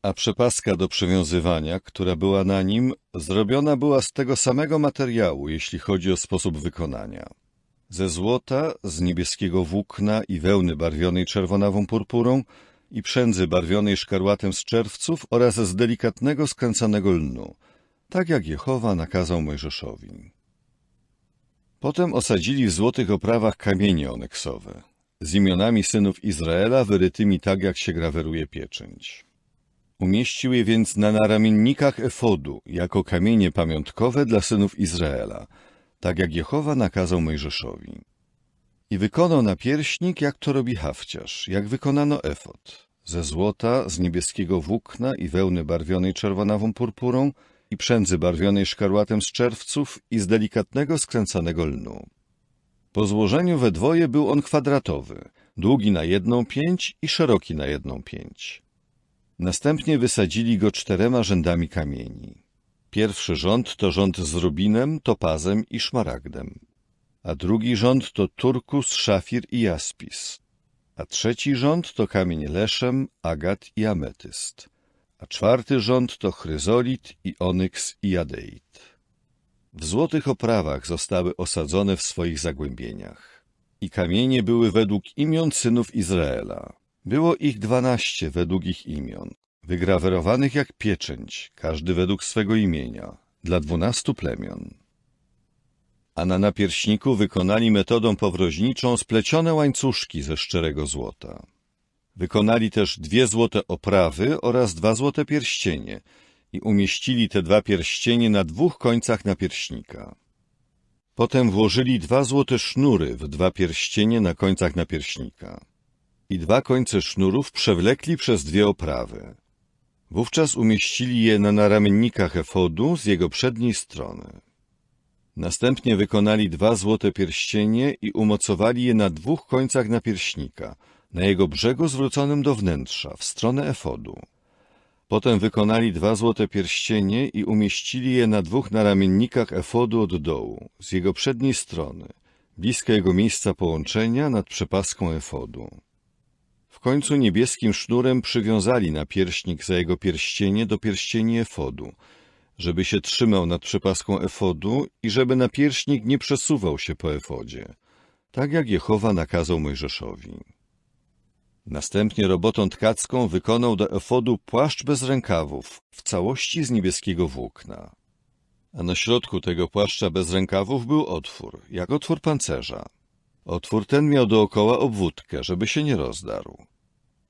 A przepaska do przywiązywania, która była na nim, zrobiona była z tego samego materiału, jeśli chodzi o sposób wykonania. Ze złota, z niebieskiego włókna i wełny barwionej czerwonawą purpurą i przędzy barwionej szkarłatem z czerwców oraz z delikatnego skręcanego lnu, tak jak Jehowa nakazał Mojżeszowi. Potem osadzili w złotych oprawach kamienie oneksowe, z imionami synów Izraela wyrytymi tak, jak się graweruje pieczęć. Umieścił je więc na naramiennikach efodu, jako kamienie pamiątkowe dla synów Izraela, tak jak Jehowa nakazał Mojżeszowi. I wykonał napierśnik, jak to robi hafciarz, jak wykonano efod, ze złota, z niebieskiego włókna i wełny barwionej czerwonawą purpurą i przędzy barwionej szkarłatem z czerwców i z delikatnego skręcanego lnu. Po złożeniu we dwoje był on kwadratowy, długi na 1 pięć i szeroki na 1 pięć. Następnie wysadzili go 4 rzędami kamieni. Pierwszy rząd to rząd z rubinem, topazem i szmaragdem, a drugi rząd to turkus, szafir i jaspis, a trzeci rząd to kamień leszem, agat i ametyst, a 4. rząd to chryzolit i onyks i jadeit. W złotych oprawach zostały osadzone w swoich zagłębieniach. I kamienie były według imion synów Izraela. Było ich 12 według ich imion, wygrawerowanych jak pieczęć, każdy według swego imienia, dla 12 plemion. A na napierśniku wykonali metodą powroźniczą splecione łańcuszki ze szczerego złota. Wykonali też 2 złote oprawy oraz 2 złote pierścienie i umieścili te 2 pierścienie na 2 końcach napierśnika. Potem włożyli 2 złote sznury w 2 pierścienie na końcach napierśnika i 2 końce sznurów przewlekli przez 2 oprawy. Wówczas umieścili je na naramiennikach efodu z jego przedniej strony. Następnie wykonali 2 złote pierścienie i umocowali je na 2 końcach napierśnika, na jego brzegu zwróconym do wnętrza, w stronę efodu. Potem wykonali 2 złote pierścienie i umieścili je na 2 naramiennikach efodu od dołu, z jego przedniej strony, blisko jego miejsca połączenia nad przepaską efodu. W końcu niebieskim sznurem przywiązali napierśnik za jego pierścienie do pierścieni efodu, żeby się trzymał nad przepaską efodu i żeby napierśnik nie przesuwał się po efodzie, tak jak Jehowa nakazał Mojżeszowi. Następnie robotą tkacką wykonał do efodu płaszcz bez rękawów, w całości z niebieskiego włókna. A na środku tego płaszcza bez rękawów był otwór, jak otwór pancerza. Otwór ten miał dookoła obwódkę, żeby się nie rozdarł.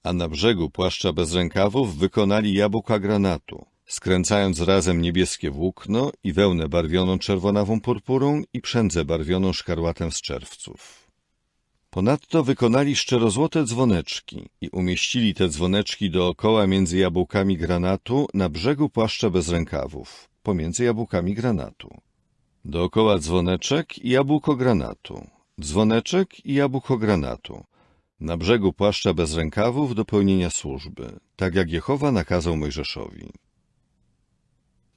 A na brzegu płaszcza bez rękawów wykonali jabłka granatu, skręcając razem niebieskie włókno i wełnę barwioną czerwonawą purpurą i przędzę barwioną szkarłatem z czerwców. Ponadto wykonali szczerozłote dzwoneczki i umieścili te dzwoneczki dookoła między jabłkami granatu na brzegu płaszcza bez rękawów, pomiędzy jabłkami granatu. Dookoła dzwoneczek i jabłko granatu, dzwoneczek i jabłko granatu, na brzegu płaszcza bez rękawów do pełnienia służby, tak jak Jehowa nakazał Mojżeszowi.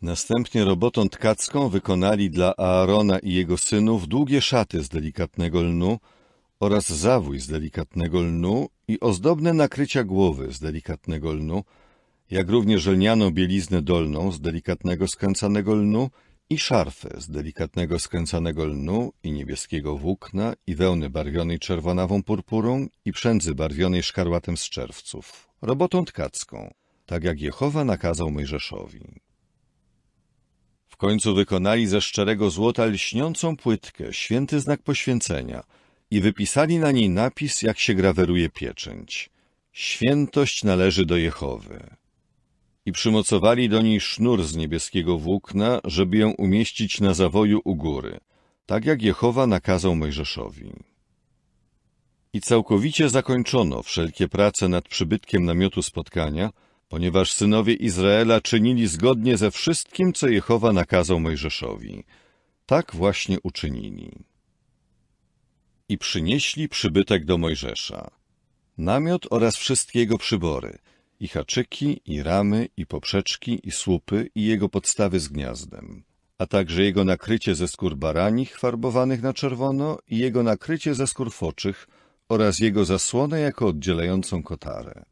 Następnie robotą tkacką wykonali dla Aarona i jego synów długie szaty z delikatnego lnu oraz zawój z delikatnego lnu i ozdobne nakrycia głowy z delikatnego lnu, jak również lnianą bieliznę dolną z delikatnego skręcanego lnu i szarfę z delikatnego skręcanego lnu i niebieskiego włókna i wełny barwionej czerwonawą purpurą i przędzy barwionej szkarłatem z czerwców, robotą tkacką, tak jak Jehowa nakazał Mojżeszowi. W końcu wykonali ze szczerego złota lśniącą płytkę, święty znak poświęcenia, i wypisali na niej napis, jak się graweruje pieczęć. Świętość należy do Jehowy. I przymocowali do niej sznur z niebieskiego włókna, żeby ją umieścić na zawoju u góry, tak jak Jehowa nakazał Mojżeszowi. I całkowicie zakończono wszelkie prace nad przybytkiem namiotu spotkania, ponieważ synowie Izraela czynili zgodnie ze wszystkim, co Jehowa nakazał Mojżeszowi. Tak właśnie uczynili. I przynieśli przybytek do Mojżesza. Namiot oraz wszystkie jego przybory, i haczyki, i ramy, i poprzeczki, i słupy, i jego podstawy z gniazdem, a także jego nakrycie ze skór baranich farbowanych na czerwono i jego nakrycie ze skór foczych oraz jego zasłonę jako oddzielającą kotarę,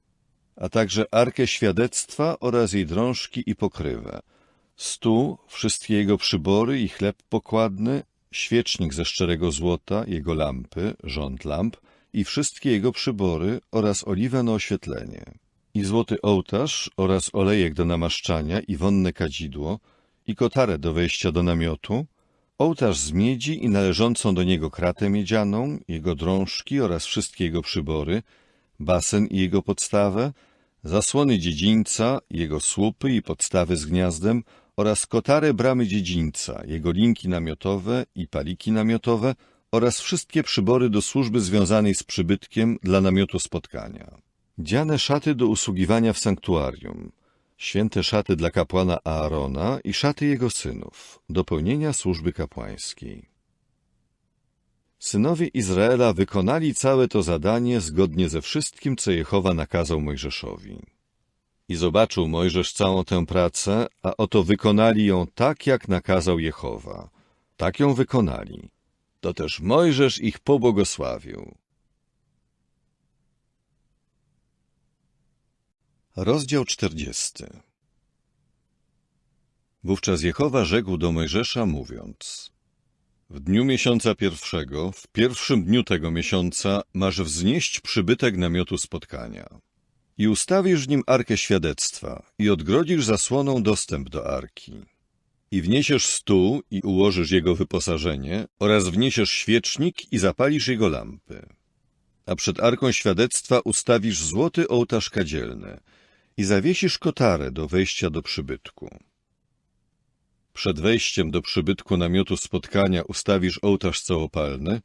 a także Arkę Świadectwa oraz jej drążki i pokrywę, stół, wszystkie jego przybory i chleb pokładny, świecznik ze szczerego złota, jego lampy, rząd lamp i wszystkie jego przybory oraz oliwę na oświetlenie, i złoty ołtarz oraz olejek do namaszczania i wonne kadzidło i kotarę do wejścia do namiotu, ołtarz z miedzi i należącą do niego kratę miedzianą, jego drążki oraz wszystkie jego przybory, basen i jego podstawę, zasłony dziedzińca, jego słupy i podstawy z gniazdem oraz kotarę bramy dziedzińca, jego linki namiotowe i paliki namiotowe oraz wszystkie przybory do służby związanej z przybytkiem dla namiotu spotkania. Dziane szaty do usługiwania w sanktuarium, święte szaty dla kapłana Aarona i szaty jego synów, do pełnienia służby kapłańskiej. Synowie Izraela wykonali całe to zadanie zgodnie ze wszystkim, co Jehowa nakazał Mojżeszowi. I zobaczył Mojżesz całą tę pracę, a oto wykonali ją tak, jak nakazał Jehowa. Tak ją wykonali. To też Mojżesz ich pobłogosławił. Rozdział 40. Wówczas Jehowa rzekł do Mojżesza, mówiąc: w dniu miesiąca pierwszego, w pierwszym dniu tego miesiąca, masz wznieść przybytek namiotu spotkania. I ustawisz w nim Arkę Świadectwa i odgrodzisz zasłoną dostęp do Arki. I wniesiesz stół i ułożysz jego wyposażenie oraz wniesiesz świecznik i zapalisz jego lampy. A przed Arką Świadectwa ustawisz złoty ołtarz kadzielny i zawiesisz kotarę do wejścia do przybytku. Przed wejściem do przybytku namiotu spotkania ustawisz ołtarz całopalny,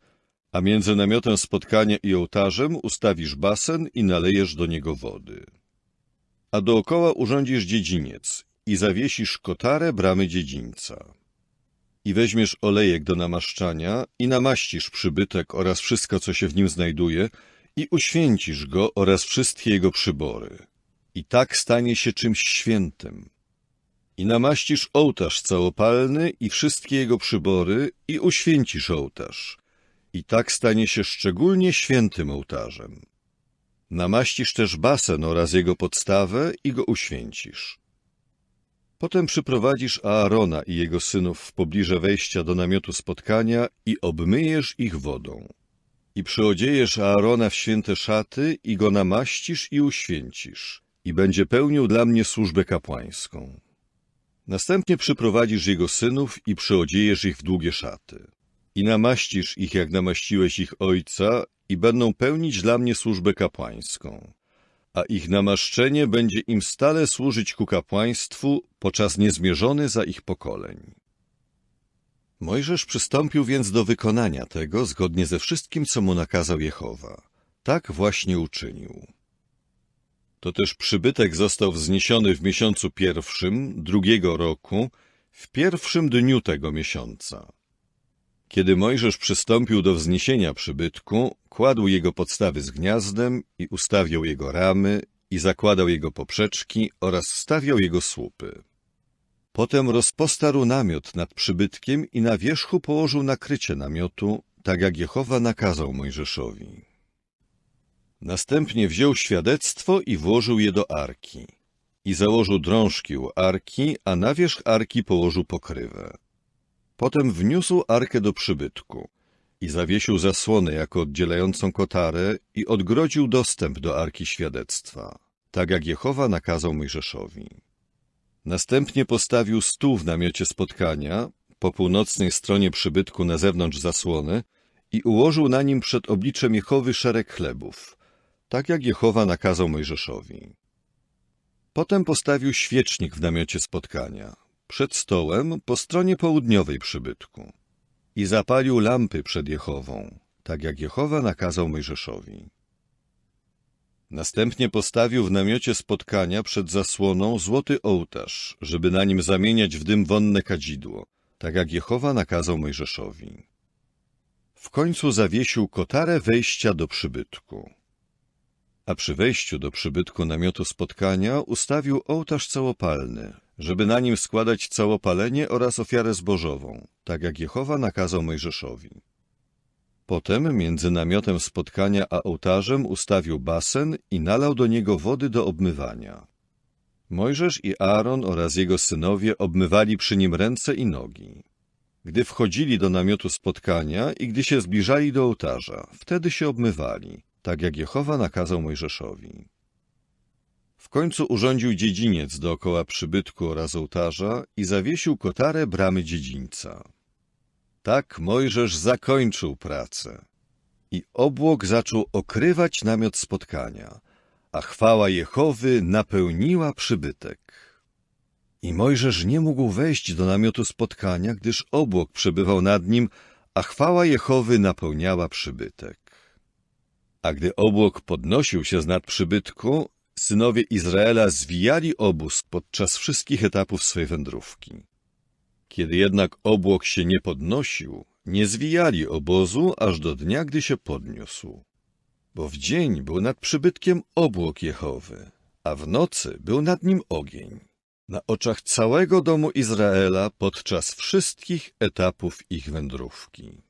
a między namiotem spotkania i ołtarzem ustawisz basen i nalejesz do niego wody. A dookoła urządzisz dziedziniec i zawiesisz kotarę bramy dziedzińca. I weźmiesz olejek do namaszczania i namaścisz przybytek oraz wszystko, co się w nim znajduje, i uświęcisz go oraz wszystkie jego przybory. I tak stanie się czymś świętym. I namaścisz ołtarz całopalny i wszystkie jego przybory i uświęcisz ołtarz. I tak stanie się szczególnie świętym ołtarzem. Namaścisz też basen oraz jego podstawę i go uświęcisz. Potem przyprowadzisz Aarona i jego synów w pobliże wejścia do namiotu spotkania i obmyjesz ich wodą. I przyodziejesz Aarona w święte szaty i go namaścisz i uświęcisz. I będzie pełnił dla mnie służbę kapłańską. Następnie przyprowadzisz jego synów i przyodziejesz ich w długie szaty. I namaścisz ich, jak namaściłeś ich ojca, i będą pełnić dla mnie służbę kapłańską. A ich namaszczenie będzie im stale służyć ku kapłaństwu, podczas niezmierzony za ich pokoleń. Mojżesz przystąpił więc do wykonania tego, zgodnie ze wszystkim, co mu nakazał Jehowa. Tak właśnie uczynił. To też przybytek został wzniesiony w miesiącu pierwszym, drugiego roku, w pierwszym dniu tego miesiąca. Kiedy Mojżesz przystąpił do wzniesienia przybytku, kładł jego podstawy z gniazdem i ustawiał jego ramy i zakładał jego poprzeczki oraz stawiał jego słupy. Potem rozpostarł namiot nad przybytkiem i na wierzchu położył nakrycie namiotu, tak jak Jehova nakazał Mojżeszowi. Następnie wziął świadectwo i włożył je do arki. I założył drążki u arki, a na wierzch arki położył pokrywę. Potem wniósł arkę do przybytku i zawiesił zasłonę jako oddzielającą kotarę i odgrodził dostęp do arki świadectwa, tak jak Jehova nakazał Mojżeszowi. Następnie postawił stół w namiocie spotkania po północnej stronie przybytku na zewnątrz zasłony i ułożył na nim przed obliczem Jehowy szereg chlebów, tak jak Jehova nakazał Mojżeszowi. Potem postawił świecznik w namiocie spotkania, przed stołem po stronie południowej przybytku i zapalił lampy przed Jehową, tak jak Jehova nakazał Mojżeszowi. Następnie postawił w namiocie spotkania przed zasłoną złoty ołtarz, żeby na nim zamieniać w dym wonne kadzidło, tak jak Jehova nakazał Mojżeszowi. W końcu zawiesił kotarę wejścia do przybytku. A przy wejściu do przybytku namiotu spotkania ustawił ołtarz całopalny, żeby na nim składać całopalenie oraz ofiarę zbożową, tak jak Jehova nakazał Mojżeszowi. Potem między namiotem spotkania a ołtarzem ustawił basen i nalał do niego wody do obmywania. Mojżesz i Aaron oraz jego synowie obmywali przy nim ręce i nogi. Gdy wchodzili do namiotu spotkania i gdy się zbliżali do ołtarza, wtedy się obmywali, tak jak Jehova nakazał Mojżeszowi. W końcu urządził dziedziniec dookoła przybytku oraz ołtarza i zawiesił kotarę bramy dziedzińca. Tak Mojżesz zakończył pracę i obłok zaczął okrywać namiot spotkania, a chwała Jehowy napełniła przybytek. I Mojżesz nie mógł wejść do namiotu spotkania, gdyż obłok przebywał nad nim, a chwała Jehowy napełniała przybytek. A gdy obłok podnosił się z nad przybytku, synowie Izraela zwijali obóz podczas wszystkich etapów swej wędrówki. Kiedy jednak obłok się nie podnosił, nie zwijali obozu aż do dnia, gdy się podniósł. Bo w dzień był nad przybytkiem obłok Jehowy, a w nocy był nad nim ogień, na oczach całego domu Izraela podczas wszystkich etapów ich wędrówki.